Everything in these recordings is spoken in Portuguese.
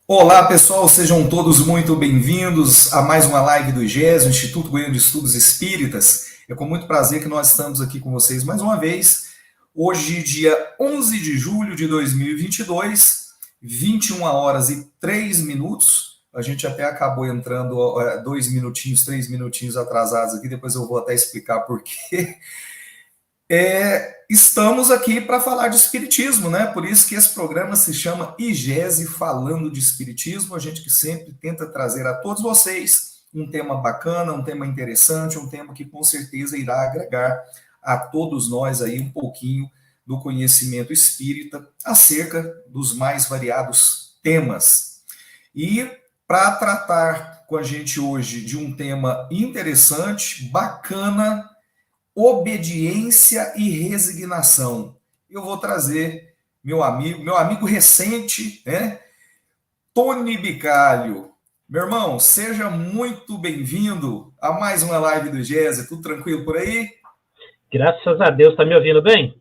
Olá, pessoal, sejam todos muito bem-vindos a mais uma live do IGES, o Instituto Goiano de Estudos Espíritas. É com muito prazer que nós estamos aqui com vocês mais uma vez. Hoje, dia 11 de julho de 2022, 21 horas e 3 minutos. A gente até acabou entrando 3 minutinhos atrasados aqui, depois eu vou até explicar por quê. Estamos aqui para falar de espiritismo, né? Por isso que esse programa se chama IGESE Falando de Espiritismo. A gente que sempre tenta trazer a todos vocês um tema bacana, um tema interessante, um tema que com certeza irá agregar a todos nós aí um pouquinho do conhecimento espírita acerca dos mais variados temas. E para tratar com a gente hoje de um tema interessante, bacana, obediência e resignação. Eu vou trazer meu amigo recente, né? Tony Bicalho. Meu irmão, seja muito bem-vindo a mais uma live do GESE. Tudo tranquilo por aí? Graças a Deus, tá me ouvindo bem?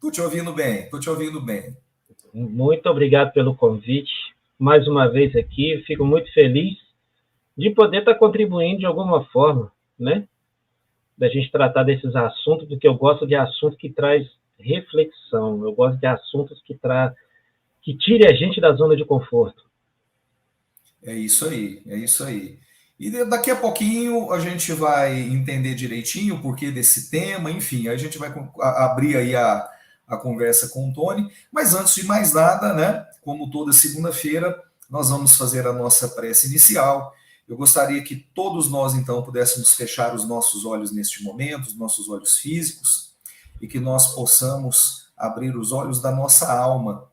Tô te ouvindo bem, tô te ouvindo bem. Muito obrigado pelo convite. Mais uma vez aqui, fico muito feliz de poder estar contribuindo de alguma forma, né? Da gente tratar desses assuntos, porque eu gosto de assuntos que traz reflexão, eu gosto de assuntos que tire a gente da zona de conforto. É isso aí, é isso aí. E daqui a pouquinho a gente vai entender direitinho o porquê desse tema, enfim, a gente vai abrir aí a conversa com o Tony, mas antes de mais nada, né, como toda segunda-feira, nós vamos fazer a nossa prece inicial. Eu gostaria que todos nós, então, pudéssemos fechar os nossos olhos neste momento, os nossos olhos físicos, e que nós possamos abrir os olhos da nossa alma,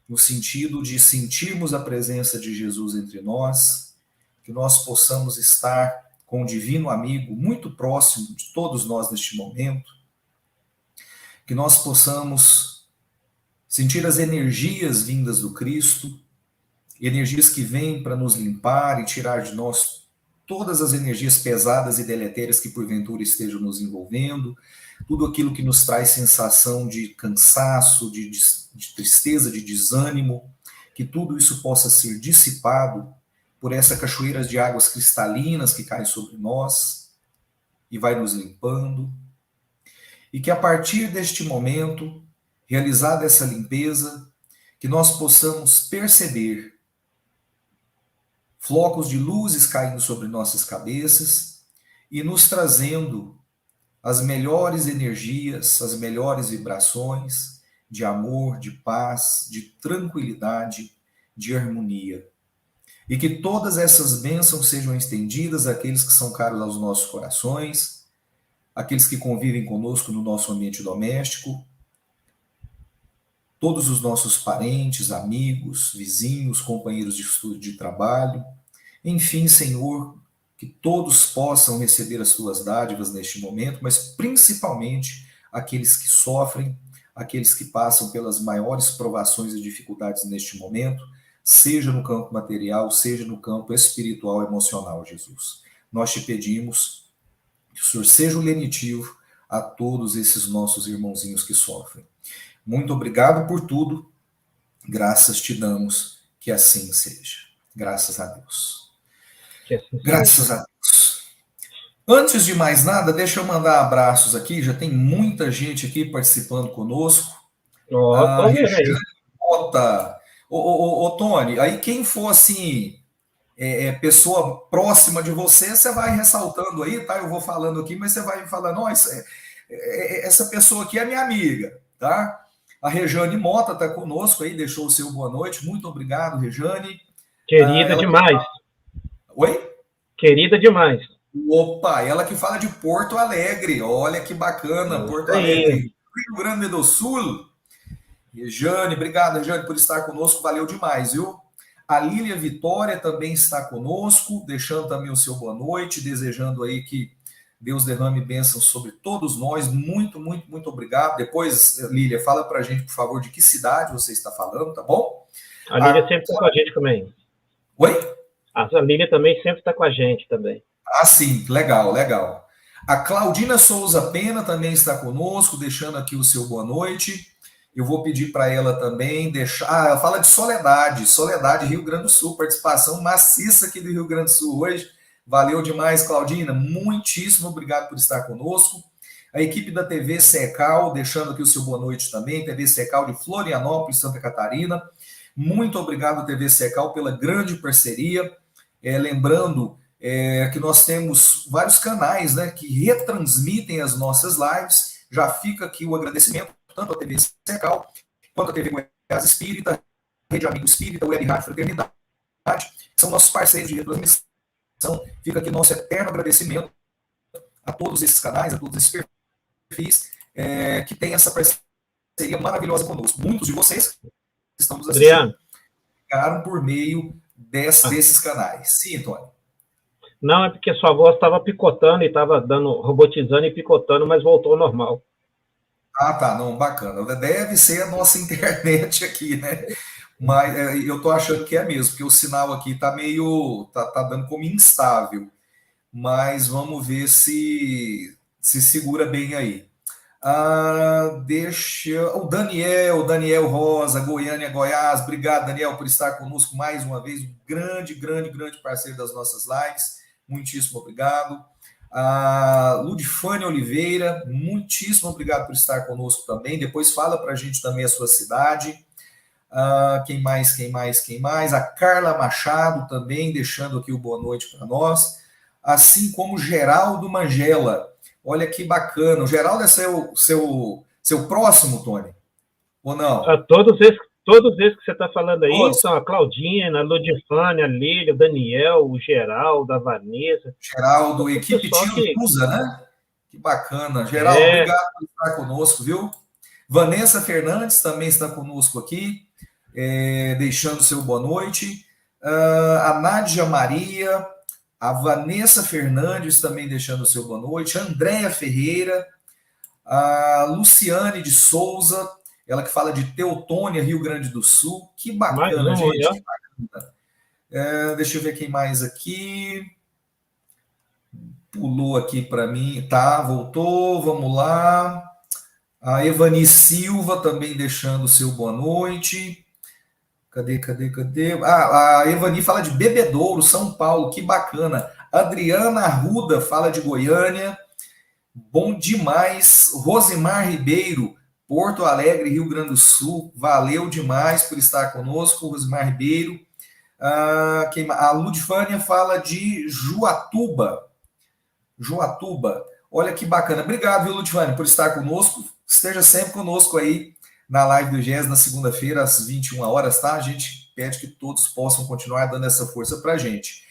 no sentido de sentirmos a presença de Jesus entre nós, que nós possamos estar com o divino amigo muito próximo de todos nós neste momento, que nós possamos sentir as energias vindas do Cristo, energias que vêm para nos limpar e tirar de nós todas as energias pesadas e deletérias que porventura estejam nos envolvendo, tudo aquilo que nos traz sensação de cansaço, de tristeza, de desânimo, que tudo isso possa ser dissipado por essa cachoeira de águas cristalinas que cai sobre nós e vai nos limpando, e que a partir deste momento, realizada essa limpeza, que nós possamos perceber flocos de luzes caindo sobre nossas cabeças e nos trazendo as melhores energias, as melhores vibrações de amor, de paz, de tranquilidade, de harmonia. E que todas essas bênçãos sejam estendidas àqueles que são caros aos nossos corações, aqueles que convivem conosco no nosso ambiente doméstico, todos os nossos parentes, amigos, vizinhos, companheiros de estudo, de trabalho. Enfim, Senhor, que todos possam receber as tuas dádivas neste momento, mas principalmente aqueles que sofrem, aqueles que passam pelas maiores provações e dificuldades neste momento, seja no campo material, seja no campo espiritual, emocional, Jesus. Nós te pedimos que o Senhor seja o lenitivo a todos esses nossos irmãozinhos que sofrem. Muito obrigado por tudo, graças te damos, que assim seja. Graças a Deus. Graças a Deus. Antes de mais nada, deixa eu mandar abraços aqui. Já tem muita gente aqui participando conosco. Tô vendo aí. Mota. Ô, Tony, aí quem for assim, pessoa próxima de você, você vai ressaltando aí, tá? Eu vou falando aqui, mas você vai falando, ó, essa pessoa aqui é minha amiga, tá? A Rejane Mota está conosco aí, deixou o seu boa noite. Muito obrigado, Rejane. Querida demais. Oi? Querida demais. Opa, ela que fala de Porto Alegre. Olha que bacana, Porto Alegre, Rio Grande do Sul. Rejane, obrigado, Rejane, por estar conosco. Valeu demais, viu? A Lília Vitória também está conosco, deixando também o seu boa noite, desejando aí que Deus derrame bênçãos sobre todos nós. Muito, muito, muito obrigado. Depois, Lília, fala pra gente, por favor, de que cidade você está falando, tá bom? A Lília sempre está com a gente também. Oi? A Lília também sempre está com a gente também. Ah, sim, legal, legal. A Claudina Souza Pena também está conosco, deixando aqui o seu boa noite. Eu vou pedir para ela também deixar. Ah, ela fala de Soledade, Soledade, Rio Grande do Sul, participação maciça aqui do Rio Grande do Sul hoje. Valeu demais, Claudina. Muitíssimo obrigado por estar conosco. A equipe da TV Secal, deixando aqui o seu boa noite também, TV Secal de Florianópolis, Santa Catarina. Muito obrigado, TV Secal, pela grande parceria. Lembrando que nós temos vários canais, né, que retransmitem as nossas lives. Já fica aqui o agradecimento, tanto à TV Secal, quanto à TV Goiás Espírita, Rede Amigo Espírita, Web Rádio Fraternidade, são nossos parceiros de retransmissão. Fica aqui nosso eterno agradecimento a todos esses canais, a todos esses perfis que têm essa parceria maravilhosa conosco. Muitos de vocês que estão nos assistindo ficaram por meio desses canais. Sim, Antônio. Não, é porque sua voz estava picotando e estava robotizando e picotando, mas voltou ao normal. Ah, tá, não, bacana. Deve ser a nossa internet aqui, né? Mas eu tô achando que é mesmo, porque o sinal aqui tá meio, tá dando como instável. Mas vamos ver se segura bem aí. O Daniel Rosa, Goiânia, Goiás. Obrigado, Daniel, por estar conosco mais uma vez. Um grande parceiro das nossas lives. Muitíssimo obrigado. Ludifânia Oliveira, muitíssimo obrigado por estar conosco também. Depois fala para a gente também a sua cidade. Quem mais? A Carla Machado também, deixando aqui o boa noite para nós. Assim como Geraldo Mangela. Olha que bacana. O Geraldo é seu próximo, Tony? Ou não? Todos esses que você está falando aí são a Claudina, a Ludifânia, a Lília, o Daniel, o Geraldo, a Vanessa. Geraldo, equipe Tio Tusa, né? Que bacana. Geraldo, obrigado por estar conosco, viu? Vanessa Fernandes também está conosco aqui, deixando seu boa noite. A Nádia Maria, a Vanessa Fernandes também deixando seu boa noite. Andréia Ferreira, a Luciane de Souza, ela que fala de Teutônia, Rio Grande do Sul. Que bacana, gente. Que bacana. Deixa eu ver quem mais aqui. Pulou aqui para mim. Tá, voltou. Vamos lá. A Evani Silva também deixando seu boa noite. Cadê? A Evani fala de Bebedouro, São Paulo. Que bacana. Adriana Arruda fala de Goiânia. Bom demais. Rosimar Ribeiro, Porto Alegre, Rio Grande do Sul. Valeu demais por estar conosco, Rosimar Ribeiro. A Ludifânia fala de Juatuba. Olha que bacana. Obrigado, viu, Ludifânia, por estar conosco. Esteja sempre conosco aí na live do GES na segunda-feira, às 21 horas, tá? A gente pede que todos possam continuar dando essa força pra gente.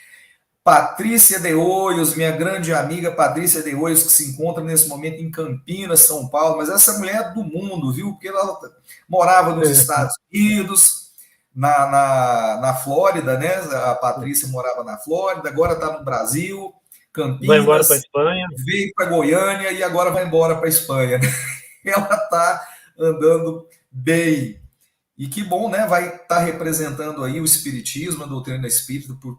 Patrícia de Oios, minha grande amiga Patrícia de Oios, que se encontra nesse momento em Campinas, São Paulo, mas essa mulher é do mundo, viu? Porque ela morava nos Estados Unidos, na Flórida, né? A Patrícia morava na Flórida, agora está no Brasil, Campinas. Vai embora para Espanha. Veio para Goiânia e agora vai embora para Espanha. Ela está andando bem. E que bom, né? Vai estar representando aí o espiritismo, a doutrina espírita, por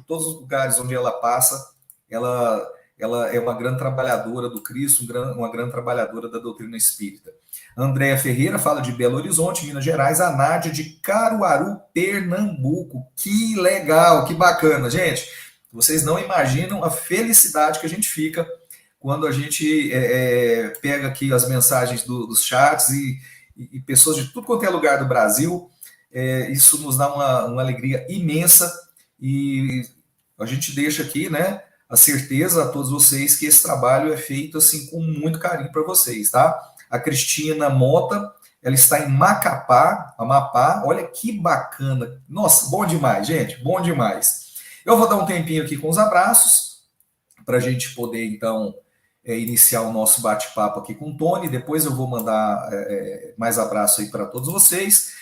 todos os lugares onde ela passa. Ela é uma grande trabalhadora do Cristo, uma grande trabalhadora da doutrina espírita. Andréia Ferreira fala de Belo Horizonte, Minas Gerais. A Nádia de Caruaru, Pernambuco. Que legal, que bacana. Gente, vocês não imaginam a felicidade que a gente fica quando a gente pega aqui as mensagens dos chats e pessoas de tudo quanto é lugar do Brasil. Isso nos dá uma alegria imensa e a gente deixa aqui, né, a certeza a todos vocês que esse trabalho é feito assim com muito carinho para vocês, tá? A Cristina Mota, ela está em Macapá, Amapá. Olha que bacana. Nossa, bom demais, gente, bom demais. Eu vou dar um tempinho aqui com os abraços para a gente poder, então, iniciar o nosso bate-papo aqui com o Tony. Depois eu vou mandar mais abraço aí para todos vocês.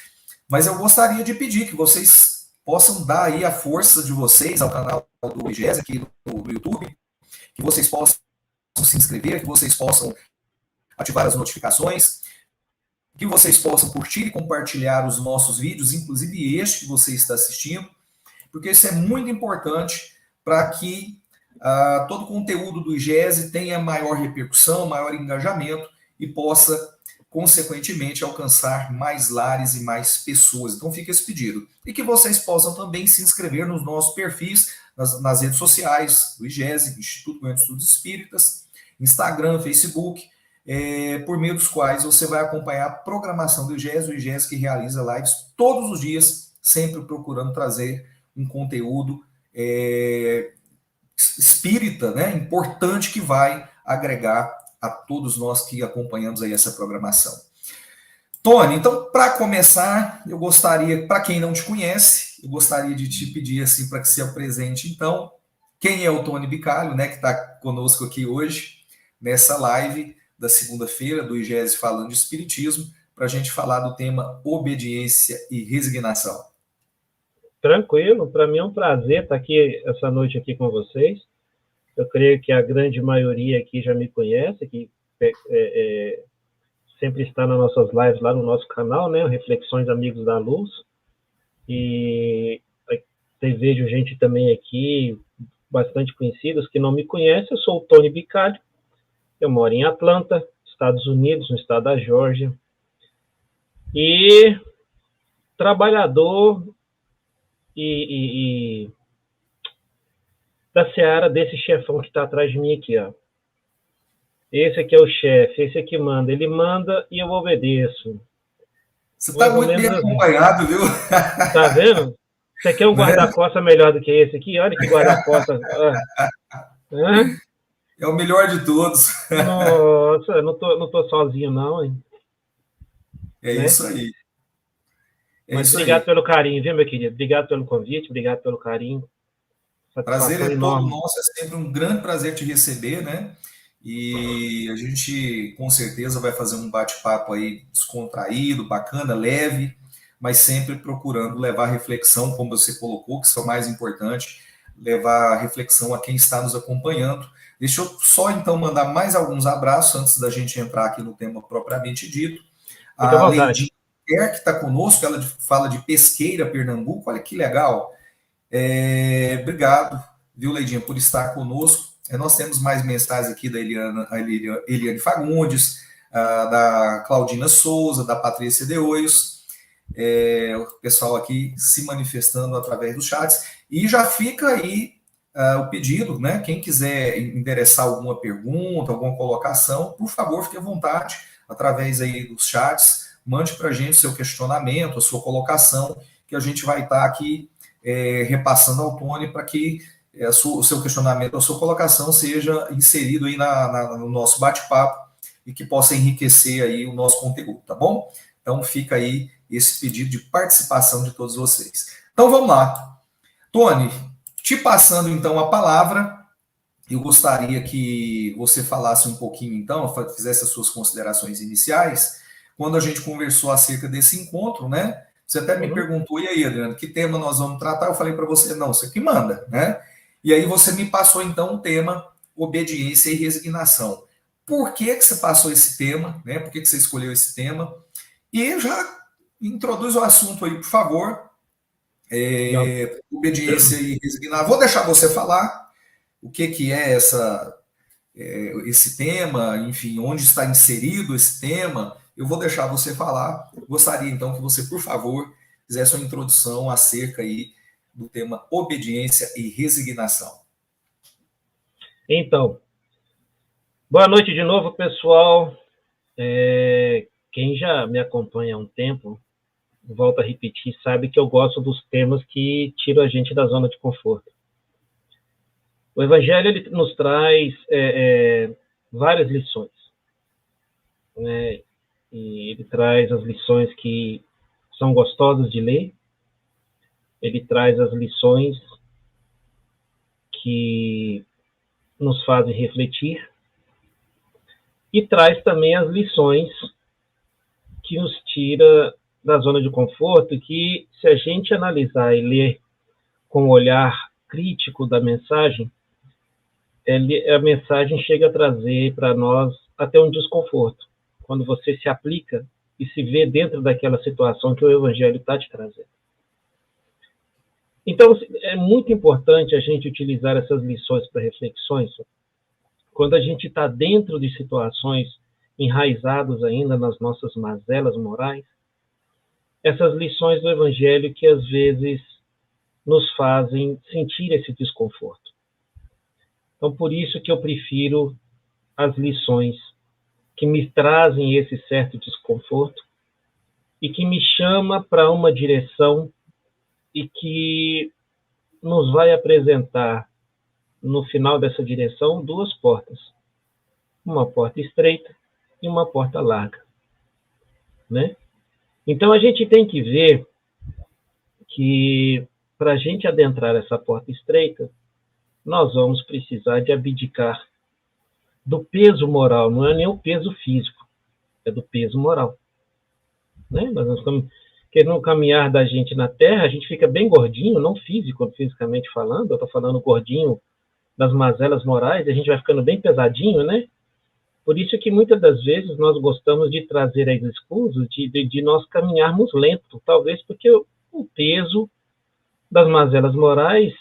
Mas eu gostaria de pedir que vocês possam dar aí a força de vocês ao canal do IGES aqui no YouTube, que vocês possam se inscrever, que vocês possam ativar as notificações, que vocês possam curtir e compartilhar os nossos vídeos, inclusive este que você está assistindo, porque isso é muito importante para que todo o conteúdo do IGES tenha maior repercussão, maior engajamento e possa consequentemente, alcançar mais lares e mais pessoas. Então, fica esse pedido. E que vocês possam também se inscrever nos nossos perfis, nas redes sociais, do IGESE, Instituto Goiano de Estudos Espíritas, Instagram, Facebook, por meio dos quais você vai acompanhar a programação do IGESE, o IGESE que realiza lives todos os dias, sempre procurando trazer um conteúdo espírita, né, importante, que vai agregar a todos nós que acompanhamos aí essa programação. Tony, então, para começar, eu gostaria, para quem não te conhece, eu gostaria de te pedir assim para que se apresente, então, quem é o Tony Bicalho, né, que está conosco aqui hoje, nessa live da segunda-feira do IGESE Falando de Espiritismo, para a gente falar do tema obediência e resignação. Tranquilo, para mim é um prazer estar aqui essa noite aqui com vocês. Eu creio que a grande maioria aqui já me conhece, que sempre está nas nossas lives lá no nosso canal, né? Reflexões Amigos da Luz. E vejo gente também aqui, bastante conhecidos, que não me conhecem. Eu sou o Tony Bicalho, eu moro em Atlanta, Estados Unidos, no estado da Geórgia. E trabalhador e da seara desse chefão que está atrás de mim aqui, ó. Esse aqui é o chefe, esse aqui manda. Ele manda e eu obedeço. Você está muito bem acompanhado, viu? Tá vendo? Você quer um guarda-costas melhor do que esse aqui? Olha que guarda-costas. É o melhor de todos. Nossa, não tô sozinho, não, hein? Né? Isso aí. Mas obrigado pelo carinho, viu, meu querido? Obrigado pelo convite, obrigado pelo carinho. Prazer é todo nosso, é sempre um grande prazer te receber, né? E a gente, com certeza, vai fazer um bate-papo aí descontraído, bacana, leve, mas sempre procurando levar reflexão, como você colocou, que isso é o mais importante, levar reflexão a quem está nos acompanhando. Deixa eu só, então, mandar mais alguns abraços antes da gente entrar aqui no tema propriamente dito. A Leidinha, que está conosco, ela fala de Pesqueira, Pernambuco, olha que legal. Obrigado, viu, Leidinha, por estar conosco. Nós temos mais mensagens aqui da Eliane Fagundes, da Claudina Souza, da Patrícia de Oios, o pessoal aqui se manifestando através dos chats. E já fica aí o pedido, né? Quem quiser endereçar alguma pergunta, alguma colocação, por favor, fique à vontade, através aí dos chats, mande para a gente o seu questionamento, a sua colocação, que a gente vai estar aqui repassando ao Tony para que o seu questionamento, a sua colocação seja inserido aí no nosso bate-papo e que possa enriquecer aí o nosso conteúdo, tá bom? Então fica aí esse pedido de participação de todos vocês. Então vamos lá. Tony, te passando então a palavra, eu gostaria que você falasse um pouquinho então, fizesse as suas considerações iniciais, quando a gente conversou acerca desse encontro, né? Você até me perguntou, e aí, Adriano, que tema nós vamos tratar? Eu falei para você, não, você que manda, né? E aí você me passou, então, o tema obediência e resignação. Por que você passou esse tema, né? Por que você escolheu esse tema? E já introduz o assunto aí, por favor. Obediência e resignação. Vou deixar você falar o que é esse tema, enfim, onde está inserido esse tema. Eu vou deixar você falar. Gostaria, então, que você, por favor, fizesse uma introdução acerca aí do tema obediência e resignação. Então, boa noite de novo, pessoal. Quem já me acompanha há um tempo, volto a repetir, sabe que eu gosto dos temas que tiram a gente da zona de conforto. O Evangelho ele nos traz várias lições, né? E ele traz as lições que são gostosas de ler, ele traz as lições que nos fazem refletir e traz também as lições que nos tira da zona de conforto, que se a gente analisar e ler com o olhar crítico da mensagem, a mensagem chega a trazer para nós até um desconforto, quando você se aplica e se vê dentro daquela situação que o Evangelho está te trazendo. Então, é muito importante a gente utilizar essas lições para reflexões quando a gente está dentro de situações enraizados ainda nas nossas mazelas morais, essas lições do Evangelho que às vezes nos fazem sentir esse desconforto. Então, por isso que eu prefiro as lições que me trazem esse certo desconforto e que me chama para uma direção e que nos vai apresentar, no final dessa direção, duas portas. Uma porta estreita e uma porta larga, né? Então, a gente tem que ver que, para a gente adentrar essa porta estreita, nós vamos precisar de abdicar do peso moral, não é nem o peso físico, é do peso moral. Né? Nós estamos querendo caminhar da gente na Terra, a gente fica bem gordinho, não fisicamente falando, eu estou falando gordinho das mazelas morais, a gente vai ficando bem pesadinho, né? Por isso que muitas das vezes nós gostamos de trazer as excusas de nós caminharmos lento, talvez porque o peso das mazelas morais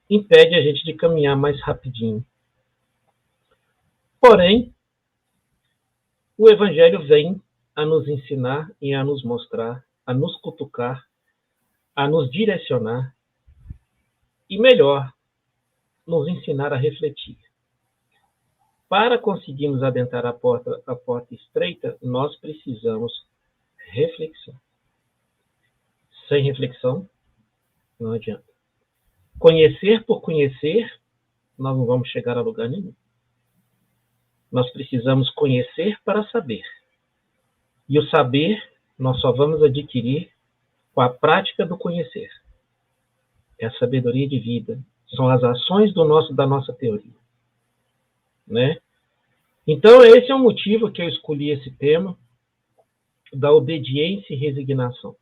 impede a gente de caminhar mais rapidinho. Porém, o Evangelho vem a nos ensinar e a nos mostrar, a nos cutucar, a nos direcionar e, melhor, nos ensinar a refletir. Para conseguirmos adentrar a porta estreita, nós precisamos reflexão. Sem reflexão, não adianta. Conhecer por conhecer, nós não vamos chegar a lugar nenhum. Nós precisamos conhecer para saber. E o saber nós só vamos adquirir com a prática do conhecer. É a sabedoria de vida. São as ações da nossa teoria. Né? Então, esse é o motivo que eu escolhi esse tema da obediência e resignação.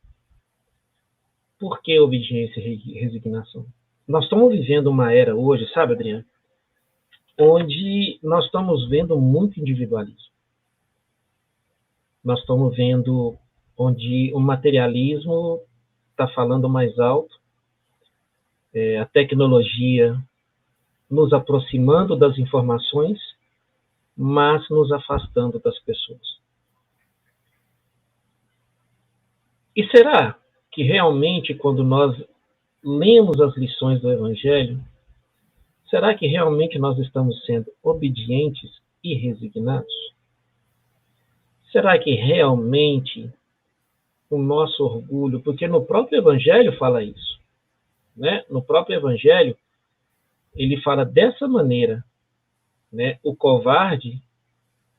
Por que obediência e resignação? Nós estamos vivendo uma era hoje, sabe, Adriano, onde nós estamos vendo muito individualismo. Nós estamos vendo onde o materialismo está falando mais alto, a tecnologia nos aproximando das informações, mas nos afastando das pessoas. E será que realmente, quando nós lemos as lições do Evangelho, será que realmente nós estamos sendo obedientes e resignados? Será que realmente o nosso orgulho, porque no próprio Evangelho fala isso, né? No próprio Evangelho, ele fala dessa maneira, né? O covarde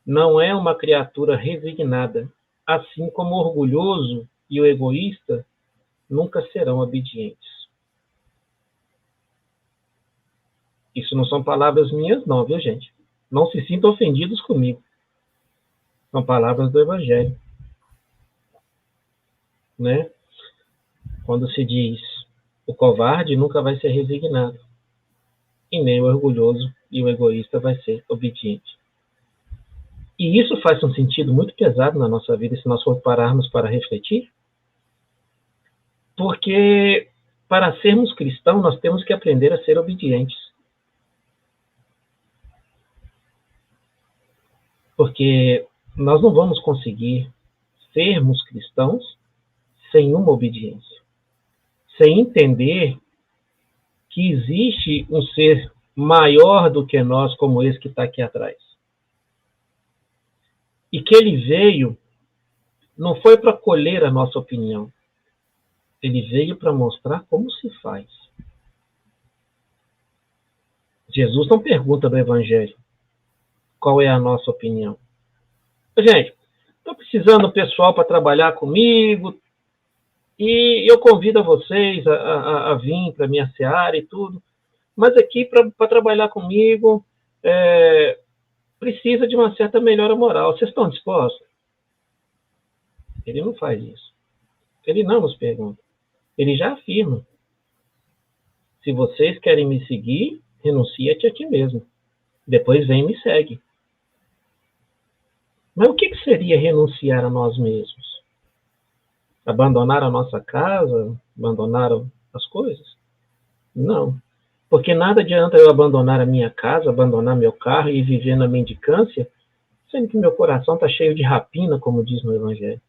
não é uma criatura resignada, assim como o orgulhoso e o egoísta nunca serão obedientes. Isso não são palavras minhas, não, viu, gente? Não se sintam ofendidos comigo. São palavras do Evangelho. Né? Quando se diz o covarde nunca vai ser resignado, e nem o orgulhoso e o egoísta vai ser obediente. E isso faz um sentido muito pesado na nossa vida, se nós for pararmos para refletir, porque para sermos cristãos nós temos que aprender a ser obedientes. Porque nós não vamos conseguir sermos cristãos sem uma obediência. Sem entender que existe um ser maior do que nós, como esse que está aqui atrás. E que ele veio, não foi para colher a nossa opinião. Ele veio para mostrar como se faz. Jesus não pergunta no Evangelho qual é a nossa opinião. Gente, estou precisando do pessoal para trabalhar comigo, e eu convido vocês a vir para a minha seara e tudo, mas aqui para trabalhar comigo precisa de uma certa melhora moral. Vocês estão dispostos? Ele não faz isso. Ele não nos pergunta. Ele já afirma. Se vocês querem me seguir, renuncia-te a ti mesmo. Depois vem e me segue. Mas o que seria renunciar a nós mesmos? Abandonar a nossa casa? Abandonar as coisas? Não. Porque nada adianta eu abandonar a minha casa, abandonar meu carro e viver na mendicância, sendo que meu coração está cheio de rapina, como diz no Evangelho.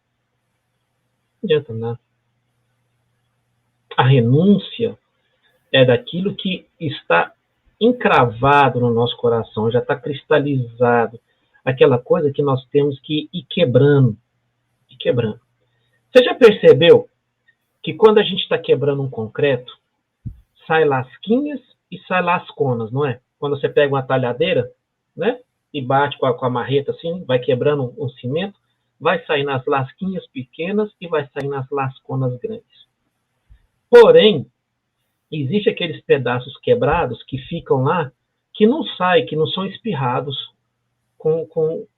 Não adianta nada. A renúncia é daquilo que está encravado no nosso coração, já está cristalizado. Aquela coisa que nós temos que ir quebrando. Ir quebrando. Você já percebeu que quando a gente está quebrando um concreto, sai lasquinhas e sai lasconas, não é? Quando você pega uma talhadeira, né? E bate com a marreta assim, vai quebrando um cimento, vai sair nas lasquinhas pequenas e vai sair nas lasconas grandes. Porém, existe aqueles pedaços quebrados que ficam lá, que não saem, que não são espirrados com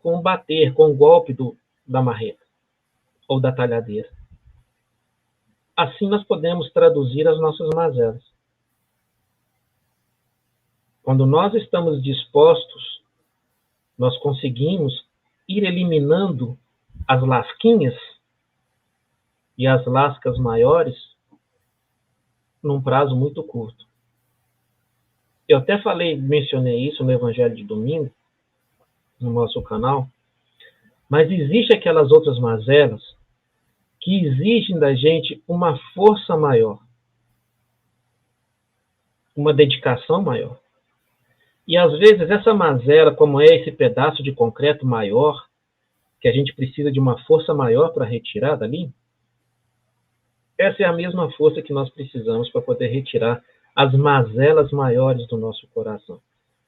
o bater, com o golpe da marreta ou da talhadeira. Assim nós podemos traduzir as nossas mazelas. Quando nós estamos dispostos, nós conseguimos ir eliminando as lasquinhas e as lascas maiores num prazo muito curto. Eu até mencionei isso no Evangelho de Domingo, no nosso canal, mas existe aquelas outras mazelas que exigem da gente uma força maior, uma dedicação maior. E às vezes essa mazela, como é esse pedaço de concreto maior, que a gente precisa de uma força maior para retirar dali, essa é a mesma força que nós precisamos para poder retirar as mazelas maiores do nosso coração.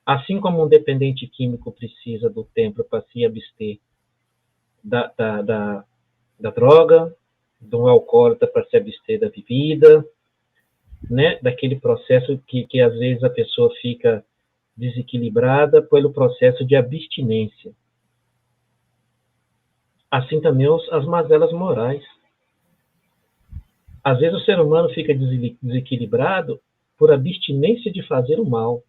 Assim como um dependente químico precisa do tempo para se abster da droga, do alcoólatra para se abster da bebida, né? Daquele processo que às vezes a pessoa fica desequilibrada pelo processo de abstinência. Assim também as mazelas morais. Às vezes o ser humano fica desequilibrado por abstinência de fazer o mal.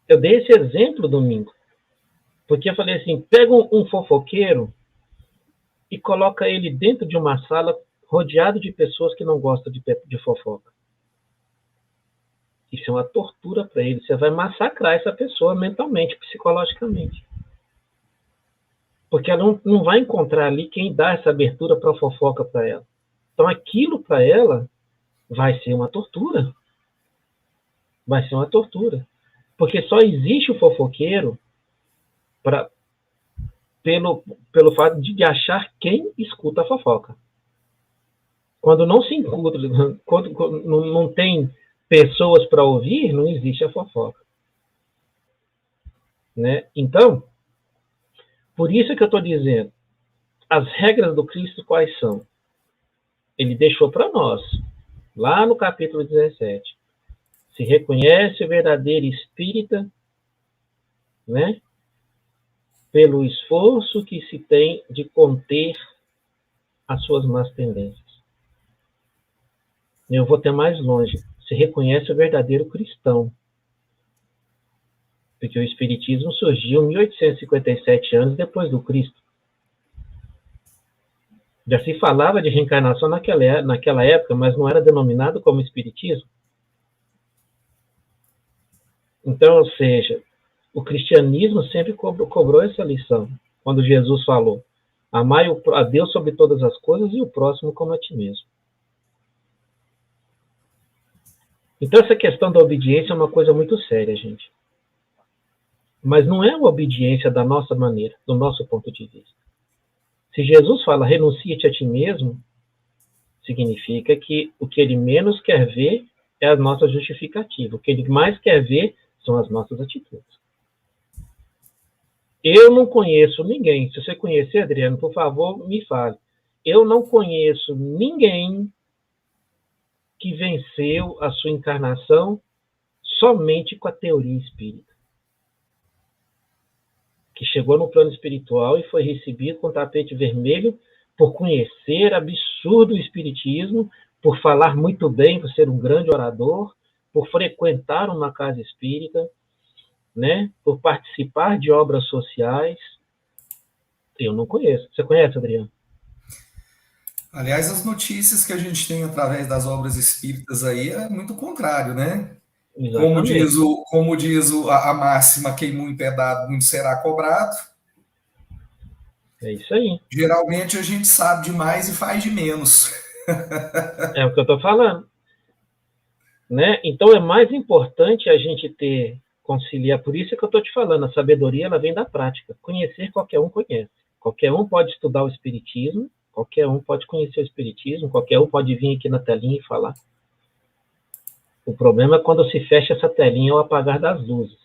Eu dei esse exemplo domingo, porque eu falei assim, pega um fofoqueiro e coloca ele dentro de uma sala rodeado de pessoas que não gostam de fofoca. Isso é uma tortura para ele. Você vai massacrar essa pessoa mentalmente, psicologicamente. Porque ela não vai encontrar ali quem dá essa abertura para a fofoca para ela. Então aquilo para ela vai ser uma tortura. Vai ser uma tortura. Porque só existe o fofoqueiro pelo fato de achar quem escuta a fofoca. Quando não se encontra, quando não tem pessoas para ouvir, não existe a fofoca. Né? Então, por isso que eu estou dizendo, as regras do Cristo quais são? Ele deixou para nós, lá no capítulo 17. Se reconhece o verdadeiro espírita, né? Pelo esforço que se tem de conter as suas más tendências. Eu vou até mais longe. Se reconhece o verdadeiro cristão. Porque o Espiritismo surgiu 1857 anos depois do Cristo. Já se falava de reencarnação naquela época, mas não era denominado como Espiritismo. Então, ou seja, o cristianismo sempre cobrou essa lição. Quando Jesus falou, amai a Deus sobre todas as coisas e o próximo como a ti mesmo. Então, essa questão da obediência é uma coisa muito séria, gente. Mas não é uma obediência da nossa maneira, do nosso ponto de vista. Se Jesus fala, renuncia-te a ti mesmo, significa que o que ele menos quer ver é a nossa justificativa. O que ele mais quer ver são as nossas atitudes. Eu não conheço ninguém. Se você conhecer, Adriano, por favor, me fale. Eu não conheço ninguém que venceu a sua encarnação somente com a teoria espírita. Que chegou no plano espiritual e foi recebido com tapete vermelho por conhecer absurdo o espiritismo, por falar muito bem, por ser um grande orador, por frequentar uma casa espírita, né? Por participar de obras sociais. Eu não conheço. Você conhece, Adriano? Aliás, as notícias que a gente tem através das obras espíritas aí é muito contrário, né? Exatamente. Como diz a máxima, quem muito é dado, muito será cobrado. É isso aí. Geralmente a gente sabe demais e faz de menos. É o que eu estou falando. Né? Então é mais importante a gente ter conciliar. Por isso é que eu estou te falando, a sabedoria ela vem da prática. Conhecer qualquer um conhece. Qualquer um pode estudar o espiritismo, qualquer um pode conhecer o espiritismo, qualquer um pode vir aqui na telinha e falar. O problema é quando se fecha essa telinha ao apagar das luzes.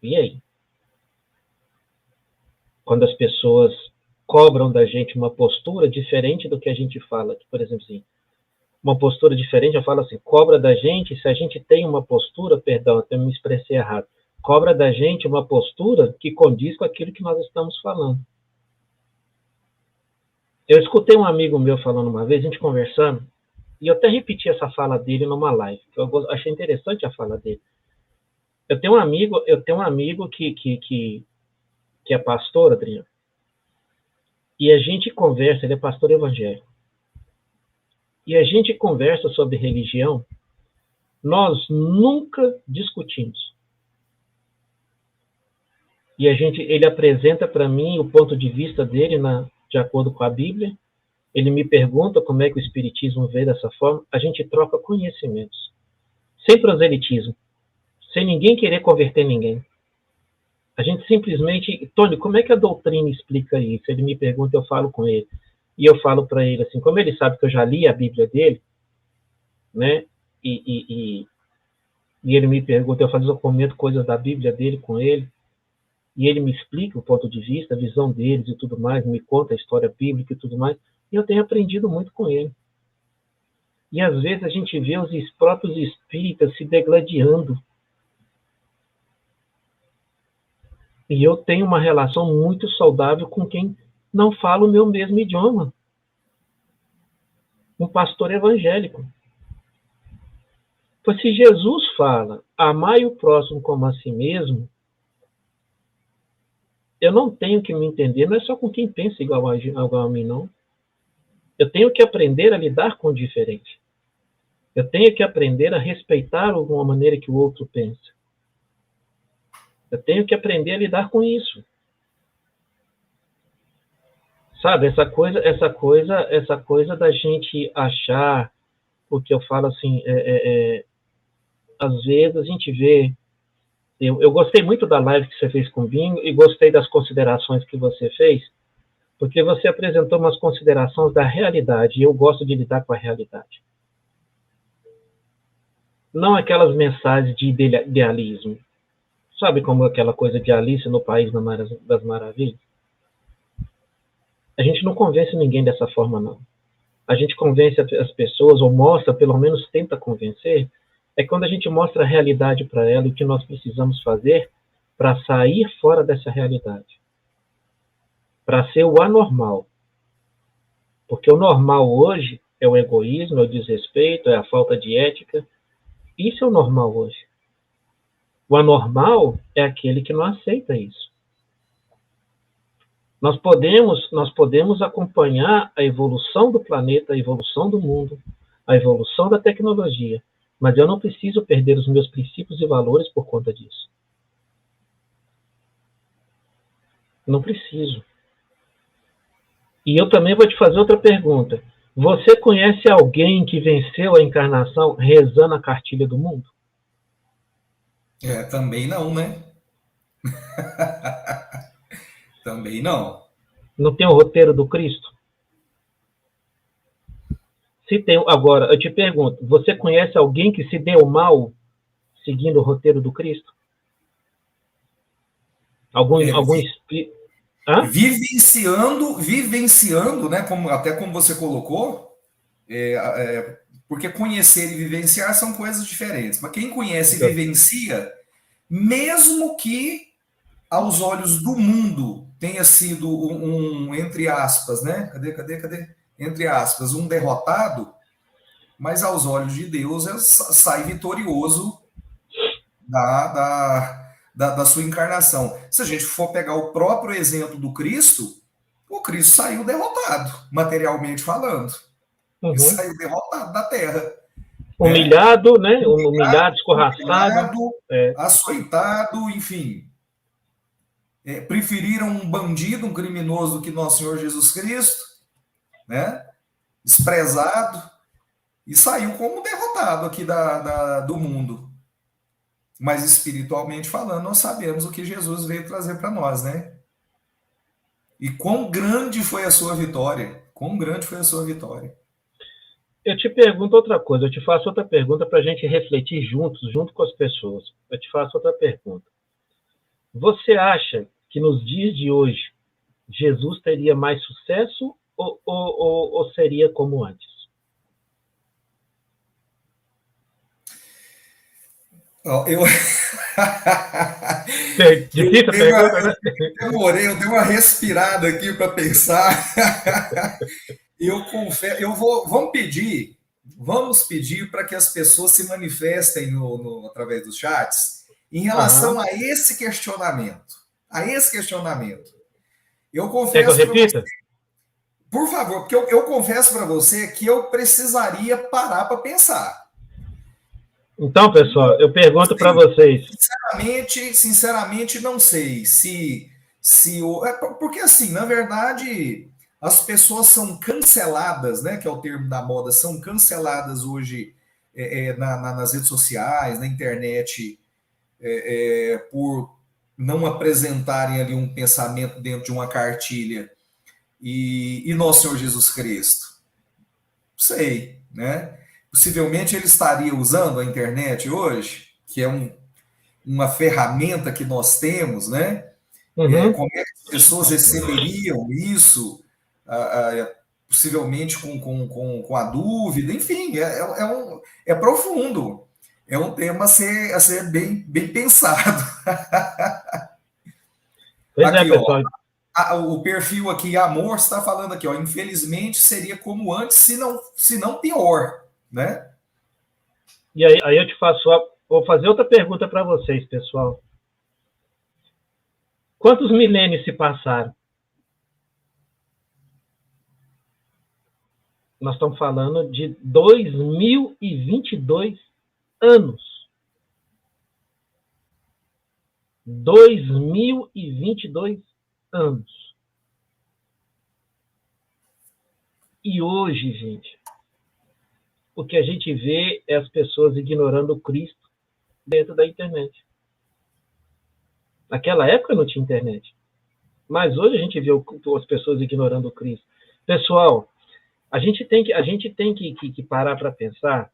E aí? Quando as pessoas cobram da gente uma postura diferente do que a gente fala, por exemplo, assim, uma postura diferente, eu falo assim, cobra da gente, se a gente tem uma postura, perdão, eu me expressei errado, cobra da gente uma postura que condiz com aquilo que nós estamos falando. Eu escutei um amigo meu falando uma vez, a gente conversando, e eu até repeti essa fala dele numa live, que eu achei interessante a fala dele. Eu tenho um amigo que é pastor, Adriano, e a gente conversa, ele é pastor evangélico, e a gente conversa sobre religião, nós nunca discutimos. E ele apresenta para mim o ponto de vista dele de acordo com a Bíblia. Ele me pergunta como é que o Espiritismo vê dessa forma. A gente troca conhecimentos. Sem proselitismo. Sem ninguém querer converter ninguém. A gente simplesmente... Tony, como é que a doutrina explica isso? Ele me pergunta, eu falo com ele. E eu falo para ele assim, como ele sabe que eu já li a Bíblia dele, né? E ele me pergunta, eu comento coisas da Bíblia dele com ele. E ele me explica o ponto de vista, a visão deles e tudo mais, me conta a história bíblica e tudo mais, e eu tenho aprendido muito com ele. E às vezes a gente vê os próprios espíritas se degladiando. E eu tenho uma relação muito saudável com quem não fala o meu mesmo idioma. Um pastor evangélico. Pois se Jesus fala, amai o próximo como a si mesmo, eu não tenho que me entender, não é só com quem pensa igual a mim, não. Eu tenho que aprender a lidar com o diferente. Eu tenho que aprender a respeitar alguma maneira que o outro pensa. Eu tenho que aprender a lidar com isso. Sabe, essa coisa da gente achar, o que eu falo assim, às vezes a gente vê. Eu gostei muito da live que você fez com o Binho e gostei das considerações que você fez, porque você apresentou umas considerações da realidade, e eu gosto de lidar com a realidade. Não aquelas mensagens de idealismo. Sabe como aquela coisa de Alice no País das Maravilhas? A gente não convence ninguém dessa forma, não. A gente convence as pessoas, ou mostra, pelo menos tenta convencer, é quando a gente mostra a realidade para ela e o que nós precisamos fazer para sair fora dessa realidade. Para ser o anormal. Porque o normal hoje é o egoísmo, é o desrespeito, é a falta de ética. Isso é o normal hoje. O anormal é aquele que não aceita isso. Nós podemos acompanhar a evolução do planeta, a evolução do mundo, a evolução da tecnologia, mas eu não preciso perder os meus princípios e valores por conta disso. Não preciso. E eu também vou te fazer outra pergunta. Você conhece alguém que venceu a encarnação rezando a cartilha do mundo? Também não, né? Também não. Não tem o roteiro do Cristo? Se tem, agora, eu te pergunto, você conhece alguém que se deu mal seguindo o roteiro do Cristo? Algum espírito? Vivenciando, né? Até como você colocou, porque conhecer e vivenciar são coisas diferentes. Mas quem conhece e vivencia, mesmo que aos olhos do mundo tenha sido entre aspas, né? Cadê? Entre aspas, um derrotado, mas aos olhos de Deus sai vitorioso da sua encarnação. Se a gente for pegar o próprio exemplo do Cristo, o Cristo saiu derrotado, materialmente falando. Ele saiu derrotado da Terra. né? Humilhado, né? Humilhado, escorraçado. Humilhado, açoitado, enfim. Preferiram um bandido, um criminoso do que nosso Senhor Jesus Cristo, né? Desprezado, e saiu como derrotado aqui do mundo. Mas espiritualmente falando, nós sabemos o que Jesus veio trazer para nós, né? E quão grande foi a sua vitória. Quão grande foi a sua vitória. Eu te pergunto outra coisa, eu te faço outra pergunta para a gente refletir juntos, junto com as pessoas. Eu te faço outra pergunta. Você acha que nos dias de hoje Jesus teria mais sucesso ou seria como antes? Eu... Difícil a pergunta, né? Eu dei uma respirada aqui para pensar. Eu confesso, vamos pedir para que as pessoas se manifestem através dos chats em relação a esse questionamento. A esse questionamento. Eu confesso. Quer que eu repita? Por favor, porque eu confesso para você que eu precisaria parar para pensar. Então, pessoal, eu pergunto para vocês. Sinceramente, não sei porque assim, na verdade, as pessoas são canceladas, né? Que é o termo da moda, são canceladas hoje nas redes sociais, na internet, por não apresentarem ali um pensamento dentro de uma cartilha. E nosso Senhor Jesus Cristo? Sei, né? Possivelmente ele estaria usando a internet hoje, que é uma ferramenta que nós temos, né? Uhum. Como é que as pessoas receberiam isso? Possivelmente com a dúvida, enfim, é profundo. É um tema a ser bem pensado. Pois aqui, pessoal. O perfil aqui, Amor, está falando aqui, infelizmente seria como antes, se não pior, né? E aí eu te vou fazer outra pergunta para vocês, pessoal. Quantos milênios se passaram? Nós estamos falando de 2022 anos. 2022 anos. E hoje, gente, o que a gente vê é as pessoas ignorando o Cristo dentro da internet. Naquela época não tinha internet. Mas hoje a gente vê as pessoas ignorando o Cristo. Pessoal, a gente tem que parar para pensar.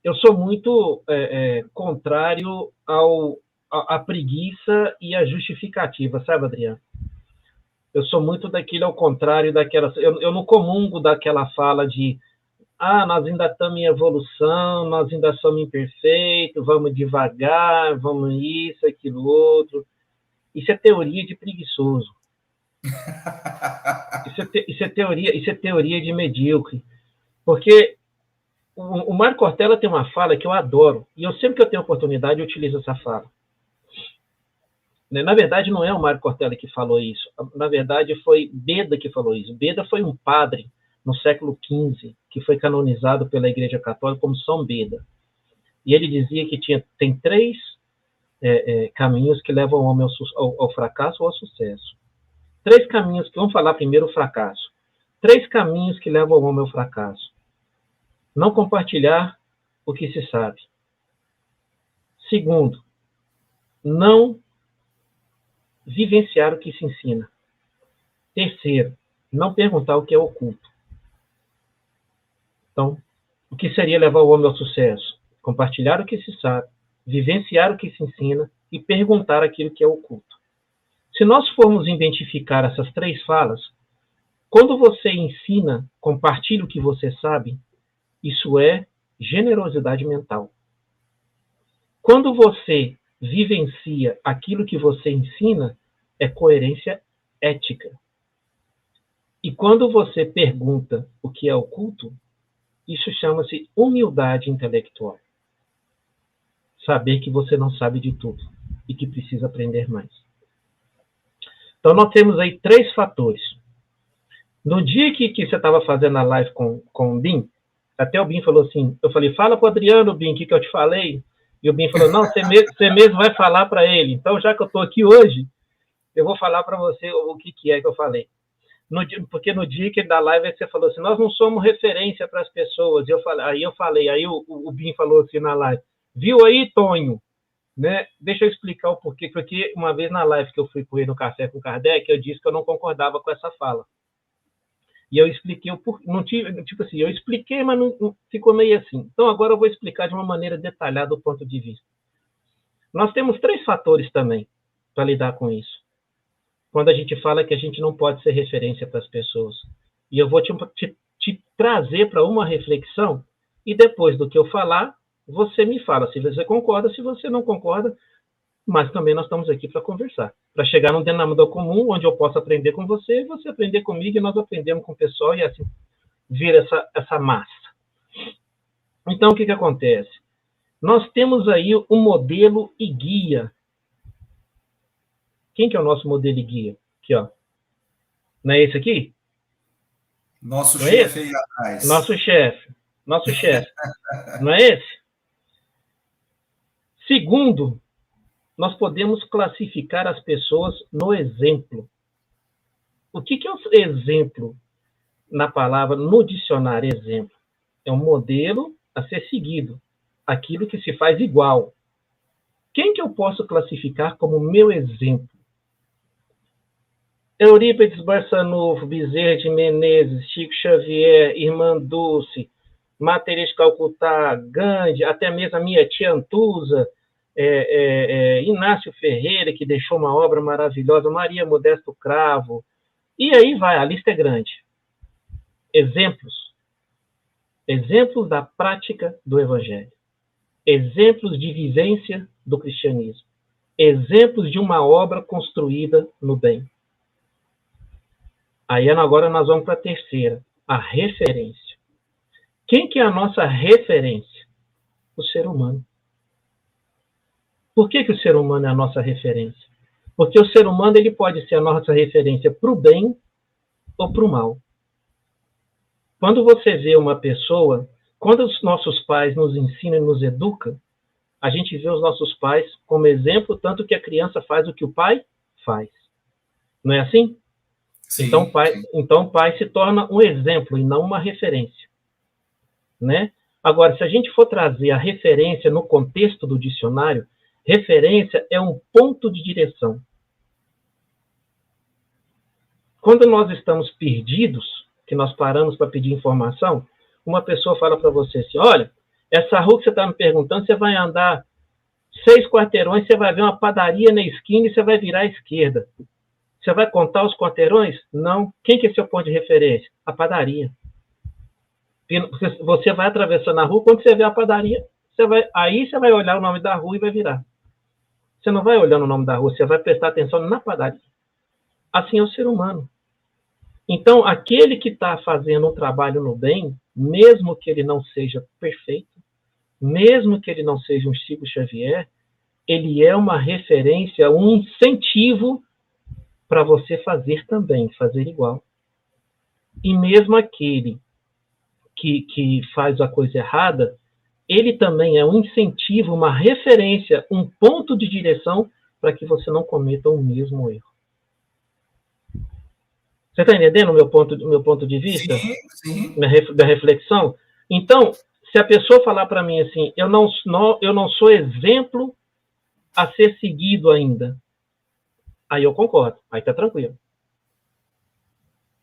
Eu sou muito contrário à preguiça e à justificativa, sabe, Adriano? Eu sou muito daquilo ao contrário daquela. Eu não comungo daquela fala de nós ainda estamos em evolução, nós ainda somos imperfeitos, vamos devagar, vamos isso, aquilo, outro. Isso é teoria de preguiçoso. Isso é teoria de medíocre. Porque o Marco Cortella tem uma fala que eu adoro, e eu sempre que eu tenho oportunidade eu utilizo essa fala. Na verdade, não é o Marco Cortella que falou isso. Na verdade, foi Beda que falou isso. Beda foi um padre no século XV, que foi canonizado pela Igreja Católica como São Beda. E ele dizia que tem 3 caminhos que levam o homem ao fracasso ou ao sucesso. 3 caminhos, vamos falar primeiro o fracasso. 3 caminhos que levam o homem ao fracasso. Não compartilhar o que se sabe. Segundo, não vivenciar o que se ensina. Terceiro, não perguntar o que é oculto. Então, o que seria levar o homem ao sucesso? Compartilhar o que se sabe, vivenciar o que se ensina e perguntar aquilo que é oculto. Se nós formos identificar essas 3 falas, quando você ensina, compartilha o que você sabe, isso é generosidade mental. Quando você vivencia aquilo que você ensina, é coerência ética. E quando você pergunta o que é oculto, isso chama-se humildade intelectual. Saber que você não sabe de tudo e que precisa aprender mais. Então, nós temos aí 3 fatores. No dia que você estava fazendo a live com o Bim, Até o Bin falou assim, eu falei, fala pro Adriano, Bin, o que eu te falei? E o Bin falou, não, você mesmo vai falar para ele. Então, já que eu estou aqui hoje, eu vou falar para você o que é que eu falei. Porque no dia que da live você falou assim, nós não somos referência para as pessoas. Aí o Bin falou assim na live, viu aí, Tonho? Né? Deixa eu explicar o porquê, porque uma vez na live que eu fui por aí no Café com Kardec, eu disse que eu não concordava com essa fala. E eu expliquei o porquê, não tive, tipo assim, eu expliquei, mas não ficou meio assim. Então agora eu vou explicar de uma maneira detalhada o ponto de vista. Nós temos 3 fatores também para lidar com isso. Quando a gente fala que a gente não pode ser referência para as pessoas. E eu vou te trazer para uma reflexão, e depois do que eu falar, você me fala se você concorda, se você não concorda, mas também nós estamos aqui para conversar, para chegar num denominador comum, onde eu possa aprender com você, e você aprender comigo, e nós aprendemos com o pessoal, e assim vira essa massa. Então, o que acontece? Nós temos aí um modelo e guia. Quem que é o nosso modelo e guia? Aqui, ó. Não é esse aqui? Nosso chefe aí atrás. Nosso chefe. Não é esse? Segundo, nós podemos classificar as pessoas no exemplo. O que é o exemplo na palavra, no dicionário exemplo? É um modelo a ser seguido. Aquilo que se faz igual. Quem que eu posso classificar como meu exemplo? Eurípides Barçanufo, Bezerra de Menezes, Chico Xavier, Irmã Dulce, Matheus de Calcutá, Gandhi, até mesmo a minha tia Antusa, Inácio Ferreira, que deixou uma obra maravilhosa, Maria Modesto Cravo, e aí vai, a lista é grande. Exemplos da prática do Evangelho, exemplos de vivência do cristianismo, exemplos de uma obra construída no bem. Aí agora nós vamos para a terceira, a referência. Quem que é a nossa referência? O ser humano. Por que o ser humano é a nossa referência? Porque o ser humano ele pode ser a nossa referência para o bem ou para o mal. Quando você vê uma pessoa, quando os nossos pais nos ensinam e nos educam, a gente vê os nossos pais como exemplo, tanto que a criança faz o que o pai faz. Não é assim? Sim, então o pai se torna um exemplo e não uma referência. Né? Agora, se a gente for trazer a referência no contexto do dicionário, referência é um ponto de direção. Quando nós estamos perdidos, que nós paramos para pedir informação, uma pessoa fala para você assim, olha, essa rua que você está me perguntando, você vai andar 6 quarteirões, você vai ver uma padaria na esquina e você vai virar à esquerda. Você vai contar os quarteirões? Não. Quem que é seu ponto de referência? A padaria. Você vai atravessando a rua, quando você vê a padaria, aí você vai olhar o nome da rua e vai virar. Você não vai olhando o nome da rua, você vai prestar atenção na padaria. Assim é o ser humano. Então, aquele que está fazendo um trabalho no bem, mesmo que ele não seja perfeito, mesmo que ele não seja um Chico Xavier, ele é uma referência, um incentivo para você fazer também, fazer igual. E mesmo aquele que faz a coisa errada, ele também é um incentivo, uma referência, um ponto de direção para que você não cometa o mesmo erro. Você está entendendo o meu ponto de vista? Sim. Da reflexão? Então, se a pessoa falar para mim assim, eu não sou exemplo a ser seguido ainda, aí eu concordo, aí está tranquilo.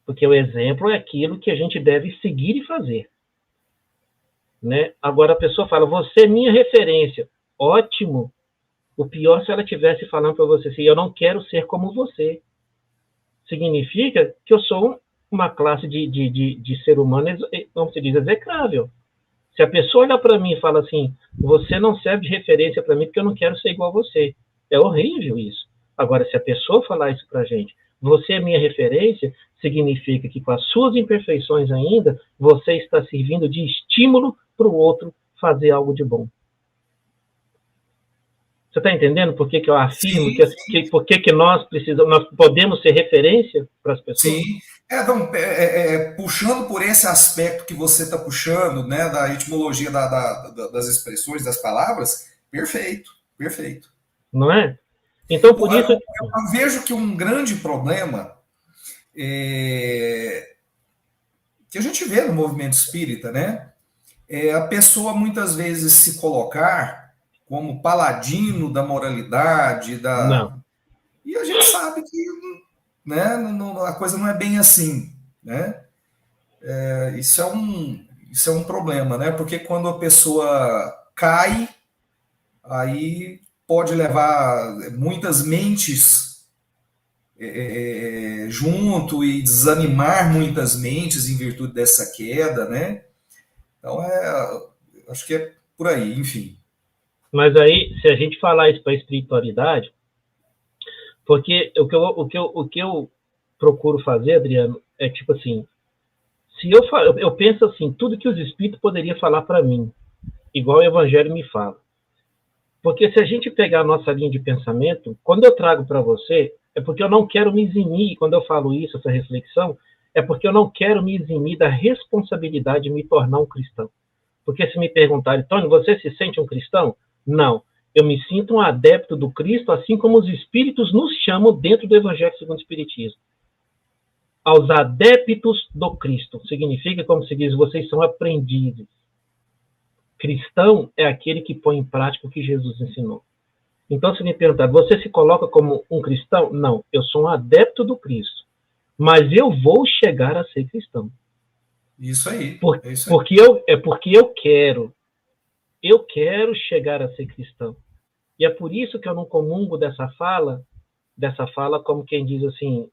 Porque o exemplo é aquilo que a gente deve seguir e fazer. Né? Agora a pessoa fala, você é minha referência. Ótimo. O pior se ela estivesse falando para você assim, eu não quero ser como você. Significa que eu sou uma classe de ser humano, como se diz, execrável. Se a pessoa olha para mim e fala assim, você não serve de referência para mim porque eu não quero ser igual a você. É horrível isso. Agora, se a pessoa falar isso para a gente, você é minha referência, significa que com as suas imperfeições ainda, você está servindo de estímulo para o outro fazer algo de bom. Você está entendendo por que eu afirmo por que nós podemos ser referência para as pessoas? Sim. Então, puxando por esse aspecto que você está puxando, né, da etimologia das expressões, das palavras, perfeito, perfeito. Não é? Então, por isso... Eu vejo que um grande problema é, que a gente vê no movimento espírita, né, é a pessoa muitas vezes se colocar como paladino da moralidade, Não. e a gente sabe que, né, a coisa não é bem assim, né? Isso é um problema, né? Porque quando a pessoa cai, aí pode levar muitas mentes junto e desanimar muitas mentes em virtude dessa queda, né? Então, acho que é por aí, enfim. Mas aí, se a gente falar isso para a espiritualidade, porque o que eu procuro fazer, Adriano, é tipo assim, se eu penso assim, tudo que os espíritos poderiam falar para mim, igual o Evangelho me fala. Porque se a gente pegar a nossa linha de pensamento, quando eu trago para você, é porque eu não quero me eximir, quando eu falo isso, essa reflexão, é porque eu não quero me eximir da responsabilidade de me tornar um cristão. Porque se me perguntarem, Tony, você se sente um cristão? Não. Eu me sinto um adepto do Cristo, assim como os espíritos nos chamam dentro do Evangelho segundo o Espiritismo. Aos adeptos do Cristo. Significa, como se diz, vocês são aprendizes. Cristão é aquele que põe em prática o que Jesus ensinou. Então, se me perguntar, você se coloca como um cristão? Não, eu sou um adepto do Cristo. Mas eu vou chegar a ser cristão. Isso aí, é isso aí. Porque eu quero. Eu quero chegar a ser cristão. E é por isso que eu não comungo dessa fala como quem diz assim,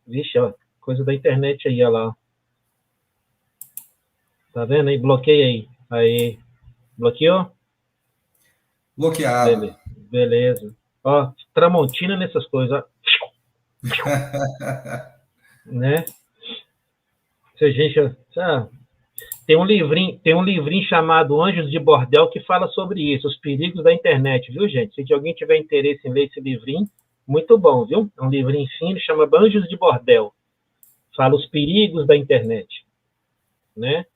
vixe, ó, coisa da internet aí, olha lá. Tá vendo aí? Bloqueia aí. Aí. Bloqueou? Bloqueado. Beleza. Ó, Tramontina nessas coisas, ó. Né? Se gente, tem um livrinho chamado Anjos de Bordel que fala sobre isso, os perigos da internet, viu, gente? Se alguém tiver interesse em ler esse livrinho, muito bom, viu? É um livrinho fino, chama Anjos de Bordel. Fala os perigos da internet, né?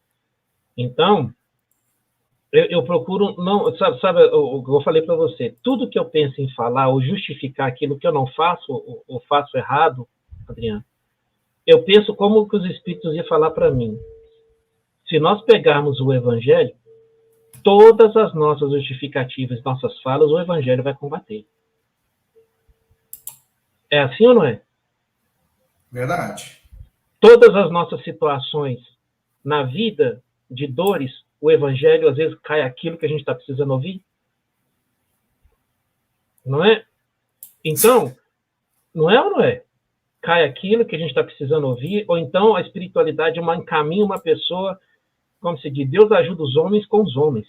Então, eu procuro não, sabe eu falei para você, tudo que eu penso em falar ou justificar aquilo que eu não faço ou faço errado, Adriano, eu penso como que os espíritos iam falar para mim. Se nós pegarmos o Evangelho, todas as nossas justificativas, nossas falas, o Evangelho vai combater. É assim ou não é? Verdade. Todas as nossas situações na vida de dores, o Evangelho às vezes cai aquilo que a gente está precisando ouvir. Não é? Então, não é ou não é? Cai aquilo que a gente está precisando ouvir, ou então a espiritualidade encaminha uma pessoa, como se diz, Deus ajuda os homens com os homens,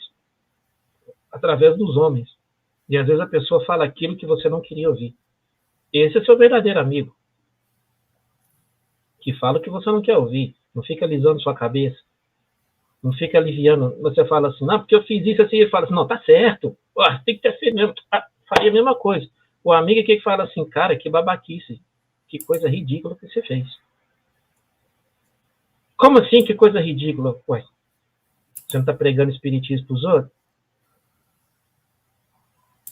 através dos homens. E às vezes a pessoa fala aquilo que você não queria ouvir. Esse é seu verdadeiro amigo, que fala o que você não quer ouvir, não fica alisando sua cabeça, não fica aliviando. Você fala assim, não, porque eu fiz isso assim, ele fala assim, não, tá certo, tem que ter feito mesmo, faria a mesma coisa. O amigo que fala assim, cara, que babaquice, que coisa ridícula que você fez. Como assim, que coisa ridícula? Ué, você não está pregando espiritismo para os outros?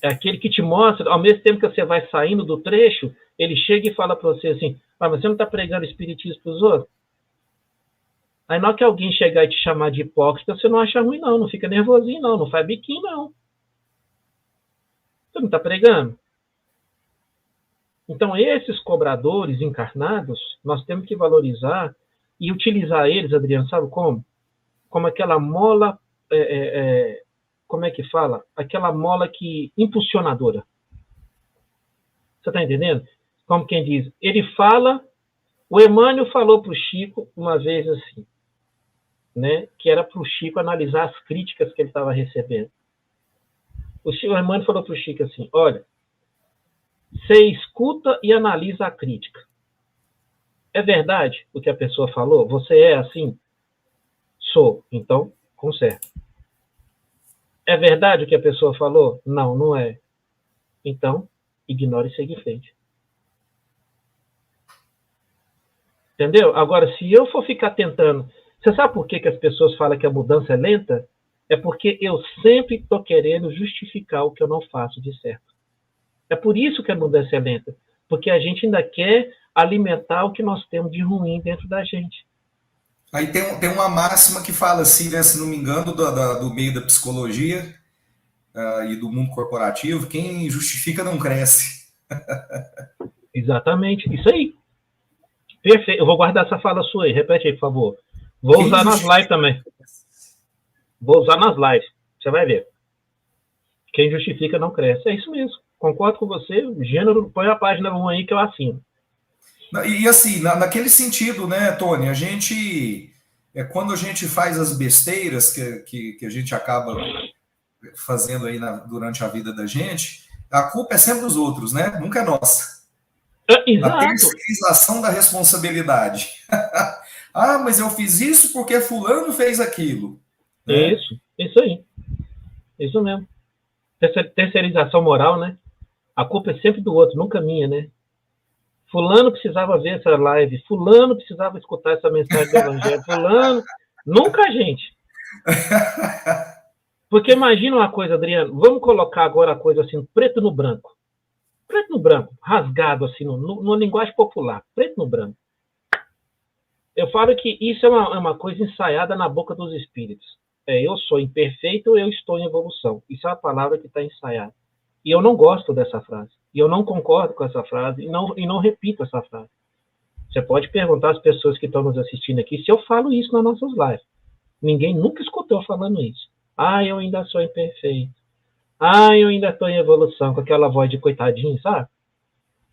É aquele que te mostra, ao mesmo tempo que você vai saindo do trecho, ele chega e fala para você assim, mas você não está pregando espiritismo para os outros? Aí na hora que alguém chegar e te chamar de hipócrita, você não acha ruim não, não fica nervosinho não, não faz biquinho não. Você não está pregando? Então esses cobradores encarnados, nós temos que valorizar e utilizar eles, Adriano, sabe como? Como aquela mola, como é que fala? Aquela mola que impulsionadora. Você está entendendo? Como quem diz, ele fala, o Emmanuel falou para o Chico uma vez assim, né, que era para o Chico analisar as críticas que ele estava recebendo. O Emmanuel falou para o Chico assim, olha, você escuta e analisa a crítica. É verdade o que a pessoa falou? Você é assim? Sou. Então, conserta. É verdade o que a pessoa falou? Não, não é. Então, ignore e segue em frente. Entendeu? Agora, se eu for ficar tentando. Você sabe por que, que as pessoas falam que a mudança é lenta? É porque eu sempre estou querendo justificar o que eu não faço de certo. É por isso que a mudança é lenta. Porque a gente ainda quer alimentar o que nós temos de ruim dentro da gente. Aí tem uma máxima que fala assim, né, se não me engano, do meio da psicologia e do mundo corporativo, quem justifica não cresce. Exatamente. Isso aí. Perfeito. Eu vou guardar essa fala sua aí. Repete aí, por favor. Vou Quem usar nas lives justifica. também. Vou usar nas lives. Você vai ver. Quem justifica não cresce. É isso mesmo. Concordo com você. Gênero, põe a página 1 aí que eu assino. E assim, naquele sentido, né, Tony, a gente, quando a gente faz as besteiras que a gente acaba fazendo aí durante a vida da gente, a culpa é sempre dos outros, né? Nunca é nossa. A Exato. terceirização da responsabilidade. Ah, mas eu fiz isso porque fulano fez aquilo, né? Isso aí. Isso mesmo. Terceirização moral, né? A culpa é sempre do outro, nunca minha, né? Fulano precisava ver essa live, fulano precisava escutar essa mensagem do evangelho, fulano, nunca a gente. Porque imagina uma coisa, Adriano, vamos colocar agora a coisa assim, preto no branco. Preto no branco, rasgado assim, no linguagem popular, preto no branco. Eu falo que isso é uma coisa ensaiada na boca dos espíritos. Eu sou imperfeito, eu estou em evolução. Isso é uma palavra que está ensaiada. E eu não gosto dessa frase. E eu não concordo com essa frase e não repito essa frase. Você pode perguntar às pessoas que estão nos assistindo aqui se eu falo isso nas nossas lives. Ninguém nunca escutou falando isso. Ah, eu ainda sou imperfeito. Ah, eu ainda estou em evolução, com aquela voz de coitadinho, sabe?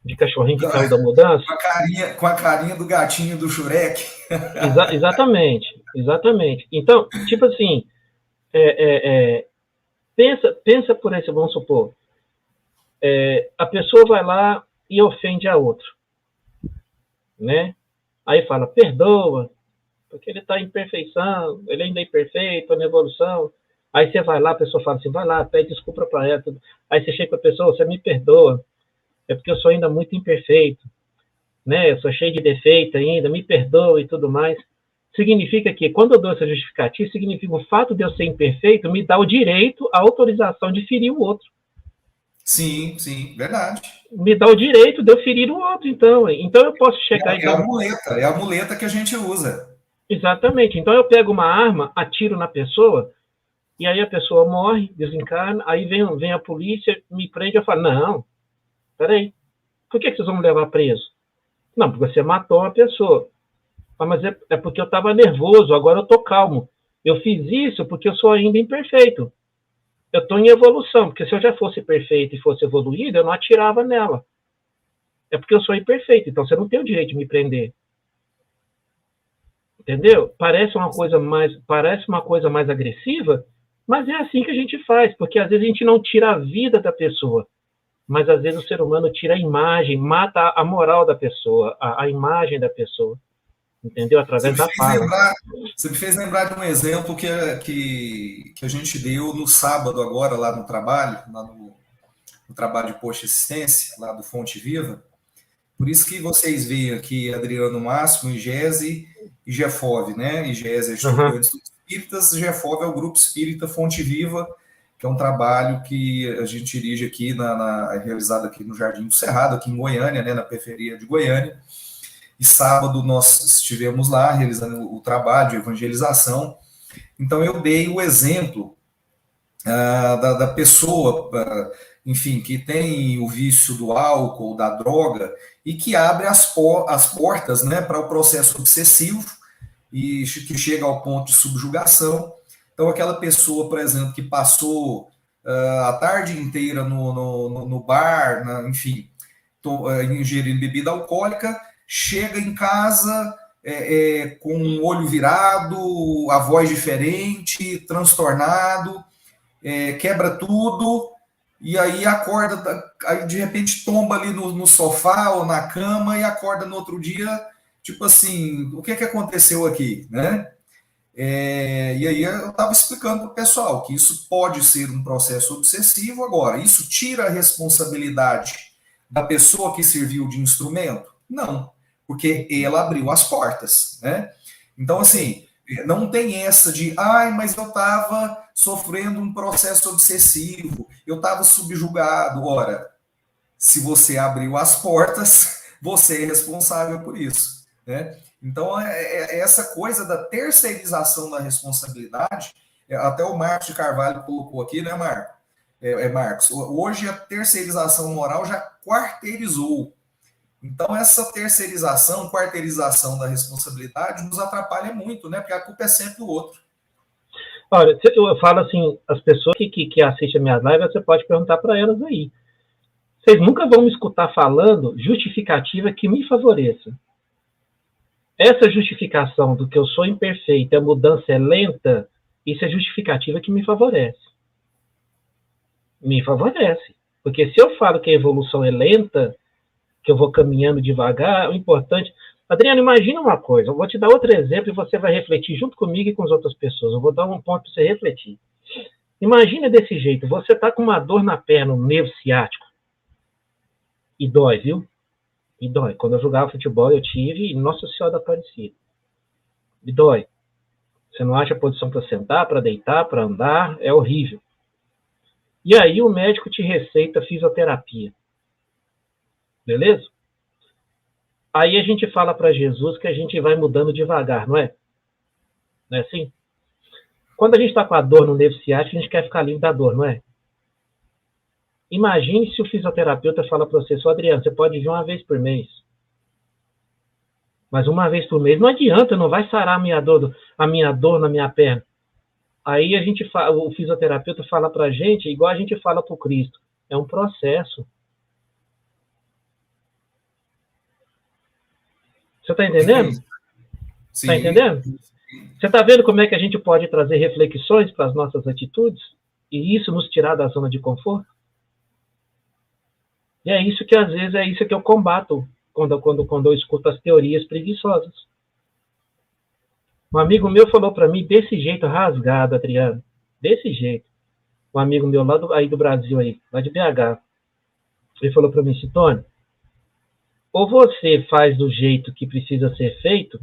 De cachorrinho que caiu da mudança. Com a carinha do gatinho do Shurek. Exatamente, exatamente. Então, tipo assim, pensa por esse, vamos supor, a pessoa vai lá e ofende a outro, né? Aí fala, perdoa, porque ele está em perfeição, ele ainda é imperfeito, está na evolução. Aí você vai lá, a pessoa fala assim, vai lá, pede desculpa para ela. Tudo. Aí você chega para a pessoa, você me perdoa, é porque eu sou ainda muito imperfeito, né? Eu sou cheio de defeito ainda, me perdoa e tudo mais. Significa que, quando eu dou essa justificativa, significa o fato de eu ser imperfeito me dá o direito, a autorização de ferir o outro. Sim, sim, verdade. Me dá o direito de eu ferir o outro, então. Então eu posso chegar e dar um... É a muleta que a gente usa. Exatamente. Então eu pego uma arma, atiro na pessoa, e aí a pessoa morre, desencarna, aí vem a polícia, me prende, eu falo, não, peraí, por que vocês vão me levar preso? Não, porque você matou uma pessoa. Ah, mas é porque eu estava nervoso, agora eu estou calmo. Eu fiz isso porque eu sou ainda imperfeito. Eu estou em evolução, porque se eu já fosse perfeito e fosse evoluído, eu não atirava nela. É porque eu sou imperfeito, então você não tem o direito de me prender. Entendeu? Parece uma coisa mais agressiva, mas é assim que a gente faz, porque às vezes a gente não tira a vida da pessoa, mas às vezes o ser humano tira a imagem, mata a moral da pessoa, a imagem da pessoa, entendeu? Através da fala. Você me fez lembrar de um exemplo que a gente deu no sábado agora, lá no trabalho, no trabalho de post assistência, lá do Fonte Viva. Por isso que vocês veem aqui Adriano Máximo, Igese e Gefov, né? Igese é Instituto de Estudos Espíritas, Gefov é o Grupo Espírita Fonte Viva, que é um trabalho que a gente dirige aqui, realizado aqui no Jardim do Cerrado, aqui em Goiânia, né? Na periferia de Goiânia. E sábado nós estivemos lá realizando o trabalho de evangelização. Então eu dei o exemplo da pessoa, enfim, que tem o vício do álcool, da droga, e que abre as portas, né, para o processo obsessivo e que chega ao ponto de subjugação. Então aquela pessoa, por exemplo, que passou a tarde inteira no bar, enfim, ingerindo bebida alcoólica, chega em casa com o olho virado, a voz diferente, transtornado, quebra tudo, e aí acorda, aí de repente tomba ali no sofá ou na cama e acorda no outro dia, tipo assim, o que aconteceu aqui, né? E aí eu estava explicando para o pessoal que isso pode ser um processo obsessivo. Agora, isso tira a responsabilidade da pessoa que serviu de instrumento? Não, porque ela abriu as portas, né? Então, assim, não tem essa de, ai, mas eu estava sofrendo um processo obsessivo, eu estava subjugado. Ora, se você abriu as portas, você é responsável por isso, né? Então, essa coisa da terceirização da responsabilidade, até o Marcos de Carvalho colocou aqui, né, Marco? Marcos, hoje a terceirização moral já quarteirizou. Então, essa terceirização, quarteirização da responsabilidade nos atrapalha muito, né? Porque a culpa é sempre do outro. Olha, eu falo assim, as pessoas que assistem a minhas lives, você pode perguntar para elas aí. Vocês nunca vão me escutar falando justificativa que me favoreça. Essa justificação do que eu sou imperfeito, a mudança é lenta, isso é justificativa que me favorece. Me favorece. Porque se eu falo que a evolução é lenta, que eu vou caminhando devagar, o importante... Adriano, imagina uma coisa, eu vou te dar outro exemplo e você vai refletir junto comigo e com as outras pessoas. Eu vou dar um ponto para você refletir. Imagina desse jeito, você está com uma dor na perna, um nervo ciático, e dói, viu? E dói. Quando eu jogava futebol, eu tive, Nossa Senhora da Aparecida. E dói. Você não acha posição para sentar, para deitar, para andar, é horrível. E aí o médico te receita fisioterapia. Beleza? Aí a gente fala para Jesus que a gente vai mudando devagar, não é? Não é assim? Quando a gente está com a dor no nervo ciático, a gente quer ficar livre da dor, não é? Imagine se o fisioterapeuta fala para você, Adriano, você pode vir uma vez por mês. Mas uma vez por mês não adianta, não vai sarar a minha dor na minha perna. Aí o fisioterapeuta fala para a gente, igual a gente fala para o Cristo, é um processo. Você está entendendo? Está entendendo? Você está vendo como é que a gente pode trazer reflexões para as nossas atitudes? E isso nos tirar da zona de conforto? E é isso que, às vezes, é isso que eu combato quando eu escuto as teorias preguiçosas. Um amigo meu falou para mim desse jeito, rasgado, Adriano. Desse jeito. Um amigo meu lá do Brasil, lá de BH. Ele falou para mim, Citônio, ou você faz do jeito que precisa ser feito,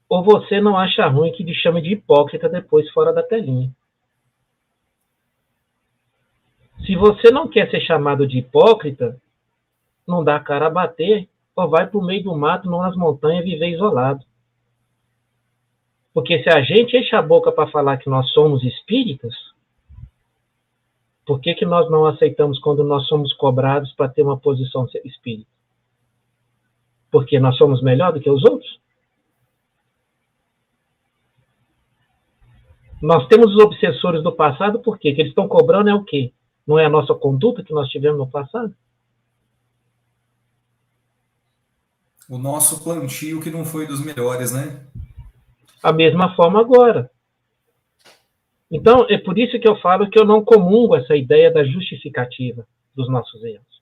ou você não acha ruim que te chame de hipócrita depois fora da telinha. Se você não quer ser chamado de hipócrita, não dá a cara a bater, ou vai para o meio do mato, não nas montanhas, viver isolado. Porque se a gente enche a boca para falar que nós somos espíritas, por que nós não aceitamos quando nós somos cobrados para ter uma posição espírita? Porque nós somos melhor do que os outros? Nós temos os obsessores do passado, por quê? Que eles estão cobrando é o quê? Não é a nossa conduta que nós tivemos no passado? O nosso plantio que não foi dos melhores, né? A mesma forma agora. Então, é por isso que eu falo que eu não comungo essa ideia da justificativa dos nossos erros.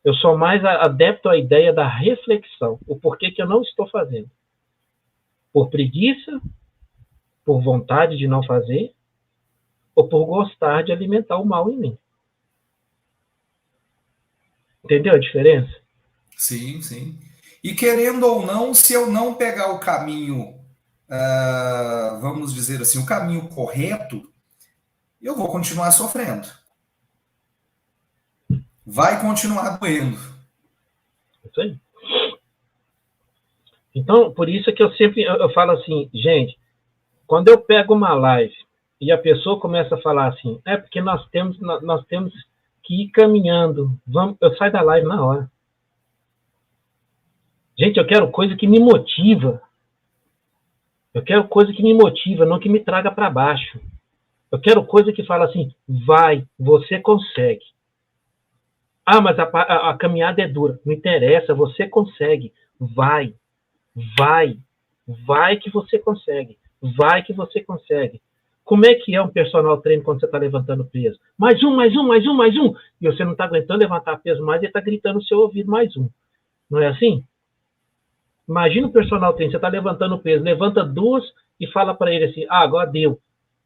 Eu sou mais adepto à ideia da reflexão. O porquê que eu não estou fazendo. Por preguiça, por vontade de não fazer, ou por gostar de alimentar o mal em mim. Entendeu a diferença? Sim, sim. E querendo ou não, se eu não pegar o caminho, vamos dizer assim, o caminho correto, eu vou continuar sofrendo. Vai continuar doendo. Isso aí. Então, por isso que eu falo assim, gente, quando eu pego uma live e a pessoa começa a falar assim, é porque nós temos que ir caminhando, eu saio da live na hora. Gente, eu quero coisa que me motiva. Eu quero coisa que me motiva, não que me traga para baixo. Eu quero coisa que fala assim, vai, você consegue. Ah, mas a caminhada é dura. Não interessa, você consegue. Vai que você consegue. Vai que você consegue. Como é que é um personal trainer quando você está levantando peso? Mais um. E você não está aguentando levantar peso mais e está gritando no seu ouvido mais um. Não é assim? Imagina o personal trainer, você está levantando peso, levanta duas e fala para ele assim, agora deu.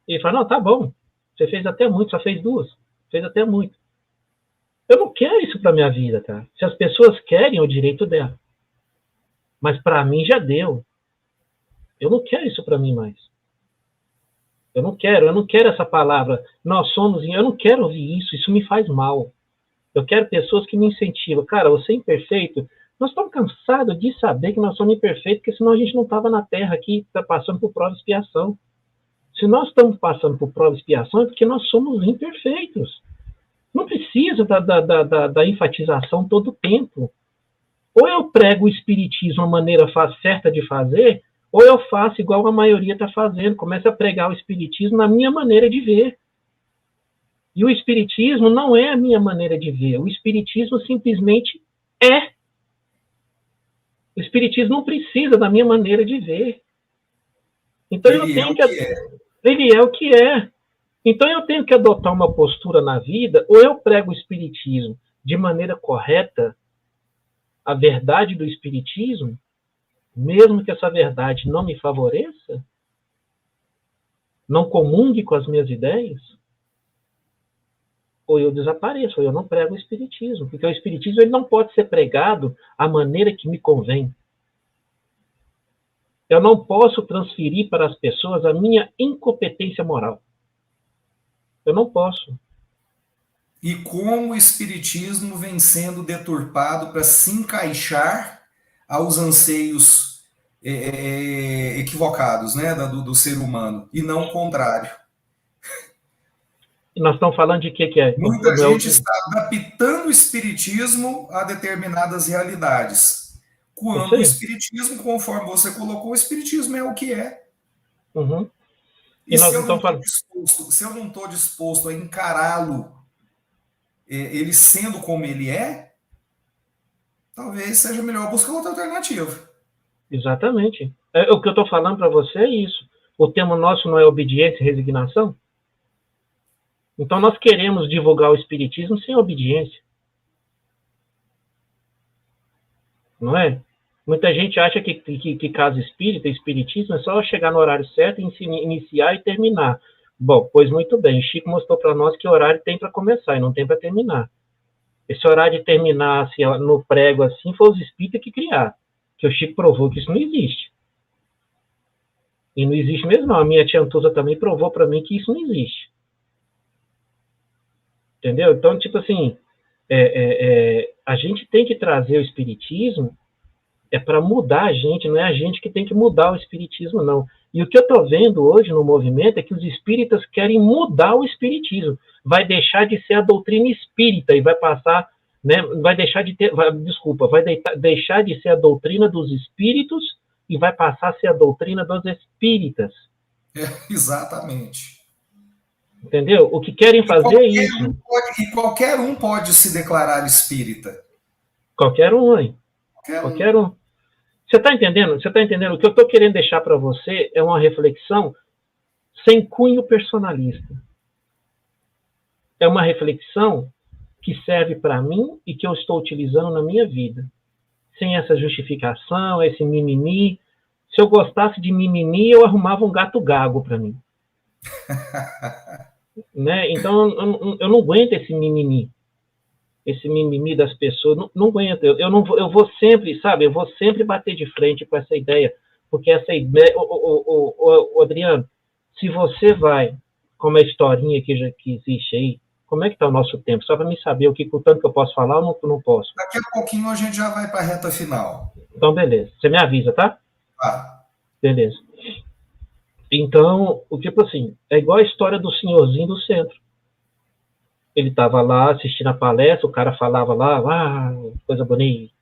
Ele fala, não, tá bom. Você fez até muito, só fez duas. Fez até muito. Eu não quero isso para minha vida, cara. Se as pessoas querem, é o direito dela. Mas para mim já deu. Eu não quero isso para mim mais. Eu não quero essa palavra. Nós somos, eu não quero ouvir isso me faz mal. Eu quero pessoas que me incentivam. Cara, você é imperfeito. Nós estamos cansados de saber que nós somos imperfeitos, porque senão a gente não estava na Terra aqui, tá passando por prova e expiação. Se nós estamos passando por prova e expiação, é porque nós somos imperfeitos. Não precisa da enfatização todo o tempo. Ou eu prego o espiritismo, uma maneira certa de fazer, ou eu faço igual a maioria está fazendo, começo a pregar o espiritismo na minha maneira de ver. E o espiritismo não é a minha maneira de ver. O espiritismo simplesmente é. O espiritismo não precisa da minha maneira de ver. Então eu tenho que... Ele é o que é. Então eu tenho que adotar uma postura na vida, ou eu prego o espiritismo de maneira correta, a verdade do espiritismo, mesmo que essa verdade não me favoreça, não comungue com as minhas ideias, ou eu desapareço, ou eu não prego o espiritismo, porque o espiritismo ele não pode ser pregado à maneira que me convém. Eu não posso transferir para as pessoas a minha incompetência moral. Eu não posso. E como o espiritismo vem sendo deturpado para se encaixar aos anseios equivocados, né, do ser humano, e não o contrário. E nós estamos falando de que é? Muita gente está adaptando o espiritismo a determinadas realidades. Quando o espiritismo, conforme você colocou, o espiritismo é o que é. Uhum. E se eu não estou disposto a encará-lo, ele sendo como ele é, talvez seja melhor buscar outra alternativa. Exatamente. O que eu estou falando para você é isso. O tema nosso não é obediência e resignação? Então nós queremos divulgar o espiritismo sem obediência. Não é? Muita gente acha que casa espírita, espiritismo, é só chegar no horário certo, iniciar e terminar. Bom, pois muito bem. Chico mostrou para nós que horário tem para começar e não tem para terminar. Esse horário de terminar assim, no prego assim, foi os espíritas que criaram. Que o Chico provou que isso não existe. E não existe mesmo não. A minha tia Antusa também provou para mim que isso não existe. Entendeu? Então, tipo assim, a gente tem que trazer o espiritismo para mudar a gente, não é a gente que tem que mudar o espiritismo, não. E o que eu estou vendo hoje no movimento é que os espíritas querem mudar o espiritismo. Vai deixar de ser a doutrina espírita e vai passar, né, vai deixar de ter, deixar de ser a doutrina dos espíritos e vai passar a ser a doutrina dos espíritas. Exatamente. Entendeu? O que querem fazer é isso. E qualquer um pode se declarar espírita. Qualquer um, hein? Qualquer um. Você está entendendo? Você está entendendo? O que eu estou querendo deixar para você é uma reflexão sem cunho personalista. É uma reflexão que serve para mim e que eu estou utilizando na minha vida. Sem essa justificação, esse mimimi. Se eu gostasse de mimimi, eu arrumava um gato gago para mim. Né? Então, eu não aguento esse mimimi. Esse mimimi das pessoas, não aguento. Eu vou sempre, sabe? Eu vou sempre bater de frente com essa ideia. Porque essa ideia... Adriano, se você vai, como a historinha que existe aí, como é que está o nosso tempo? Só para me saber o tanto que eu posso falar ou não posso. Daqui a pouquinho a gente já vai para a reta final. Então, beleza. Você me avisa, tá? Tá. Beleza. Então, tipo assim, é igual a história do senhorzinho do centro. Ele estava lá assistindo a palestra, o cara falava lá, coisa bonita,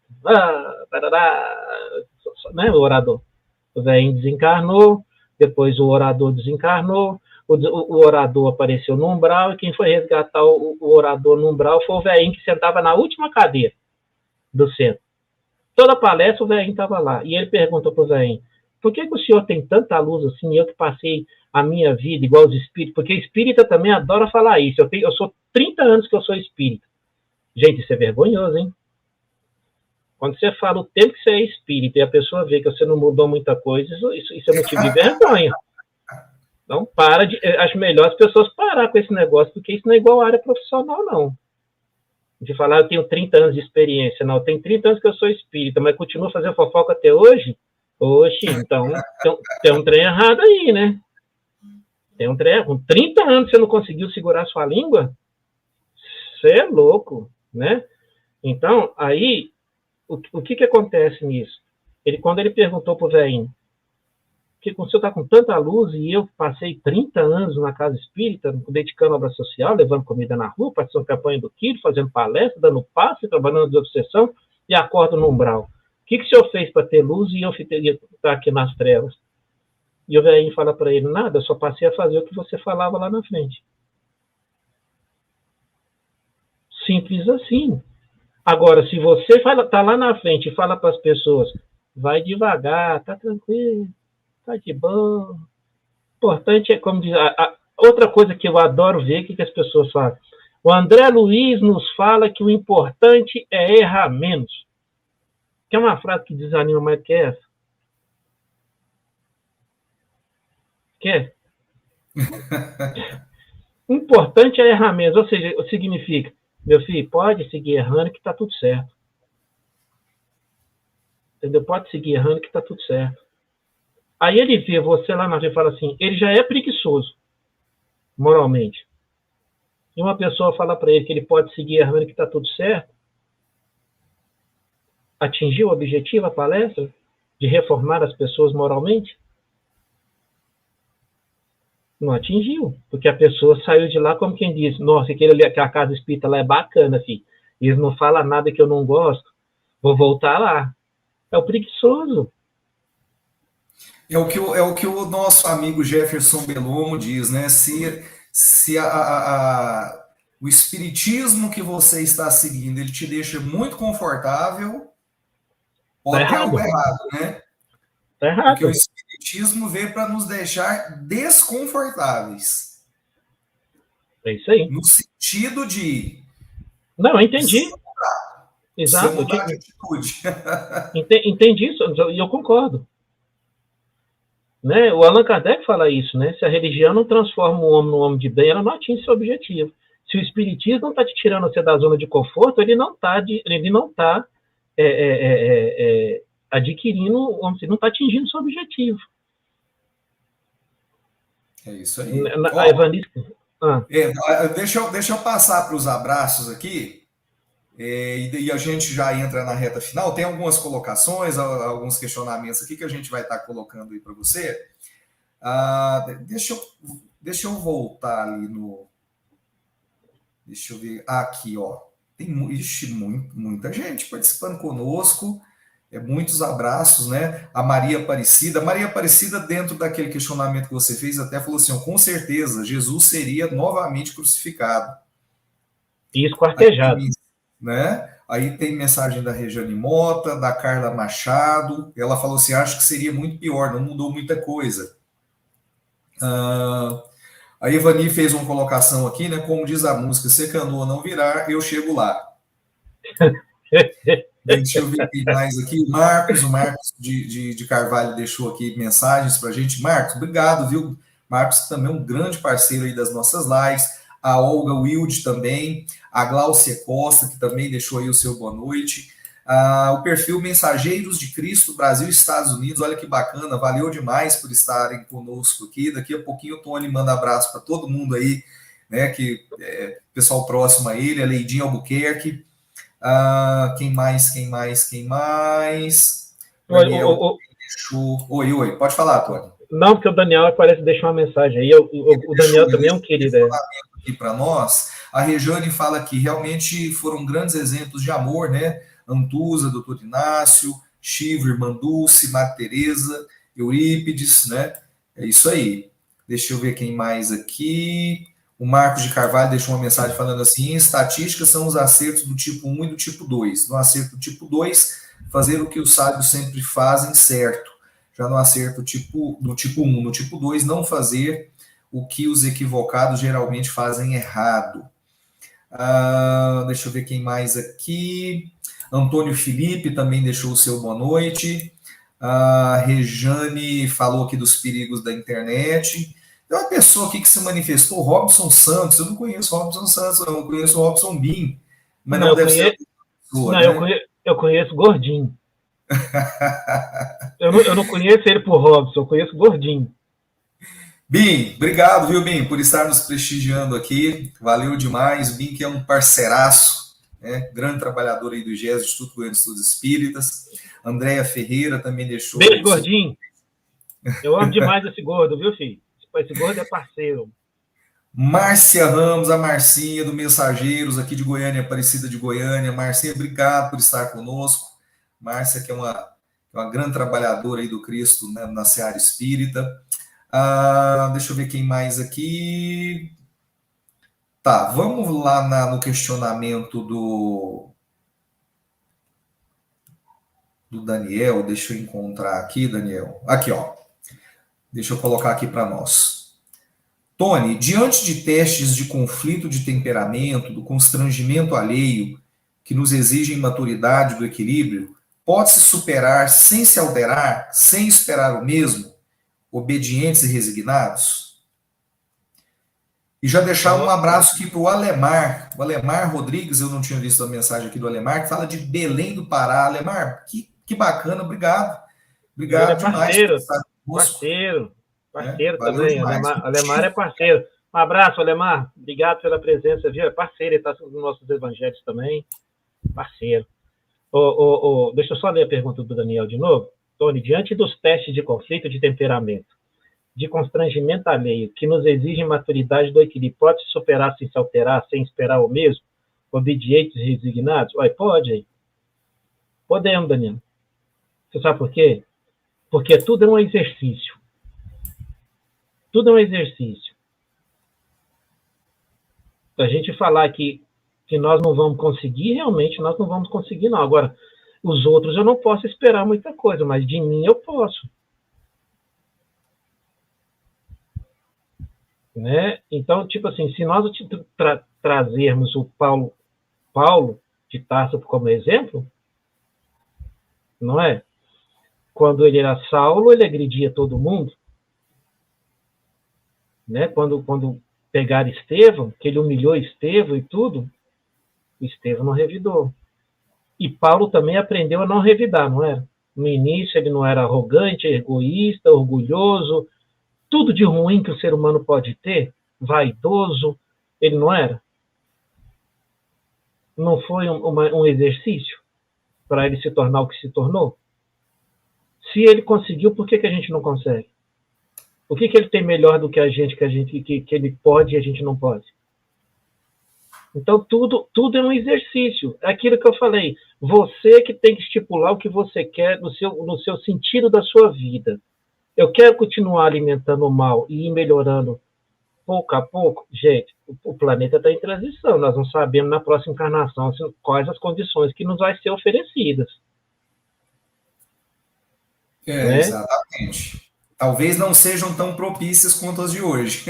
né, o orador. O velhinho desencarnou, depois o orador desencarnou, o orador apareceu no umbral, e quem foi resgatar o orador no umbral foi o velhinho que sentava na última cadeira do centro. Toda a palestra o velhinho estava lá, e ele perguntou para o velhinho, por que o senhor tem tanta luz assim, eu que passei a minha vida igual os espíritos, porque espírita também adora falar isso, eu sou 30 anos que eu sou espírita. Gente, isso é vergonhoso, hein? Quando você fala o tempo que você é espírita e a pessoa vê que você não mudou muita coisa, isso é motivo de vergonha. Então, acho melhor as pessoas parar com esse negócio, porque isso não é igual à área profissional, não. de falar, eu tenho 30 anos de experiência. Não, eu tenho 30 anos que eu sou espírita, mas continuo fazendo fofoca até hoje? Oxe, então tem um trem errado aí, né? Tem um trem, com 30 anos você não conseguiu segurar sua língua? Você é louco, né? Então, aí, o que acontece nisso? Quando ele perguntou pro velhinho, que o senhor está com tanta luz e eu passei 30 anos na casa espírita, dedicando obra social, levando comida na rua, participando da campanha do Quiro, fazendo palestra, dando passe, trabalhando de obsessão, e acordo no umbral. O que o senhor fez para ter luz e eu estar aqui nas trevas? E o velhinho fala para ele, nada, eu só passei a fazer o que você falava lá na frente. Simples assim. Agora, se você está lá na frente e fala para as pessoas, vai devagar, tá tranquilo, tá de boa. Importante é, como diz, outra coisa que eu adoro ver, que as pessoas falam. O André Luiz nos fala que o importante é errar menos. Que é uma frase que desanima mais que essa. Que o importante é errar menos. Ou seja, significa, meu filho, pode seguir errando que tá tudo certo. Entendeu? Pode seguir errando que tá tudo certo. Aí ele vê você lá na frente e fala assim, ele já é preguiçoso, moralmente. E uma pessoa fala para ele que ele pode seguir errando que está tudo certo, atingiu o objetivo, a palestra, de reformar as pessoas moralmente? Não atingiu, porque a pessoa saiu de lá como quem diz, nossa, aquela casa espírita lá é bacana, filho. Eles não falam nada que eu não gosto, vou voltar lá. É o preguiçoso. É o que o nosso amigo Jefferson Belomo diz, né? Se o espiritismo que você está seguindo ele te deixa muito confortável, pode ter algo errado, né? Tá errado. Porque o espiritismo veio para nos deixar desconfortáveis. É isso aí. No sentido de... Não, eu entendi. Exato. Você mudar de atitude. Entendi isso, e eu concordo. Né? O Allan Kardec fala isso, né? Se a religião não transforma o homem num homem de bem, ela não atinge seu objetivo. Se o espiritismo não está te tirando você da zona de conforto, ele não está adquirindo, não está atingindo seu objetivo. É isso aí. A Evanista. Deixa eu passar para os abraços aqui. E a gente já entra na reta final. Tem algumas colocações, alguns questionamentos aqui que a gente vai estar colocando aí para você. Deixa eu voltar ali no... Deixa eu ver. Aqui, ó. Tem muita gente participando conosco. Muitos abraços, né? A Maria Aparecida. Maria Aparecida, dentro daquele questionamento que você fez, até falou assim, com certeza, Jesus seria novamente crucificado. E esquartejado. Né? Aí tem mensagem da Regiane Mota, da Carla Machado. Ela falou assim: acho que seria muito pior, não mudou muita coisa. A Ivani fez uma colocação aqui, né? Como diz a música, se a canoa não virar, eu chego lá. Deixa eu ver quem mais aqui. O Marcos de Carvalho deixou aqui mensagens para a gente. Marcos, obrigado, viu? Marcos também é um grande parceiro aí das nossas lives. A Olga Wilde também, a Gláucia Costa, que também deixou aí o seu boa noite, o perfil Mensageiros de Cristo, Brasil e Estados Unidos, olha que bacana, valeu demais por estarem conosco aqui, daqui a pouquinho o Tony manda abraço para todo mundo aí, né, pessoal próximo a ele, a Leidinha Albuquerque, quem mais? Daniel deixou... Oi, pode falar, Tony. Não, porque o Daniel parece deixar uma mensagem aí. O Daniel também é um querido. Aqui para nós, a Regiane fala que realmente foram grandes exemplos de amor, né? Antusa, Doutor Inácio, Chivo, Irmã Dulce, Maria Tereza, Eurípides, né? É isso aí. Deixa eu ver quem mais aqui. O Marcos de Carvalho deixou uma mensagem falando assim: estatísticas são os acertos do tipo 1 e do tipo 2. No acerto do tipo 2, fazer o que os sábios sempre fazem certo. Já no acerto do tipo 1, no tipo 2, não fazer o que os equivocados geralmente fazem errado. Deixa eu ver quem mais aqui. Antônio Felipe também deixou o seu boa noite. A Rejane falou aqui dos perigos da internet. Tem uma pessoa aqui que se manifestou, Robson Santos. Eu não conheço Robson Santos, eu conheço Robson Bin, mas Não, não deve ser a pessoa, não, né? eu conheço Gordinho. Eu não conheço ele por Robson, eu conheço Gordinho. Bim, obrigado, viu, Bim, por estar nos prestigiando aqui. Valeu demais. Bim, que é um parceiraço, né? Grande trabalhador aí do GES, Instituto Goiano de Estudos Espíritas. Andréia Ferreira também deixou Beijo, o seu. Gordinho. Eu amo demais esse gordo, viu, filho? Esse gordo é parceiro. Márcia Ramos, a Marcinha do Mensageiros, aqui de Goiânia, Aparecida de Goiânia. Marcinha, obrigado por estar conosco. Márcia, que é uma grande trabalhadora aí do Cristo, né, na seara espírita. Deixa eu ver quem mais aqui. Tá, vamos lá no questionamento do Daniel. Deixa eu encontrar aqui, Daniel. Aqui, ó. Deixa eu colocar aqui para nós. Tony, diante de testes de conflito de temperamento, do constrangimento alheio, que nos exigem maturidade do equilíbrio, pode-se superar sem se alterar, sem esperar o mesmo, obedientes e resignados? E já deixar um abraço aqui para o Alemar Rodrigues, eu não tinha visto a mensagem aqui do Alemar, que fala de Belém do Pará. Alemar, que bacana, obrigado. Ele é Obrigado demais por parceiro, estar conosco. parceiro Valeu também. demais. Alemar é parceiro. Um abraço, Alemar. Obrigado pela presença, viu? É parceiro, ele está nos nossos evangelhos também. Parceiro. Deixa eu só ler a pergunta do Daniel de novo. Tony, diante dos testes de conflito de temperamento, de constrangimento alheio, que nos exigem maturidade do equilíbrio, pode se superar sem se alterar, sem esperar o mesmo? Obedientes e resignados? Ué, pode aí. Podemos, Daniel. Você sabe por quê? Porque tudo é um exercício. Tudo é um exercício. A gente falar que nós não vamos conseguir, realmente nós não vamos conseguir, não. Agora, os outros eu não posso esperar muita coisa, mas de mim eu posso. Né? Então, tipo assim, se nós trazermos o Paulo de Tarso como exemplo, não é? Quando ele era Saulo, ele agredia todo mundo. Né? Quando pegaram Estevão, que ele humilhou Estevão e tudo, o Estevão não revidou. E Paulo também aprendeu a não revidar, não era? No início ele não era arrogante, egoísta, orgulhoso, tudo de ruim que o ser humano pode ter, vaidoso, ele não era? Não foi um exercício para ele se tornar o que se tornou? Se ele conseguiu, por que a gente não consegue? O que ele tem melhor do que a gente, que ele pode e a gente não pode? Então, tudo é um exercício. É aquilo que eu falei. Você que tem que estipular o que você quer no seu sentido da sua vida. Eu quero continuar alimentando o mal e ir melhorando pouco a pouco. Gente, o planeta está em transição. Nós não sabemos na próxima encarnação quais as condições que nos vai ser oferecidas. Né? Exatamente. Talvez não sejam tão propícias quanto as de hoje.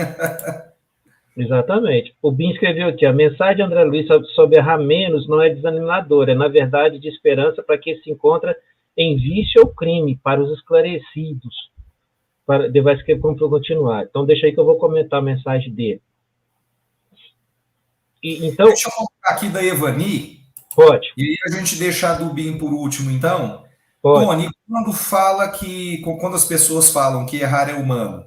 Exatamente. O Bim escreveu aqui, a mensagem de André Luiz sobre errar menos não é desanimadora, é, na verdade, de esperança para quem se encontra em vício ou crime, para os esclarecidos. Vai escrever como continuar. Então, deixa aí que eu vou comentar a mensagem dele. Então, deixa eu colocar aqui da Evani. Pode. E aí a gente deixar do Bim por último, então. Pode. Tony, quando as pessoas falam que errar é humano?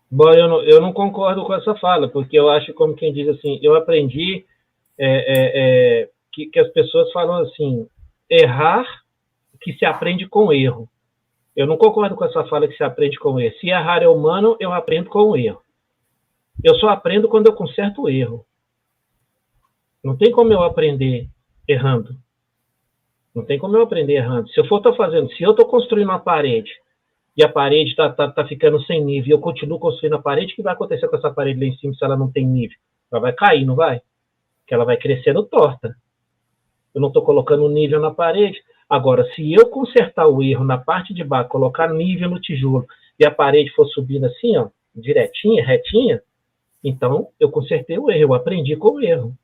Bom, eu não concordo com essa fala, porque eu acho, como quem diz assim, eu aprendi que as pessoas falam assim, errar que se aprende com erro. Eu não concordo com essa fala que se aprende com erro. Se errar é humano, eu aprendo com o erro. Eu só aprendo quando eu conserto o erro. Não tem como eu aprender errando. Não tem como eu aprender errando. Se eu estou construindo uma parede e a parede está ficando sem nível e eu continuo construindo a parede, o que vai acontecer com essa parede lá em cima se ela não tem nível? Ela vai cair, não vai? Porque ela vai crescendo torta. Eu não estou colocando nível na parede. Agora, se eu consertar o erro na parte de baixo, colocar nível no tijolo e a parede for subindo assim, ó, direitinha, retinha, então eu consertei o erro, eu aprendi com o erro.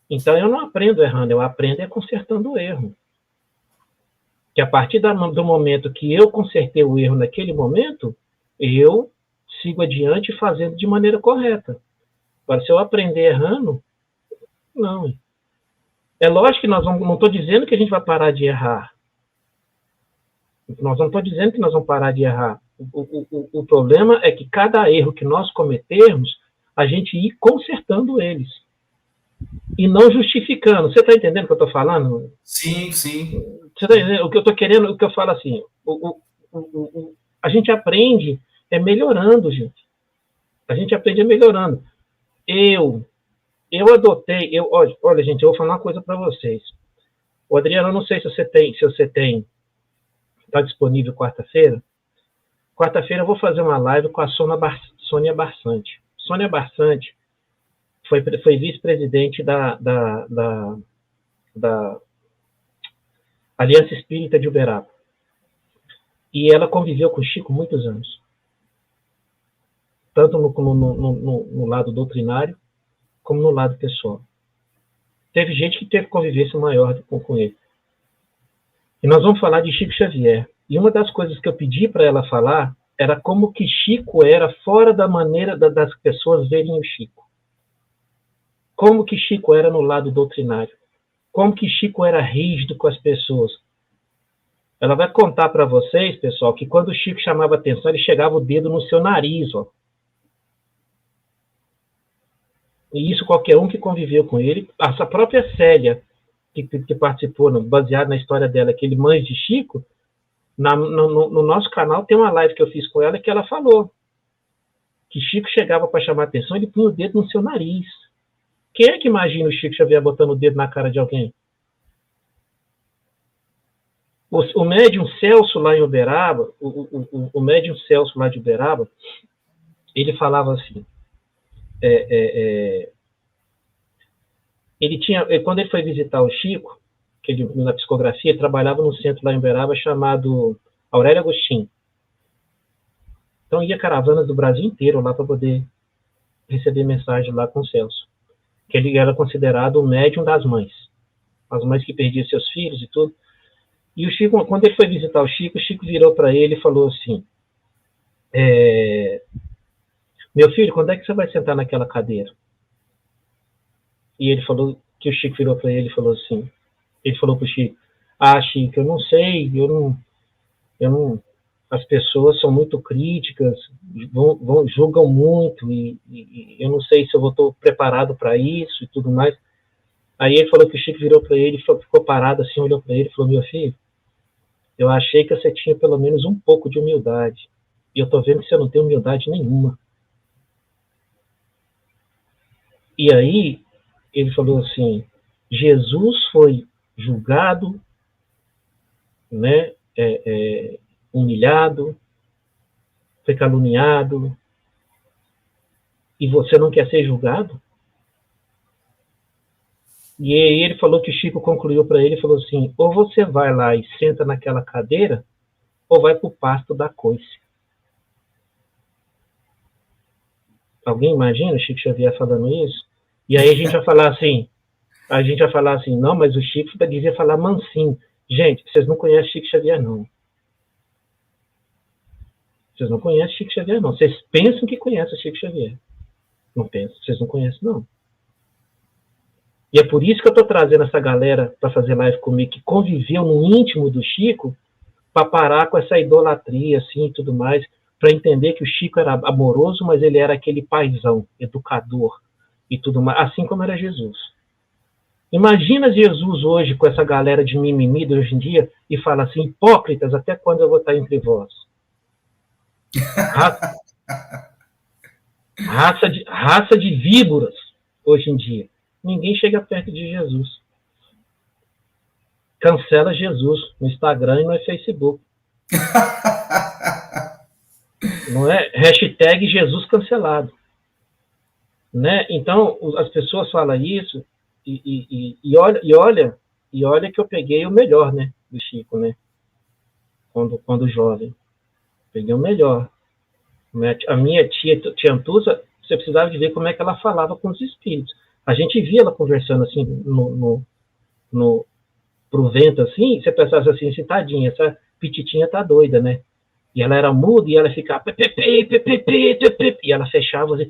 Então eu não aprendo errando, eu aprendo consertando o erro. Que a partir do momento que eu consertei o erro naquele momento, eu sigo adiante fazendo de maneira correta. Agora, se eu aprender errando, Não. É lógico que nós não estou dizendo que a gente vai parar de errar. Nós não estou dizendo que nós vamos parar de errar. O problema é que cada erro que nós cometermos, a gente ir consertando eles. E não justificando. Você está entendendo o que eu estou falando? Sim, sim. Você está entendendo? O que eu estou querendo, o que eu falo assim, a gente aprende melhorando, gente. A gente aprende melhorando. Eu adotei, olha, gente, eu vou falar uma coisa para vocês. O Adriano, eu não sei se você tem, está disponível quarta-feira. Quarta-feira eu vou fazer uma live com a Sônia Barçante. Sônia Barçante foi vice-presidente da Aliança Espírita de Uberaba. E ela conviveu com o Chico muitos anos. Tanto no lado doutrinário, como no lado pessoal. Teve gente que teve convivência maior com ele. E nós vamos falar de Chico Xavier. E uma das coisas que eu pedi para ela falar era como que Chico era fora da maneira das pessoas verem o Chico. Como que Chico era no lado doutrinário. Como que Chico era rígido com as pessoas. Ela vai contar para vocês, pessoal, que quando o Chico chamava atenção, ele chegava o dedo no seu nariz, ó. E isso qualquer um que conviveu com ele, a própria Célia, que participou, baseado na história dela, aquele Mães de Chico, no nosso canal tem uma live que eu fiz com ela que ela falou que Chico chegava para chamar atenção, ele punha o dedo no seu nariz. Quem é que imagina o Chico Xavier botando o dedo na cara de alguém? O médium Celso lá em Uberaba, o médium Celso lá de Uberaba, ele falava assim, ele tinha, quando ele foi visitar o Chico, que ele, na psicografia, ele trabalhava num centro lá em Uberaba chamado Aurélio Agostinho. Então ia caravanas do Brasil inteiro lá para poder receber mensagem lá com o Celso. Que ele era considerado o médium das mães. As mães que perdiam seus filhos e tudo. E o Chico, quando ele foi visitar o Chico virou para ele e falou assim, meu filho, quando é que você vai sentar naquela cadeira? E ele falou que o Chico virou para ele e falou assim, ele falou para o Chico, Chico, eu não sei, eu não, as pessoas são muito críticas, julgam muito, e eu não sei se eu estou preparado para isso e tudo mais. Aí ele falou que o Chico virou para ele, ficou parado assim, olhou para ele e falou, meu filho, eu achei que você tinha pelo menos um pouco de humildade, e eu estou vendo que você não tem humildade nenhuma. E aí ele falou assim, Jesus foi julgado, né, humilhado, foi caluniado, e você não quer ser julgado? E aí ele falou que o Chico concluiu para ele e falou assim, ou você vai lá e senta naquela cadeira, ou vai para o pasto da coice. Alguém imagina o Chico Xavier falando isso? E aí a gente vai falar assim, não, mas o Chico dizia falar mansinho. Gente, vocês não conhecem Chico Xavier, não. Vocês não conhecem Chico Xavier, não. Vocês pensam que conhecem Chico Xavier. Não pensam, vocês não conhecem, não. E é por isso que eu estou trazendo essa galera para fazer live comigo, que conviveu no íntimo do Chico, para parar com essa idolatria, assim, e tudo mais, para entender que o Chico era amoroso, mas ele era aquele paizão, educador, e tudo mais, assim como era Jesus. Imagina Jesus hoje com essa galera de mimimi de hoje em dia e fala assim, hipócritas, até quando eu vou estar entre vós? Raça de víboras hoje em dia. Ninguém chega perto de Jesus. Cancela Jesus no Instagram e no Facebook. Não é? Hashtag Jesus cancelado. Né? Então, as pessoas falam isso e olha que eu peguei o melhor, né, do Chico, né? Quando jovem. Peguei o melhor. A minha tia Antusa, você precisava de ver como é que ela falava com os espíritos. A gente via ela conversando assim pro vento assim, você pensava assim, tadinha, essa pititinha tá doida, né? E ela era muda e ela ficava e ela fechava assim,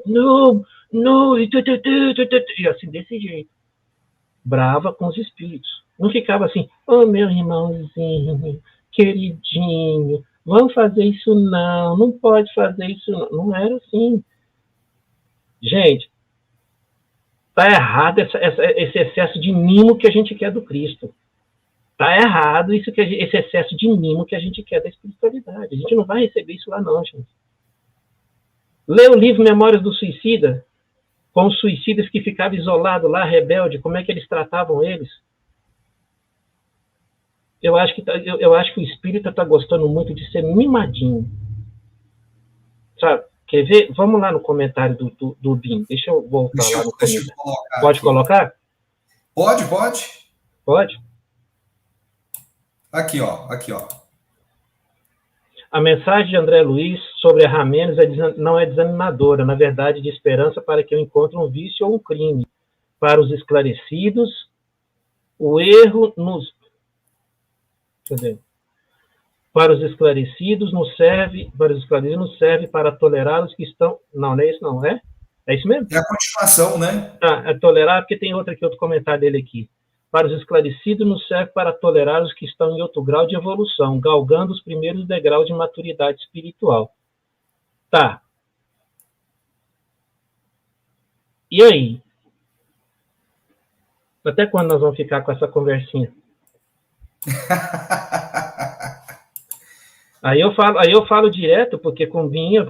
não, no, e assim, desse jeito. Brava com os espíritos. Não ficava assim, oh, meu irmãozinho, queridinho, vamos fazer isso não, não pode fazer isso não. Não era assim. Gente, tá errado esse excesso de mimo que a gente quer do Cristo. Tá errado esse excesso de mimo que a gente quer da espiritualidade. A gente não vai receber isso lá não, gente. Lê o livro Memórias do Suicida, com os suicidas que ficavam isolados lá, rebelde, como é que eles tratavam eles. Eu acho que o espírita está gostando muito de ser mimadinho. Sabe? Quer ver? Vamos lá no comentário do BIM. Deixa eu voltar lá no comentário. Pode aqui. colocar? Pode, pode. Pode. Aqui, ó. Aqui, ó. A mensagem de André Luiz sobre errar menos não é desanimadora, na verdade, de esperança para que eu encontre um vício ou um crime. Para os esclarecidos, o erro nos... Para os esclarecidos nos serve para tolerar os que estão... Não, não é isso não, é? É isso mesmo? É a continuação, né? É tolerar, porque tem outro comentário dele aqui. Para os esclarecidos nos serve para tolerar os que estão em outro grau de evolução, galgando os primeiros degraus de maturidade espiritual. Tá. E aí? Até quando nós vamos ficar com essa conversinha? Aí eu falo direto, porque com Binho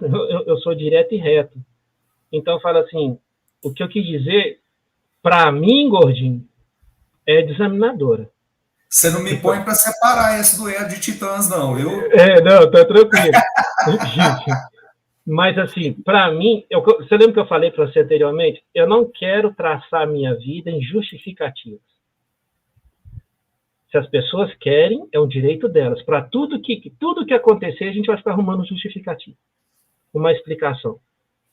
eu sou direto e reto. Então eu falo assim, o que eu quis dizer, para mim, gordinho, é desaminadora. Você não me põe para separar esse duelo de titãs, não, viu? Não, tá tranquilo. Gente, mas assim, para mim, você lembra que eu falei para você anteriormente? Eu não quero traçar a minha vida em justificativas. Se as pessoas querem, é um direito delas. Para tudo que acontecer, a gente vai ficar arrumando justificativo, uma explicação.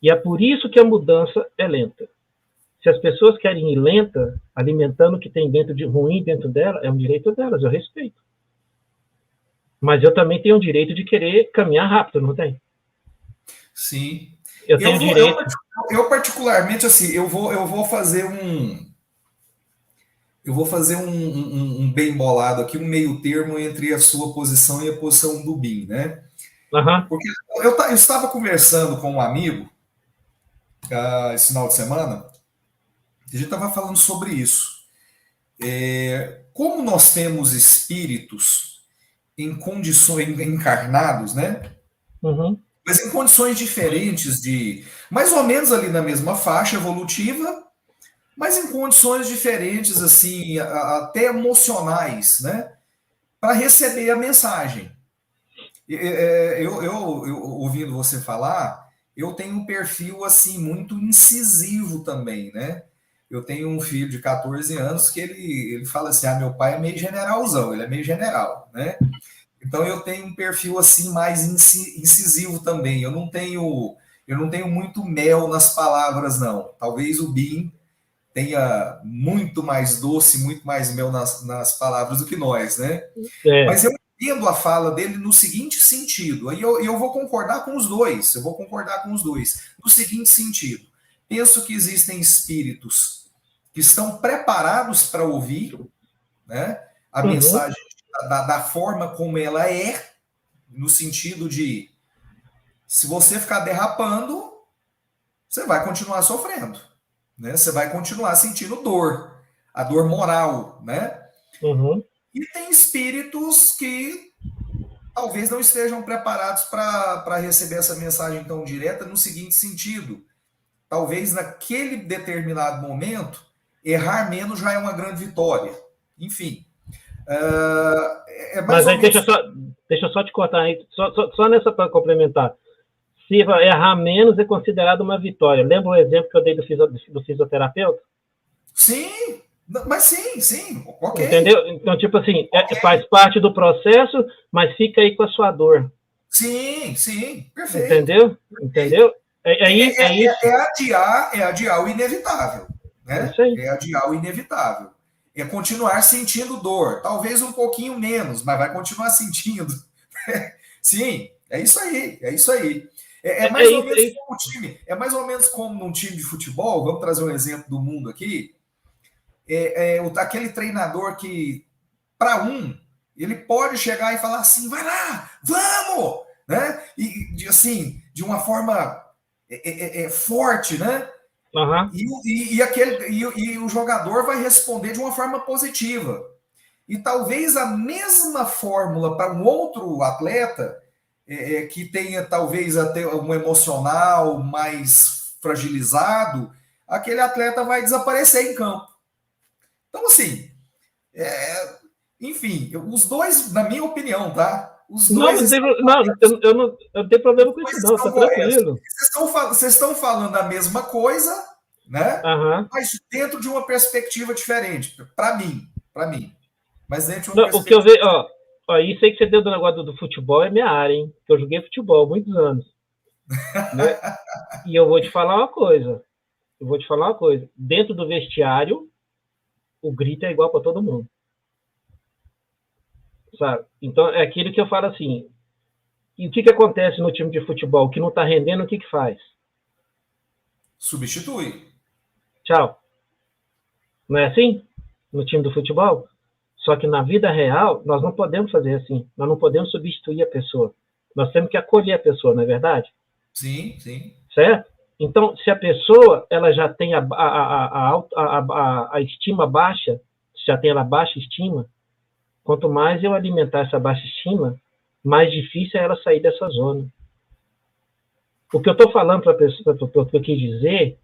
E é por isso que a mudança é lenta. Se as pessoas querem ir lenta, alimentando o que tem dentro de ruim dentro dela, é um direito delas, eu respeito. Mas eu também tenho o direito de querer caminhar rápido, não tem? Sim. Eu tenho direito. Eu particularmente, assim, eu vou fazer um bem bolado aqui, um meio termo entre a sua posição e a posição do BIM, né? Uhum. Porque eu estava conversando com um amigo esse final de semana, e a gente estava falando sobre isso. Como nós temos espíritos em condições encarnados, né? Uhum. Mas em condições diferentes de mais ou menos ali na mesma faixa evolutiva, mas em condições diferentes, assim, até emocionais, né? Para receber a mensagem. Eu, ouvindo você falar, eu tenho um perfil, assim, muito incisivo também, né? Eu tenho um filho de 14 anos que ele fala assim, meu pai é meio generalzão, ele é meio general, né? Então eu tenho um perfil, assim, mais incisivo também. Eu não tenho muito mel nas palavras, não. Talvez o BIM tenha muito mais doce, muito mais mel nas palavras do que nós, né? Mas eu entendo a fala dele no seguinte sentido, aí eu vou concordar com os dois, no seguinte sentido. Penso que existem espíritos que estão preparados para ouvir, né, a mensagem da forma como ela é, no sentido de, se você ficar derrapando, você vai continuar sofrendo. Né? Você vai continuar sentindo dor, a dor moral, né? Uhum. E tem espíritos que talvez não estejam preparados para receber essa mensagem tão direta no seguinte sentido. Talvez naquele determinado momento, errar menos já é uma grande vitória. Enfim. Mas aí deixa eu só te cortar aí, só nessa para complementar. Se errar menos é considerado uma vitória. Lembra o exemplo que eu dei do fisioterapeuta? Sim, mas sim, ok. Entendeu? Então, tipo assim, okay. Faz parte do processo, mas fica aí com a sua dor. Sim, perfeito. Entendeu? Entendeu? É adiar o inevitável. Né? É adiar o inevitável. É continuar sentindo dor. Talvez um pouquinho menos, mas vai continuar sentindo. Sim, é isso aí. É É mais ou isso, é menos isso. como um time, é mais ou menos como num time de futebol, vamos trazer um exemplo do mundo aqui, aquele treinador que, para um, ele pode chegar e falar assim, vai lá, vamos, né? Assim, de uma forma forte, né? Aham. E o jogador vai responder de uma forma positiva. E talvez a mesma fórmula para um outro atleta que tenha talvez até um emocional mais fragilizado, aquele atleta vai desaparecer em campo. Então, assim, enfim, os dois, na minha opinião, tá? Os Não, dois não tem, estão não, corretos. eu não tenho problema Os com isso, dois não, estão tá corretos. tranquilo. Vocês estão falando a mesma coisa, né? Aham. Mas dentro de uma perspectiva diferente, para mim. Mas dentro de uma Não, o que eu perspectiva. vejo, ó, isso aí que você deu do negócio do futebol é minha área, hein? Que eu joguei futebol há muitos anos, né? E eu vou te falar uma coisa. Eu vou te falar uma coisa. Dentro do vestiário, o grito é igual para todo mundo, sabe? Então é aquilo que eu falo assim. E o que acontece no time de futebol? O que não está rendendo, o que faz? Substitui. Tchau. Não é assim? No time do futebol? Só que na vida real, nós não podemos fazer assim. Nós não podemos substituir a pessoa. Nós temos que acolher a pessoa, não é verdade? Sim, sim. Certo? Então, se a pessoa ela já tem a estima baixa, já tem ela baixa estima, quanto mais eu alimentar essa baixa estima, mais difícil é ela sair dessa zona. O que eu estou falando para a pessoa, o que eu quis dizer,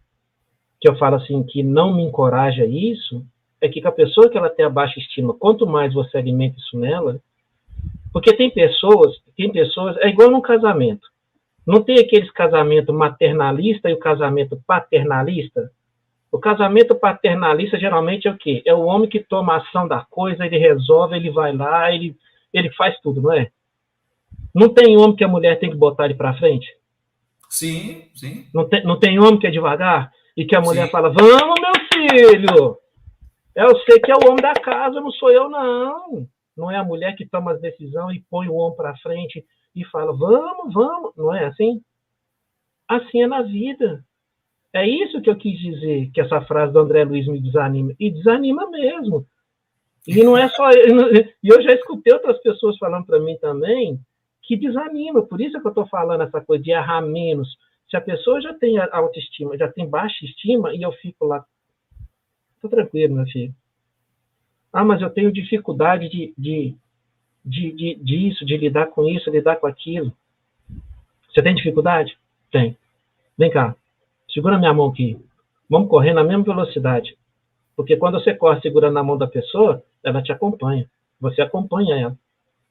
que eu falo assim, que não me encoraja isso, é que a pessoa que ela tem a baixa estima, quanto mais você alimenta isso nela, porque tem pessoas, é igual num casamento. Não tem aqueles casamento maternalista e o casamento paternalista? O casamento paternalista geralmente é o quê? É o homem que toma a ação da coisa, ele resolve, ele vai lá, ele faz tudo, não é? Não tem homem que a mulher tem que botar ele para frente? Sim, sim, Não tem homem que é devagar? E que a sim. mulher fala, vamos, meu filho! É você que é o homem da casa, não sou eu, não. Não é a mulher que toma as decisões e põe o homem para frente e fala, vamos, vamos. Não é assim? Assim é na vida. É isso que eu quis dizer, que essa frase do André Luiz me desanima. E desanima mesmo. E não é só. E eu já escutei outras pessoas falando para mim também que desanima. Por isso que eu estou falando essa coisa de errar menos. Se a pessoa já tem autoestima, já tem baixa estima, e eu fico lá, tô tranquilo, meu filho. Ah, mas eu tenho dificuldade disso, de lidar com isso, lidar com aquilo. Você tem dificuldade? Tem. Vem cá, segura minha mão aqui. Vamos correr na mesma velocidade. Porque quando você corre segurando a mão da pessoa, ela te acompanha. Você acompanha ela.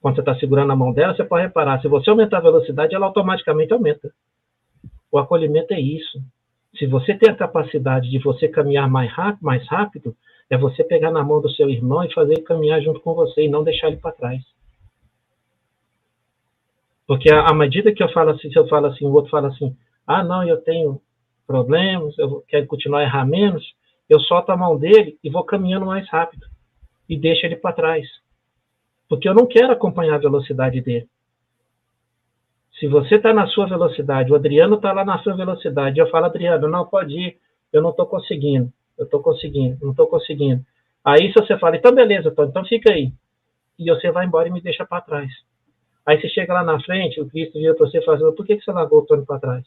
Quando você está segurando a mão dela, você pode reparar. Se você aumentar a velocidade, ela automaticamente aumenta. O acolhimento é isso. Se você tem a capacidade de você caminhar mais rápido, é você pegar na mão do seu irmão e fazer ele caminhar junto com você e não deixar ele para trás. Porque à medida que eu falo assim, se eu falo assim, o outro fala assim, ah, não, eu tenho problemas, eu quero continuar a errar menos, eu solto a mão dele e vou caminhando mais rápido e deixo ele para trás. Porque eu não quero acompanhar a velocidade dele. Se você está na sua velocidade, o Adriano está lá na sua velocidade, eu falo, Adriano, não, pode ir, eu não estou conseguindo, não estou conseguindo. Aí se você fala, então beleza, Tony, então fica aí. E você vai embora e me deixa para trás. Aí você chega lá na frente, o Cristo vira para você e fala, por que você largou o Tony para trás?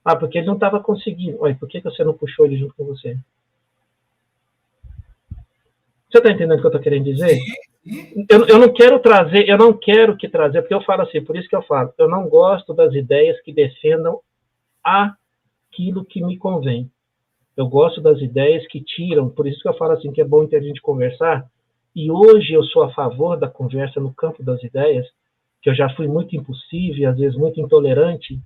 Ah, porque ele não estava conseguindo. Olha, por que você não puxou ele junto com você? Você está entendendo o que eu estou querendo dizer? Eu não quero trazer, porque eu falo assim, por isso que eu falo, eu não gosto das ideias que defendam aquilo que me convém. Eu gosto das ideias que tiram, por isso que eu falo assim, que é bom a gente conversar, e hoje eu sou a favor da conversa no campo das ideias, que eu já fui muito impulsivo e às vezes muito intolerante,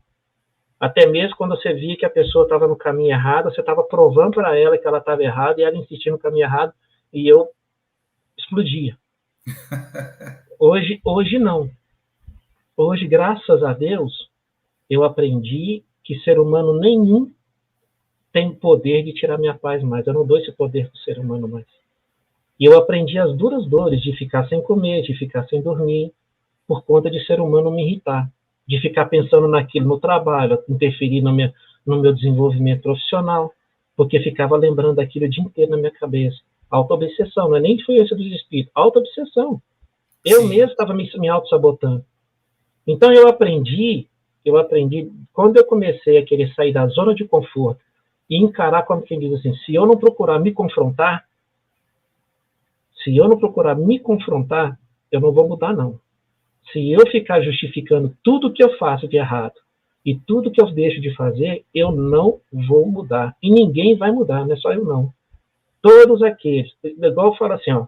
até mesmo quando você via que a pessoa estava no caminho errado, você estava provando para ela que ela estava errada e ela insistia no caminho errado, e eu explodia. Hoje não. Hoje, graças a Deus, eu aprendi que ser humano nenhum tem poder de tirar minha paz mais. Eu não dou esse poder para o ser humano mais. E eu aprendi as duras dores de ficar sem comer, de ficar sem dormir, por conta de ser humano me irritar. de ficar pensando naquilo no trabalho, interferir no meu desenvolvimento profissional, porque ficava lembrando daquilo o dia inteiro na minha cabeça. Auto-obsessão, não é nem influência dos espíritos, auto-obsessão. Eu Sim. mesmo estava me auto-sabotando. Então eu aprendi, quando eu comecei a querer sair da zona de conforto e encarar, como quem diz assim, se eu não procurar me confrontar, eu não vou mudar, não. Se eu ficar justificando tudo que eu faço de errado e tudo que eu deixo de fazer, eu não vou mudar. E ninguém vai mudar, não é só eu, não. Todos aqueles, igual eu falo assim, ó,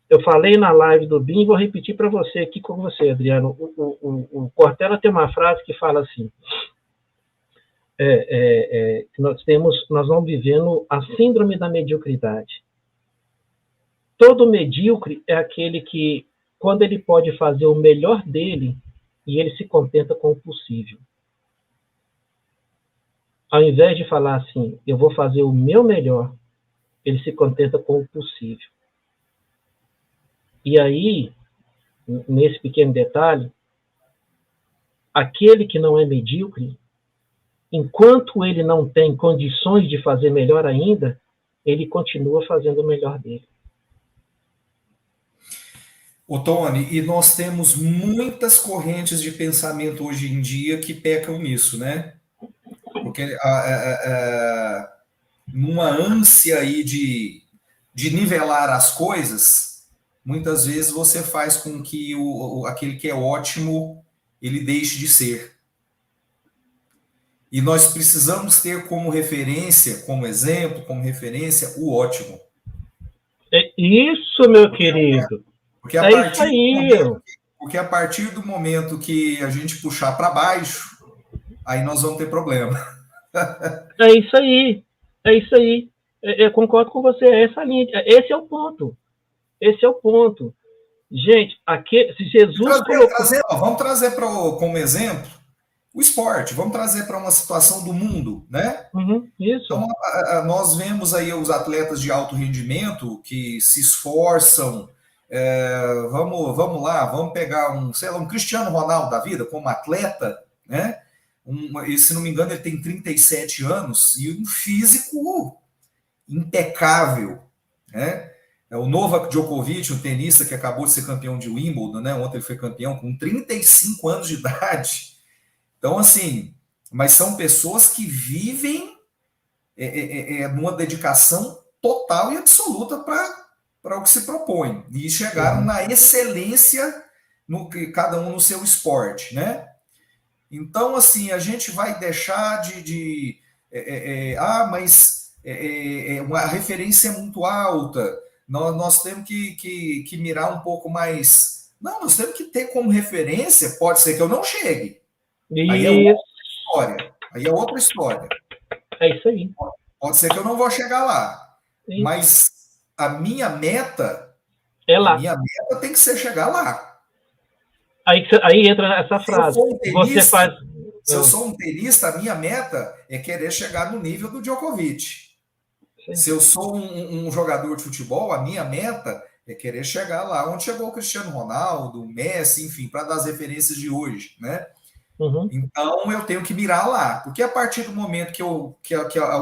eu falei na live do BIM e vou repetir para você aqui com você, Adriano. O Cortella tem uma frase que fala assim, que nós vamos vivendo a síndrome da mediocridade. Todo medíocre é aquele que, quando ele pode fazer o melhor dele, e ele se contenta com o possível. Ao invés de falar assim, eu vou fazer o meu melhor, ele se contenta com o possível. E aí, nesse pequeno detalhe, aquele que não é medíocre, enquanto ele não tem condições de fazer melhor ainda, ele continua fazendo o melhor dele. Ô, Tony, e nós temos muitas correntes de pensamento hoje em dia que pecam nisso, né? Porque numa ânsia aí de nivelar as coisas, muitas vezes você faz com que aquele que é ótimo, ele deixe de ser. E nós precisamos ter como referência, como exemplo, como referência, o ótimo. É isso, meu querido. Porque a É isso partir do aí. momento, porque a partir do momento que a gente puxar para baixo, aí nós vamos ter problema. É isso aí. É isso aí. Eu concordo com você. É essa linha. Esse é o ponto. Esse é o ponto. Gente, se Jesus colocou. Vamos trazer como exemplo o esporte. Vamos trazer para uma situação do mundo, né? Isso. Então, nós vemos aí os atletas de alto rendimento que se esforçam. Vamos lá, vamos pegar um Cristiano Ronaldo da vida como atleta, né? Se não me engano, ele tem 37 anos e um físico impecável, né? O Novak Djokovic, um tenista que acabou de ser campeão de Wimbledon, né? Ontem ele foi campeão com 35 anos de idade. Então, assim, mas são pessoas que vivem numa dedicação total e absoluta para o que se propõe. E chegaram na excelência, cada um no seu esporte, né? Então, assim, a gente vai deixar mas a referência é muito alta, nós temos que mirar um pouco mais. Não, nós temos que ter como referência, pode ser que eu não chegue. Aí é outra história. Aí é outra história. É isso aí. Pode ser que eu não vou chegar lá. Isso. Mas a minha meta tem que ser chegar lá. Aí entra essa frase. Se eu sou um tenista, a minha meta é querer chegar no nível do Djokovic. Sim. Se eu sou um jogador de futebol, a minha meta é querer chegar lá onde chegou o Cristiano Ronaldo, o Messi, enfim, para dar as referências de hoje, né? Então eu tenho que mirar lá, porque a partir do momento que o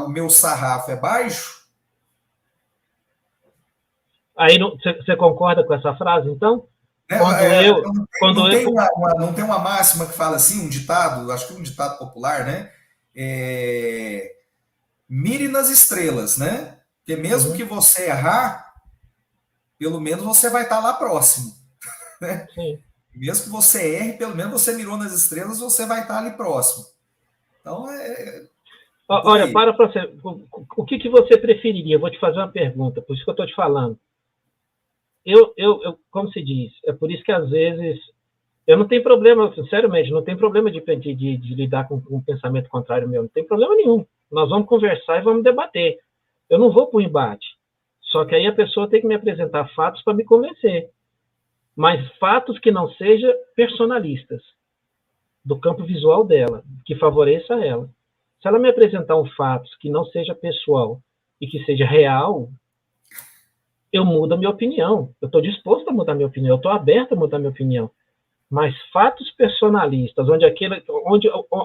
meu sarrafo é baixo. Aí você concorda com essa frase, então? Não tem uma máxima que fala assim, um ditado, acho que um ditado popular, né? Mire nas estrelas, né? Porque mesmo que você errar, pelo menos você vai estar lá próximo. Né? Sim. Mesmo que você erre, pelo menos você mirou nas estrelas, você vai estar ali próximo. Então, Olha, para você. O que você preferiria? Eu vou te fazer uma pergunta, por isso que eu estou te falando. Como se diz, é por isso que às vezes eu não tenho problema, sinceramente, não tem problema de lidar com um pensamento contrário meu, não tem problema nenhum. Nós vamos conversar e vamos debater. Eu não vou para o embate. Só que aí a pessoa tem que me apresentar fatos para me convencer. Mas fatos que não sejam personalistas, do campo visual dela, que favoreça ela. Se ela me apresentar um fato que não seja pessoal e que seja real, eu mudo a minha opinião. Eu estou disposto a mudar a minha opinião. Eu estou aberto a mudar a minha opinião. Mas fatos personalistas, onde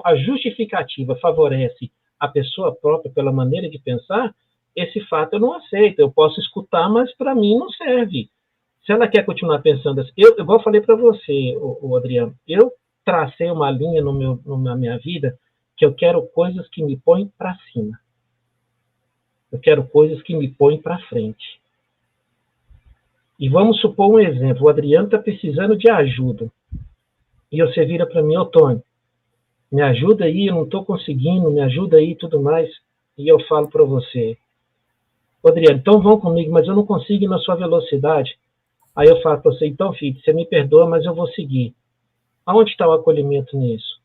a justificativa favorece a pessoa própria pela maneira de pensar, esse fato eu não aceito. Eu posso escutar, mas para mim não serve. Se ela quer continuar pensando assim, igual eu falei para você, o Adriano, eu tracei uma linha na minha vida que eu quero coisas que me põem para cima. Eu quero coisas que me põem para frente. E vamos supor um exemplo, o Adriano está precisando de ajuda. E você vira para mim, ô Tony, me ajuda aí, eu não estou conseguindo, me ajuda aí e tudo mais. E eu falo para você, ô Adriano, então vão comigo, mas eu não consigo ir na sua velocidade. Aí eu falo para você, então filho, você me perdoa, mas eu vou seguir. Aonde está o acolhimento nisso?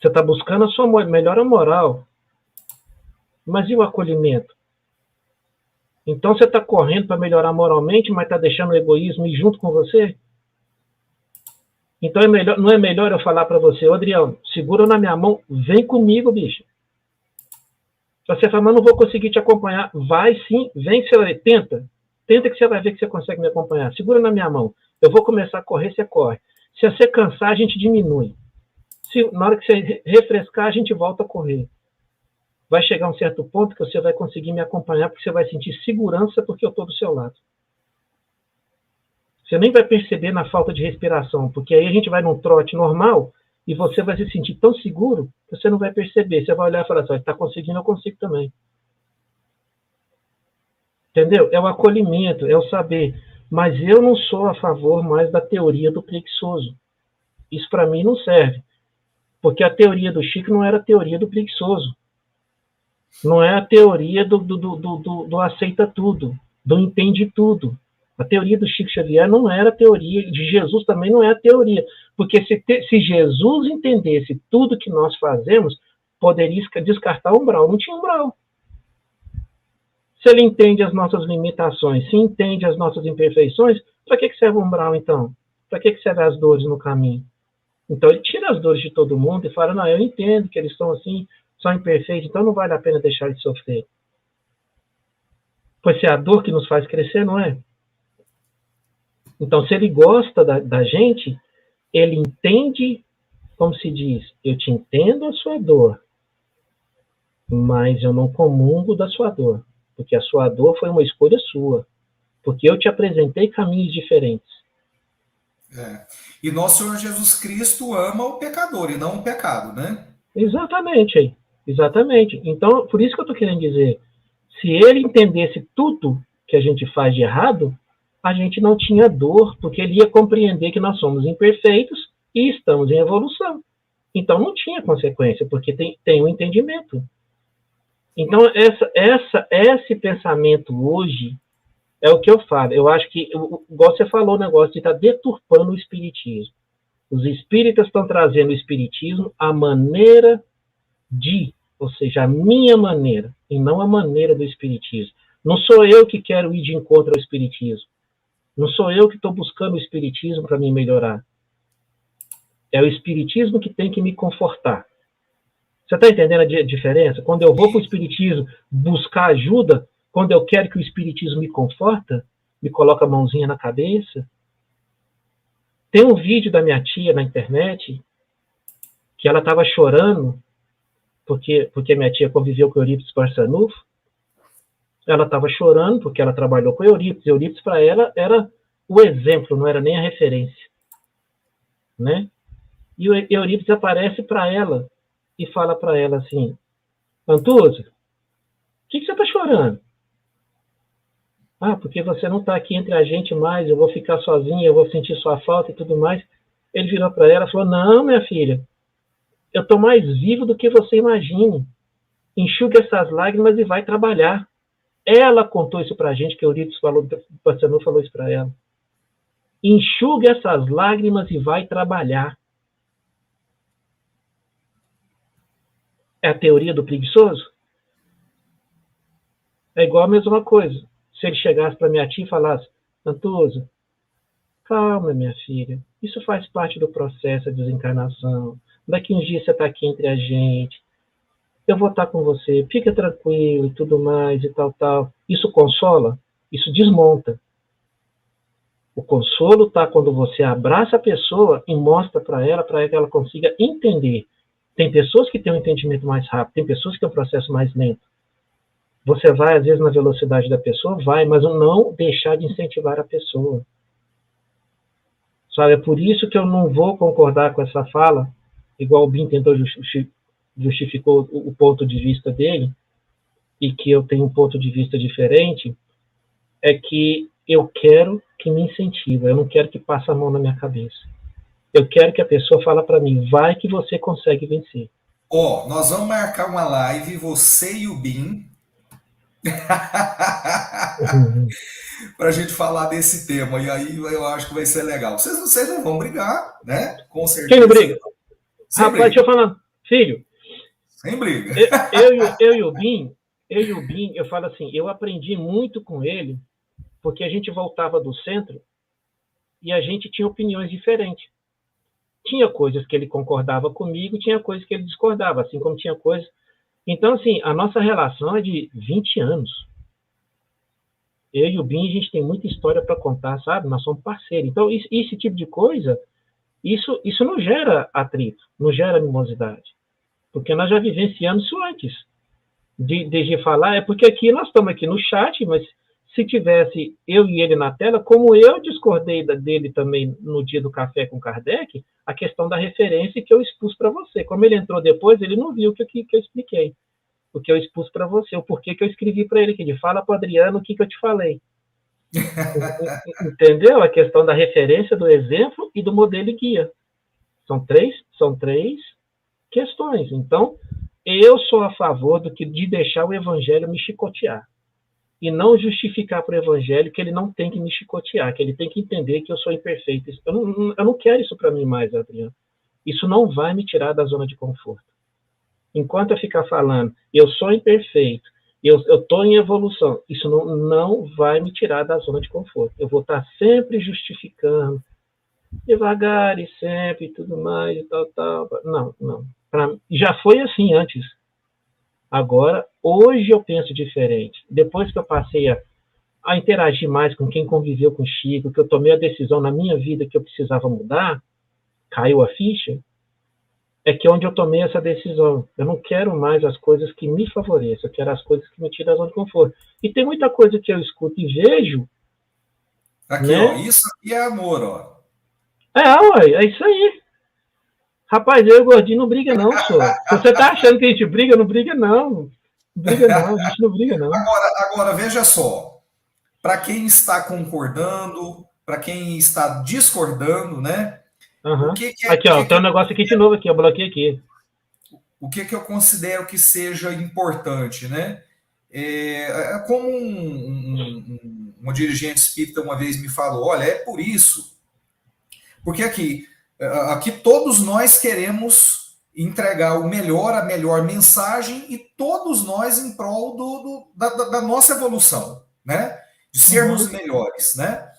Você está buscando a sua melhora moral. Mas e o acolhimento? Então você está correndo para melhorar moralmente, mas está deixando o egoísmo ir junto com você? Então não é melhor eu falar para você, ô Adriano, segura na minha mão, vem comigo, bicho. Você fala, mas não vou conseguir te acompanhar. Vai sim, vem que você vai ver. Tenta que você vai ver que você consegue me acompanhar. Segura na minha mão. Eu vou começar a correr, você corre. Se você cansar, a gente diminui. Na hora que você refrescar, a gente volta a correr. Vai chegar um certo ponto que você vai conseguir me acompanhar, porque você vai sentir segurança porque eu estou do seu lado. Você nem vai perceber na falta de respiração, porque aí a gente vai num trote normal e você vai se sentir tão seguro que você não vai perceber. Você vai olhar e falar assim, está conseguindo, eu consigo também. Entendeu? É o acolhimento, é o saber. Mas eu não sou a favor mais da teoria do preguiçoso. Isso para mim não serve. Porque a teoria do Chico não era a teoria do preguiçoso. Não é a teoria do aceita tudo, do entende tudo. A teoria do Chico Xavier não era a teoria, de Jesus também não é a teoria. Porque se Jesus entendesse tudo que nós fazemos, poderia descartar o umbral. Não tinha umbral. Se ele entende as nossas limitações, se entende as nossas imperfeições, para que serve o umbral, então? Para que servem as dores no caminho? Então ele tira as dores de todo mundo e fala, não, eu entendo que eles estão assim, são imperfeitos, então não vale a pena deixar de sofrer. Pois é a dor que nos faz crescer, não é? Então, se ele gosta da gente, ele entende, como se diz, eu te entendo a sua dor, mas eu não comungo da sua dor, porque a sua dor foi uma escolha sua, porque eu te apresentei caminhos diferentes. E nosso Senhor Jesus Cristo ama o pecador e não o pecado, né? Exatamente, exatamente. Então, por isso que eu estou querendo dizer, se ele entendesse tudo que a gente faz de errado, a gente não tinha dor, porque ele ia compreender que nós somos imperfeitos e estamos em evolução. Então não tinha consequência, porque tem um entendimento. Então esse pensamento hoje é o que eu falo. Eu acho que, igual você falou, o negócio de estar deturpando o espiritismo. Os espíritas estão trazendo o espiritismo à maneira ou seja, a minha maneira, e não a maneira do espiritismo. Não sou eu que quero ir de encontro ao espiritismo. Não sou eu que estou buscando o espiritismo para me melhorar. É o espiritismo que tem que me confortar. Você está entendendo a diferença? Quando eu vou para o espiritismo buscar ajuda, quando eu quero que o espiritismo me conforta, me coloca a mãozinha na cabeça. Tem um vídeo da minha tia na internet que ela estava chorando porque minha tia conviveu com Eurípides Barçanufo. Ela estava chorando porque ela trabalhou com Eurípides. Eurípides, para ela, era o exemplo, não era nem a referência. Né? E o Eurípides aparece para ela e fala para ela assim, Antusa, por que você está chorando? Ah, porque você não está aqui entre a gente mais, eu vou ficar sozinha, eu vou sentir sua falta e tudo mais. Ele virou para ela e falou, não, minha filha, eu estou mais vivo do que você imagine. Enxugue essas lágrimas e vai trabalhar. Ela contou isso para a gente, que Eurípides falou isso para ela. Enxugue essas lágrimas e vai trabalhar. É a teoria do preguiçoso? É igual a mesma coisa. Se ele chegasse para minha tia e falasse, Antusa, calma, minha filha, isso faz parte do processo de desencarnação. Daqui uns dias você está aqui entre a gente, eu vou estar com você, fica tranquilo e tudo mais e tal. Isso consola? Isso desmonta. O consolo está quando você abraça a pessoa e mostra para ela que ela consiga entender. Tem pessoas que têm um entendimento mais rápido, tem pessoas que têm um processo mais lento. Você vai, às vezes, na velocidade da pessoa, vai, mas não deixar de incentivar a pessoa. Sabe? É por isso que eu não vou concordar com essa fala, igual o Bin tentou justificou o ponto de vista dele, e que eu tenho um ponto de vista diferente, é que eu quero que me incentiva, eu não quero que passe a mão na minha cabeça. Eu quero que a pessoa fale para mim, vai que você consegue vencer. Ó, nós vamos marcar uma live, você e o Bin, para a gente falar desse tema. E aí eu acho que vai ser legal. Vocês não vão brigar, né? Com Quem não certeza. briga? Sem Rapaz, deixa briga. eu falar. Filho, Sem briga. eu e o Bin, eu falo assim, eu aprendi muito com ele, porque a gente voltava do centro e a gente tinha opiniões diferentes. Tinha coisas que ele concordava comigo, tinha coisas que ele discordava, assim como tinha coisas. Então, assim, a nossa relação é de 20 anos. Eu e o Bin, a gente tem muita história para contar, sabe? Nós somos parceiros. Então, esse tipo de coisa, isso não gera atrito, não gera animosidade. Porque nós já vivenciamos isso antes de falar. É porque aqui nós estamos aqui no chat, mas se tivesse eu e ele na tela, como eu discordei dele também no dia do café com Kardec, a questão da referência que eu expus para você. Como ele entrou depois, ele não viu o que eu expliquei. O que eu expus para você, o porquê que eu escrevi para ele, que ele fala para o Adriano o que eu te falei. Entendeu? A questão da referência, do exemplo e do modelo e guia. São três questões. Então, eu sou a favor de deixar o evangelho me chicotear. E não justificar para o evangelho que ele não tem que me chicotear, que ele tem que entender que eu sou imperfeito. Eu não quero isso para mim mais, Adriano. Isso não vai me tirar da zona de conforto. Enquanto eu ficar falando, eu sou imperfeito, eu estou em evolução, isso não vai me tirar da zona de conforto. Eu vou estar sempre justificando, devagar e sempre, tudo mais, e tal. Não. Já foi assim antes. Agora, hoje eu penso diferente. Depois que eu passei a interagir mais com quem conviveu com o Chico, que eu tomei a decisão na minha vida que eu precisava mudar, caiu a ficha, é que onde eu tomei essa decisão. Eu não quero mais as coisas que me favoreçam, eu quero as coisas que me tiram da zona de conforto. E tem muita coisa que eu escuto e vejo, Aqui, ó, né? isso aqui é amor, ó. Ué, é isso aí. Rapaz, eu e o Gordinho não briga não, senhor. Se você tá achando que a gente briga, não briga não. Não briga não, a gente não briga não. Agora veja só, para quem está concordando, para quem está discordando, né? O Uhum. que, que, é, Aqui, ó, tem um negócio aqui de novo aqui, eu bloqueei aqui. o que eu considero que seja importante, né? Como uma dirigente espírita uma vez me falou, olha, é por isso, porque aqui todos nós queremos entregar o melhor, a melhor mensagem e todos nós em prol da nossa evolução, né? De sermos melhores, né?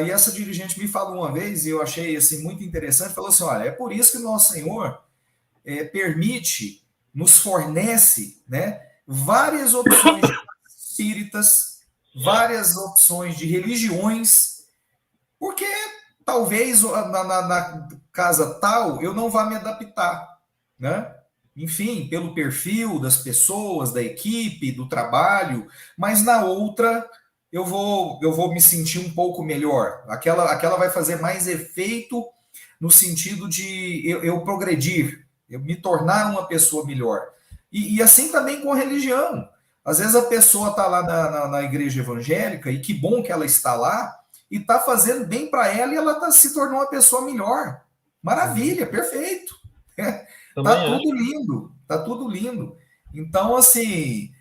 E essa dirigente me falou uma vez e eu achei assim muito interessante, falou assim, olha, é por isso que nosso Senhor permite, nos fornece, né, várias opções de espíritas, várias opções de religiões, porque talvez na casa tal eu não vá me adaptar, né? Enfim, pelo perfil das pessoas, da equipe, do trabalho, mas na outra eu vou me sentir um pouco melhor. Aquela vai fazer mais efeito no sentido de eu progredir, eu me tornar uma pessoa melhor. E assim também com a religião. Às vezes a pessoa está lá na igreja evangélica, e que bom que ela está lá, e está fazendo bem para ela, e ela se tornou uma pessoa melhor. Maravilha, perfeito. Tá Também acho. tudo lindo, tá tudo lindo. Então, assim,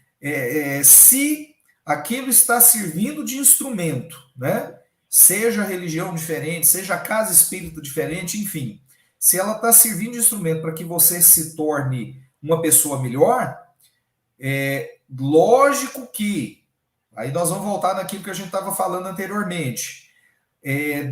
se aquilo está servindo de instrumento, né? Seja religião diferente, seja casa espírita diferente, enfim, se ela está servindo de instrumento para que você se torne uma pessoa melhor, lógico que, aí nós vamos voltar naquilo que a gente estava falando anteriormente,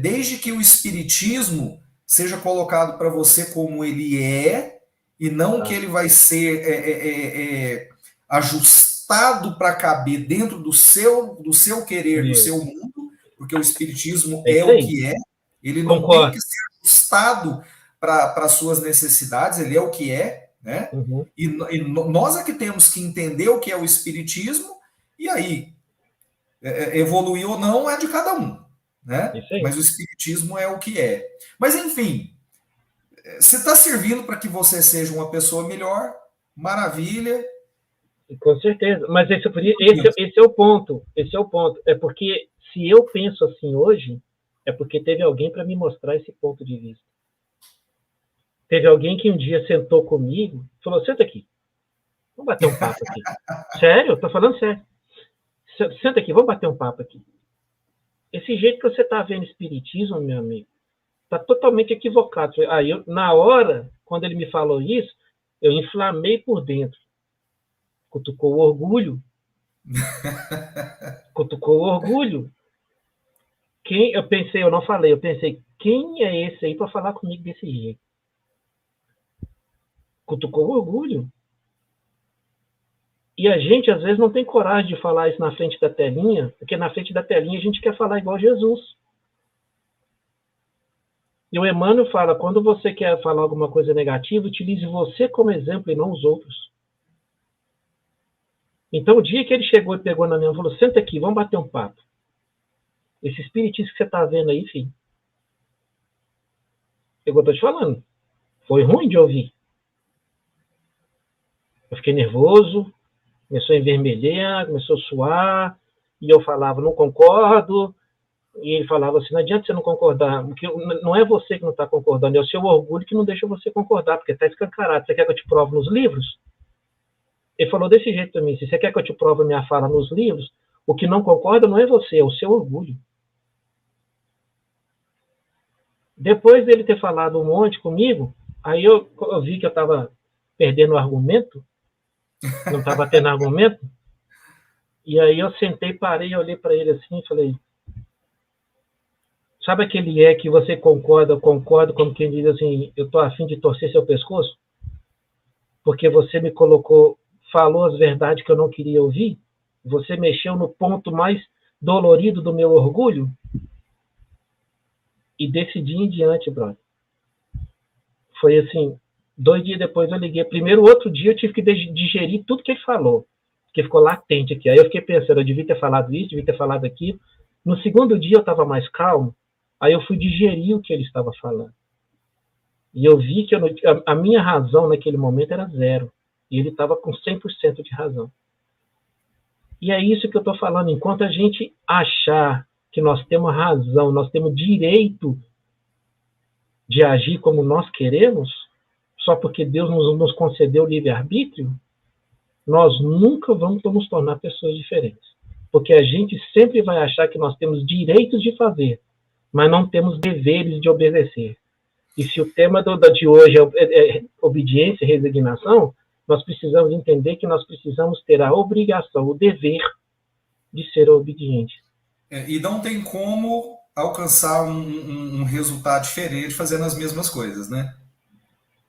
desde que o espiritismo seja colocado para você como ele é, e não que ele vai ser ajustado para caber dentro do seu querer, do seu mundo, porque o espiritismo É é isso o aí. que é, ele não tem Concordo. que ser ajustado para suas necessidades, ele é o que é, né? Uhum. Nós é que temos que entender o que é o espiritismo, e aí, evoluir ou não é de cada um, né? Isso aí. Mas o espiritismo é o que é. Mas enfim, se está servindo para que você seja uma pessoa melhor, maravilha. Com certeza. Mas esse é o ponto. Esse é o ponto. É porque se eu penso assim hoje, é porque teve alguém para me mostrar esse ponto de vista. Teve alguém que um dia sentou comigo e falou: senta aqui, vamos bater um papo aqui. Sério? Eu tô falando sério. Senta aqui, vamos bater um papo aqui. Esse jeito que você está vendo espiritismo, meu amigo, está totalmente equivocado. Aí, na hora, quando ele me falou isso, eu inflamei por dentro. Cutucou o orgulho. Cutucou o orgulho. Eu não falei, eu pensei, quem é esse aí para falar comigo desse jeito? Cutucou o orgulho. E a gente, às vezes, não tem coragem de falar isso na frente da telinha, porque na frente da telinha a gente quer falar igual Jesus. E o Emmanuel fala, quando você quer falar alguma coisa negativa, utilize você como exemplo e não os outros. Então, o dia que ele chegou e pegou na minha mão e falou, senta aqui, vamos bater um papo. Esse espiritismo que você está vendo aí, filho, eu estou te falando, foi ruim de ouvir. Eu fiquei nervoso, começou a envermelhar, começou a suar, e eu falava, não concordo, e ele falava assim, não adianta você não concordar, porque não é você que não está concordando, é o seu orgulho que não deixa você concordar, porque está escancarado. Você quer que eu te prove nos livros? Ele falou desse jeito também, se você quer que eu te prove a minha fala nos livros, o que não concorda não é você, é o seu orgulho. Depois dele ter falado um monte comigo, aí eu vi que eu estava perdendo o argumento, não estava tendo argumento, e aí eu sentei, parei, olhei para ele assim e falei, sabe aquele que você concorda, concordo, como quem diz assim, eu estou a fim de torcer seu pescoço? Porque você me colocou, falou as verdades que eu não queria ouvir? Você mexeu no ponto mais dolorido do meu orgulho? E desse dia em diante, brother, foi assim, 2 dias depois eu liguei. Primeiro, outro dia eu tive que digerir tudo que ele falou, que ficou latente aqui. Aí eu fiquei pensando, eu devia ter falado isso, devia ter falado aquilo. No segundo dia eu estava mais calmo, aí eu fui digerir o que ele estava falando. E eu vi que a minha razão naquele momento era 0. E ele estava com 100% de razão. E é isso que eu estou falando. Enquanto a gente achar que nós temos razão, nós temos direito de agir como nós queremos, só porque Deus nos concedeu livre-arbítrio, nós nunca vamos nos tornar pessoas diferentes. Porque a gente sempre vai achar que nós temos direitos de fazer, mas não temos deveres de obedecer. E se o tema de hoje é obediência e resignação, nós precisamos entender que nós precisamos ter a obrigação, o dever de ser obediente. E não tem como alcançar um resultado diferente fazendo as mesmas coisas, né?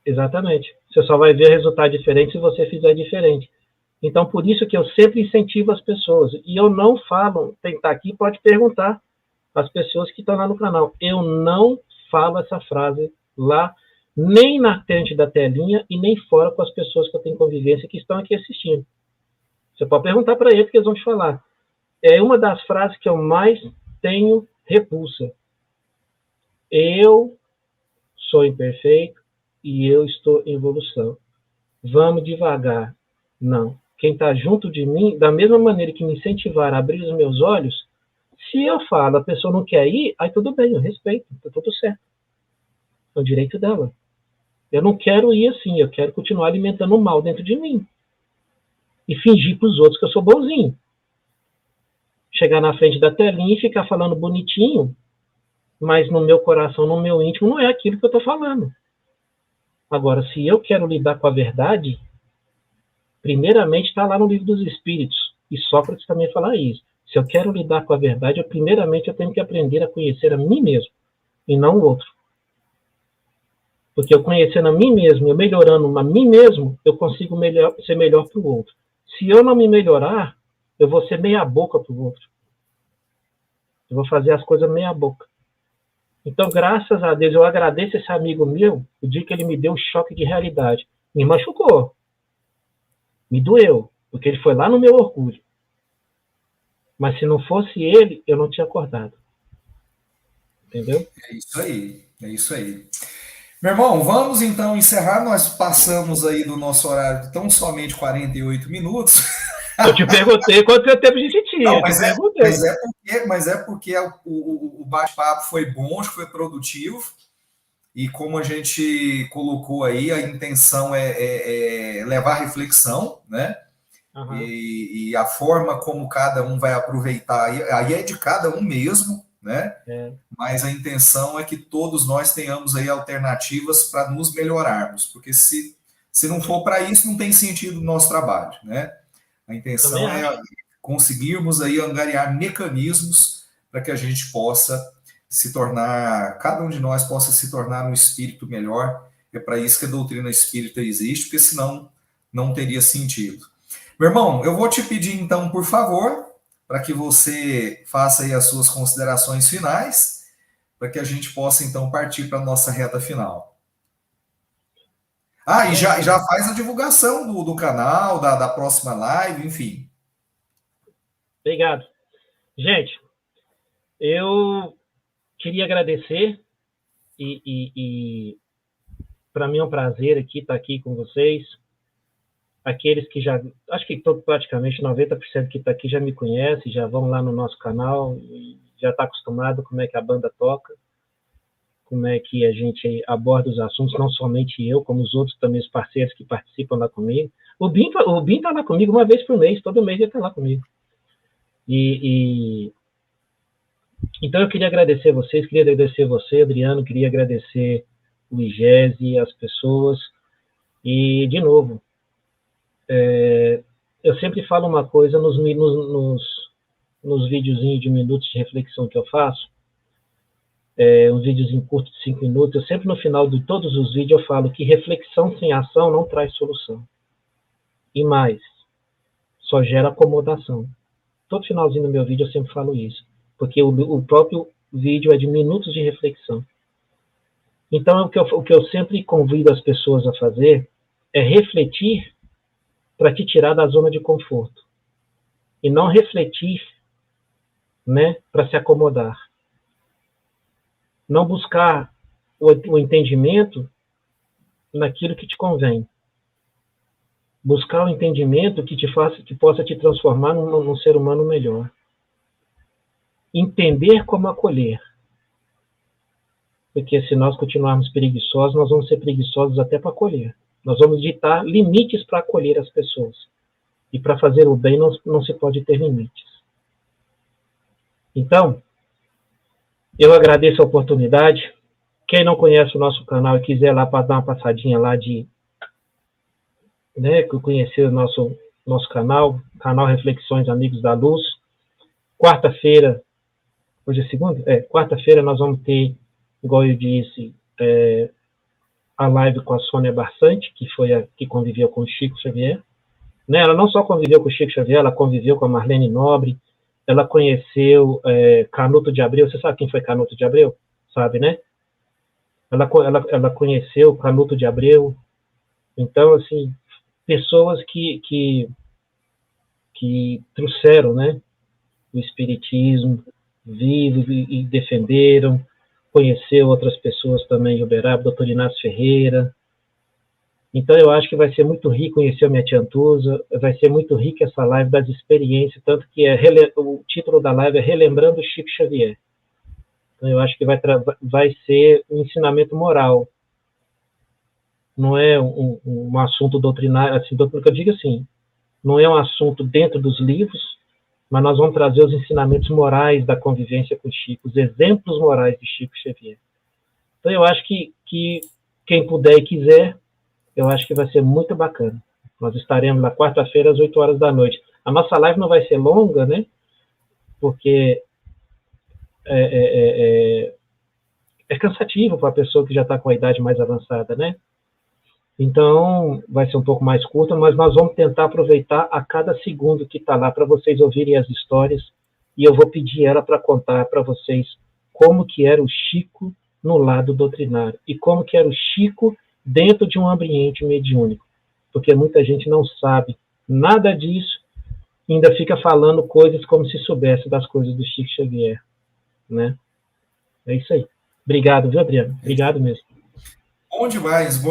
Exatamente. Você só vai ver resultado diferente se você fizer diferente. Então, por isso que eu sempre incentivo as pessoas. E eu não falo, quem está aqui pode perguntar às pessoas que estão lá no canal. Eu não falo essa frase lá, nem na frente da telinha e nem fora com as pessoas que eu tenho convivência que estão aqui assistindo. Você pode perguntar para eles que eles vão te falar. É uma das frases que eu mais tenho repulsa. Eu sou imperfeito e eu estou em evolução. Vamos devagar. Não. Quem está junto de mim, da mesma maneira que me incentivar a abrir os meus olhos, se eu falo, a pessoa não quer ir, aí tudo bem, eu respeito, está tudo certo. É o direito dela. Eu não quero ir assim, eu quero continuar alimentando o mal dentro de mim. E fingir para os outros que eu sou bonzinho. Chegar na frente da telinha e ficar falando bonitinho, mas no meu coração, no meu íntimo, não é aquilo que eu estou falando. Agora, se eu quero lidar com a verdade, primeiramente está lá no Livro dos Espíritos, e Sócrates também fala isso. Se eu quero lidar com a verdade, primeiramente eu tenho que aprender a conhecer a mim mesmo, e não o outro. Porque eu conhecendo a mim mesmo, eu melhorando a mim mesmo, eu consigo ser melhor para o outro. Se eu não me melhorar, eu vou ser meia boca para o outro. Eu vou fazer as coisas meia boca. Então, graças a Deus, eu agradeço esse amigo meu, o dia que ele me deu um choque de realidade. Me machucou, me doeu, porque ele foi lá no meu orgulho. Mas se não fosse ele, eu não tinha acordado. Entendeu? É isso aí, é isso aí. Meu irmão, vamos então encerrar. Nós passamos aí do nosso horário de tão somente 48 minutos. Eu te perguntei quanto tempo a gente tinha. Não, Eu te mas perguntei. é porque o bate-papo foi bom, acho que foi produtivo. E como a gente colocou aí, a intenção é levar reflexão, né? Uhum. E a forma como cada um vai aproveitar, aí é de cada um mesmo, né? É, Mas a intenção é que todos nós tenhamos aí alternativas para nos melhorarmos, porque se não for para isso, não tem sentido o nosso trabalho, né? A também intenção acho. é conseguirmos aí angariar mecanismos para que a gente possa se tornar, cada um de nós possa se tornar um espírito melhor. É para isso que a doutrina espírita existe, porque senão não teria sentido. Meu irmão, eu vou te pedir então, por favor, para que você faça aí as suas considerações finais, para que a gente possa então partir para a nossa reta final. Ah, e Gente, já faz a divulgação do canal, da próxima live, enfim. obrigado. Gente, eu queria agradecer e para mim é um prazer aqui estar aqui com vocês. Aqueles que já, acho que todo, praticamente 90% que está aqui já me conhece, já vão lá no nosso canal e já está acostumado como é que a banda toca, como é que a gente aborda os assuntos, não somente eu, como os outros também, os parceiros que participam lá comigo. O Bim tá lá comigo uma vez por mês, todo mês ele está lá comigo. E então eu queria agradecer vocês, queria agradecer você, Adriano, queria agradecer o IGESE, as pessoas, e de novo, eu sempre falo uma coisa nos videozinhos de minutos de reflexão que eu faço, uns videozinhos curtos de 5 minutos, eu sempre no final de todos os vídeos eu falo que reflexão sem ação não traz solução. E mais, só gera acomodação. Todo finalzinho do meu vídeo eu sempre falo isso, porque o próprio vídeo é de minutos de reflexão. Então, o que eu sempre convido as pessoas a fazer é refletir para te tirar da zona de conforto. E não refletir, né, para se acomodar. Não buscar o entendimento naquilo que te convém. Buscar o entendimento que possa te transformar num ser humano melhor. Entender como acolher. Porque se nós continuarmos preguiçosos, nós vamos ser preguiçosos até para acolher. Nós vamos ditar limites para acolher as pessoas. E para fazer o bem não se pode ter limites. Então, eu agradeço a oportunidade. Quem não conhece o nosso canal e quiser lá para dar uma passadinha lá conhecer o nosso canal Reflexões Amigos da Luz. Quarta-feira, hoje é segunda? Quarta-feira nós vamos ter, igual eu disse, a live com a Sônia Barçante, que foi a que conviveu com o Chico Xavier. Né? Ela não só conviveu com o Chico Xavier, ela conviveu com a Marlene Nobre, ela conheceu Canuto de Abreu. Você sabe quem foi Canuto de Abreu? Sabe, né? Ela conheceu Canuto de Abreu. Então, assim, pessoas que trouxeram, né, o espiritismo vivo e defenderam, conheceu outras pessoas também, Uberaba, doutor Inácio Ferreira. Então eu acho que vai ser muito rico conhecer a minha tia Antusa, vai ser muito rica essa live das experiências, tanto que o título da live é Relembrando Chico Xavier. Então eu acho que vai ser um ensinamento moral. Não é um assunto doutrinário, assim, porque eu digo assim, não é um assunto dentro dos livros, mas nós vamos trazer os ensinamentos morais da convivência com Chico, os exemplos morais de Chico Xavier. Então eu acho que quem puder e quiser, eu acho que vai ser muito bacana. Nós estaremos na quarta-feira às 8 horas da noite. A nossa live não vai ser longa, né? Porque é cansativo para a pessoa que já está com a idade mais avançada, né? Então, vai ser um pouco mais curta, mas nós vamos tentar aproveitar a cada segundo que está lá para vocês ouvirem as histórias e eu vou pedir ela para contar para vocês como que era o Chico no lado doutrinário e como que era o Chico dentro de um ambiente mediúnico, porque muita gente não sabe nada disso e ainda fica falando coisas como se soubesse das coisas do Chico Xavier, né? É isso aí. Obrigado, viu, Adriano? Obrigado mesmo. Bom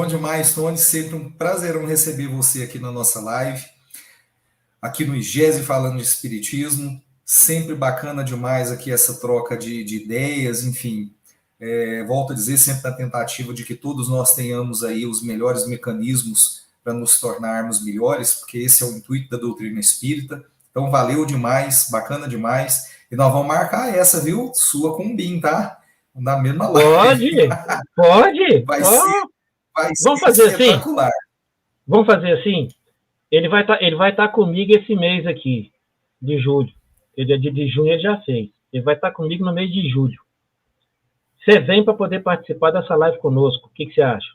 demais, Tony. Sempre um prazerão receber você aqui na nossa live, aqui no IGESE falando de Espiritismo. Sempre bacana demais aqui essa troca de ideias, enfim. Volto a dizer, sempre na tentativa de que todos nós tenhamos aí os melhores mecanismos para nos tornarmos melhores, porque esse é o intuito da doutrina espírita. Então, valeu demais, bacana demais. E nós vamos marcar essa, viu? Sua com o BIM, tá? Na mesma live. Pode. Vai ser Vamos fazer espetacular. Assim? Vamos fazer assim? Ele vai estar comigo esse mês aqui, de julho. De junho ele já fez. Ele vai estar comigo no mês de julho. Você vem para poder participar dessa live conosco. O que você acha?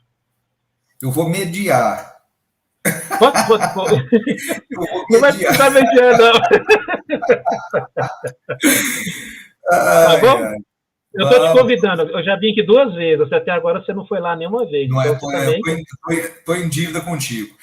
Eu vou mediar. Pode. Não vai precisar mediar, não. Tá bom? Eu estou te convidando. Eu já vim aqui 2 vezes. Até agora você não foi lá nenhuma vez. Não então estou em dívida contigo.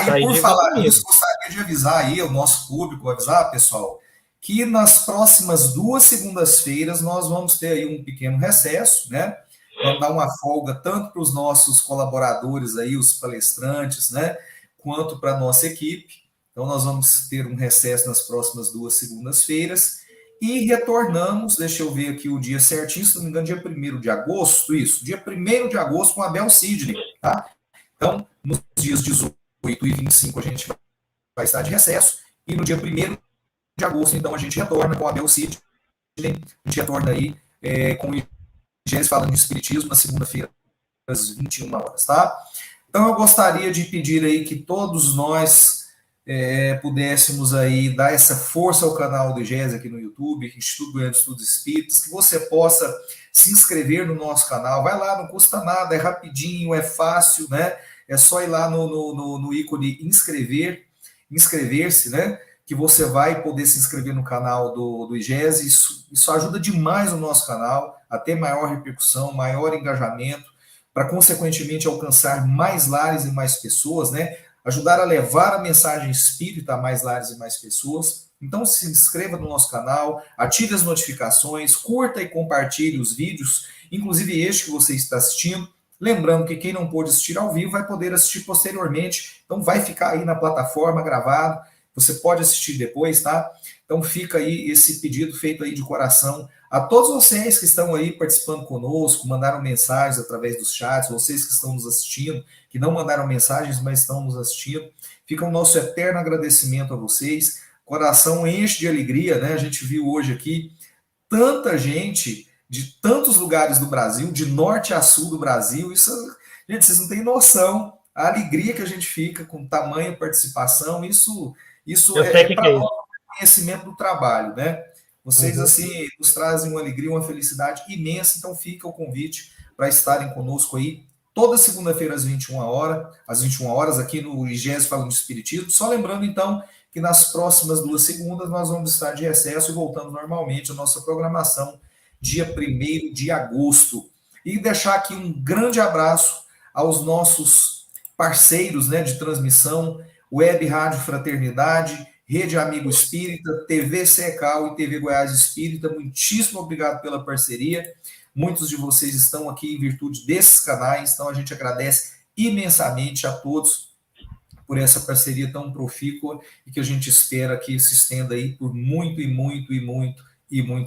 E por falar nisso, gostaria de avisar aí o nosso público, avisar, pessoal, que nas próximas 2 segundas-feiras nós vamos ter aí um pequeno recesso, né? Vamos dar uma folga tanto para os nossos colaboradores aí, os palestrantes, né? Quanto para a nossa equipe. Então nós vamos ter um recesso nas próximas 2 segundas-feiras e retornamos, deixa eu ver aqui o dia certinho, se não me engano, dia 1º de agosto, isso, dia 1º de agosto com a Abel Sidney, tá? Então, nos dias 18 e 25 a gente vai estar de recesso e no dia 1º de agosto, então, a gente retorna com a Abel Sidney, a gente retorna aí com o IGES falando de Espiritismo na segunda-feira, às 21 horas, tá? Então, eu gostaria de pedir aí que todos nós pudéssemos aí dar essa força ao canal do IGES aqui no YouTube, Instituto Goiano de Estudos Espíritas, que você possa se inscrever no nosso canal. Vai lá, não custa nada, é rapidinho, é fácil, né? É só ir lá no ícone inscrever-se, né? Que você vai poder se inscrever no canal do IGES. Isso ajuda demais o nosso canal a ter maior repercussão, maior engajamento, para, consequentemente, alcançar mais lares e mais pessoas, né? Ajudar a levar a mensagem espírita a mais lares e mais pessoas. Então, se inscreva no nosso canal, ative as notificações, curta e compartilhe os vídeos, inclusive este que você está assistindo. Lembrando que quem não pôde assistir ao vivo vai poder assistir posteriormente. Então, vai ficar aí na plataforma gravado. Você pode assistir depois, tá? Então, fica aí esse pedido feito aí de coração a todos vocês que estão aí participando conosco, mandaram mensagens através dos chats, vocês que estão nos assistindo, que não mandaram mensagens, mas estão nos assistindo. Fica o nosso eterno agradecimento a vocês. Coração enche de alegria, né? A gente viu hoje aqui tanta gente de tantos lugares do Brasil, de norte a sul do Brasil. Isso, gente, vocês não têm noção. A alegria que a gente fica com tamanha participação, isso é para nós o conhecimento do trabalho, né? Vocês, assim, nos trazem uma alegria, uma felicidade imensa, então fica o convite para estarem conosco aí toda segunda-feira às 21 horas, aqui no IGES falando de Espiritismo. Só lembrando, então, que nas próximas 2 segundas nós vamos estar de recesso e voltando normalmente a nossa programação dia 1º de agosto. E deixar aqui um grande abraço aos nossos parceiros, né, de transmissão, Web Rádio Fraternidade, Rede Amigo Espírita, TV Secal e TV Goiás Espírita. Muitíssimo obrigado pela parceria. Muitos de vocês estão aqui em virtude desses canais, então a gente agradece imensamente a todos por essa parceria tão profícua e que a gente espera que se estenda aí por muito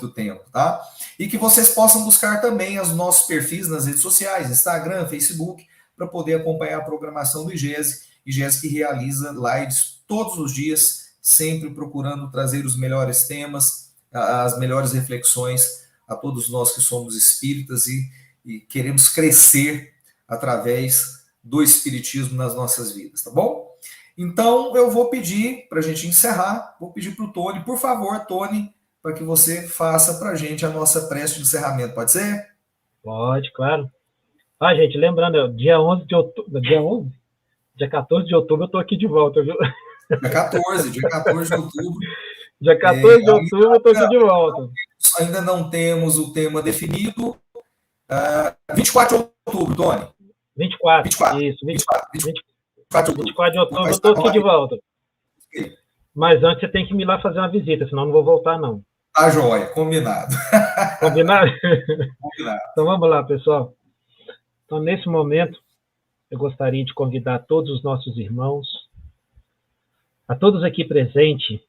tempo, tá? E que vocês possam buscar também os nossos perfis nas redes sociais, Instagram, Facebook, para poder acompanhar a programação do IGES que realiza lives todos os dias, sempre procurando trazer os melhores temas, as melhores reflexões a todos nós que somos espíritas e queremos crescer através do espiritismo nas nossas vidas, tá bom? Então, eu vou pedir, para a gente encerrar, vou pedir para o Tony, por favor, Tony, para que você faça para a gente a nossa prece de encerramento, pode ser? Pode, claro. Gente, lembrando, dia 11 de outubro, dia 14 de outubro eu estou aqui de volta, viu? Dia 14 de outubro, Dia 14 de outubro eu estou aqui de volta. Ainda não temos o tema definido. 24 de outubro, Tony. 24, isso. 24 de outubro eu estou aqui de volta. Mas antes você tem que ir lá fazer uma visita, senão eu não vou voltar, não. Tá joia, combinado. Combinado? Combinado. Então vamos lá, pessoal. Então, nesse momento, eu gostaria de convidar todos os nossos irmãos, a todos aqui presentes,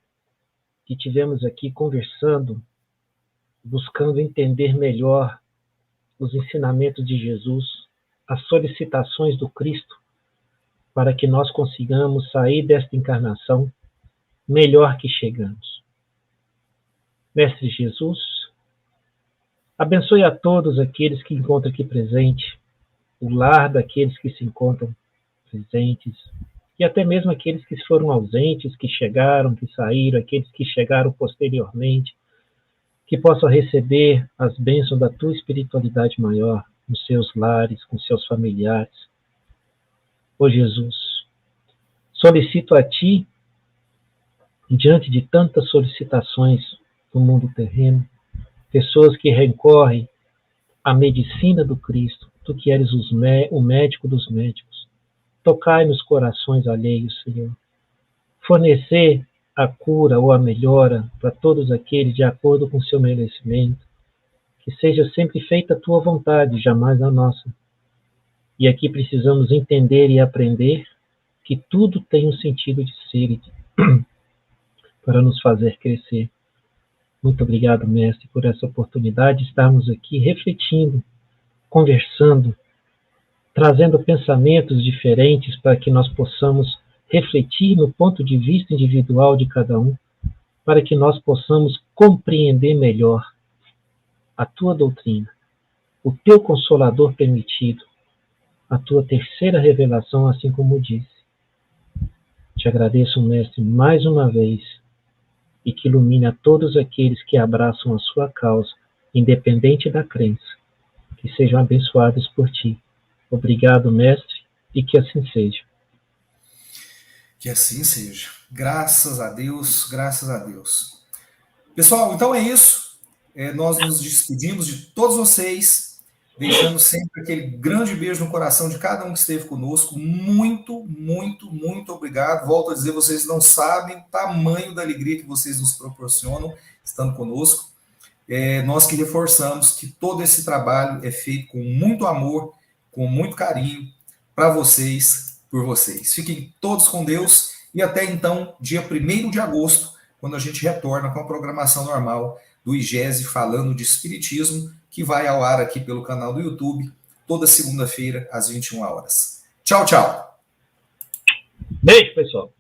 que tivemos aqui conversando, buscando entender melhor os ensinamentos de Jesus, as solicitações do Cristo, para que nós consigamos sair desta encarnação melhor que chegamos. Mestre Jesus, abençoe a todos aqueles que encontram aqui presente, o lar daqueles que se encontram presentes, e até mesmo aqueles que foram ausentes, que chegaram, que saíram, aqueles que chegaram posteriormente, que possam receber as bênçãos da tua espiritualidade maior nos seus lares, com seus familiares. Ó Jesus, solicito a ti, diante de tantas solicitações do mundo terreno, pessoas que recorrem à medicina do Cristo, tu que eres o médico dos médicos, tocai nos corações alheios, Senhor. Fornecer a cura ou a melhora para todos aqueles de acordo com seu merecimento, que seja sempre feita a tua vontade, jamais a nossa. E aqui precisamos entender e aprender que tudo tem um sentido de ser para nos fazer crescer. Muito obrigado, Mestre, por essa oportunidade de estarmos aqui refletindo, conversando, trazendo pensamentos diferentes para que nós possamos refletir no ponto de vista individual de cada um, para que nós possamos compreender melhor a tua doutrina, o teu consolador permitido, a tua terceira revelação, assim como disse. Te agradeço, Mestre, mais uma vez, e que ilumine a todos aqueles que abraçam a sua causa, independente da crença, que sejam abençoados por ti. Obrigado, Mestre, e que assim seja. Que assim seja. Graças a Deus, graças a Deus. Pessoal, então é isso. Nós nos despedimos de todos vocês, deixando sempre aquele grande beijo no coração de cada um que esteve conosco. Muito, muito, muito obrigado. Volto a dizer, vocês não sabem o tamanho da alegria que vocês nos proporcionam estando conosco. Nós que reforçamos que todo esse trabalho é feito com muito amor, com muito carinho, para vocês, por vocês. Fiquem todos com Deus e até então, dia 1º de agosto, quando a gente retorna com a programação normal do IGESE falando de Espiritismo, que vai ao ar aqui pelo canal do YouTube, toda segunda-feira, às 21 horas. Tchau, tchau. Beijo, pessoal.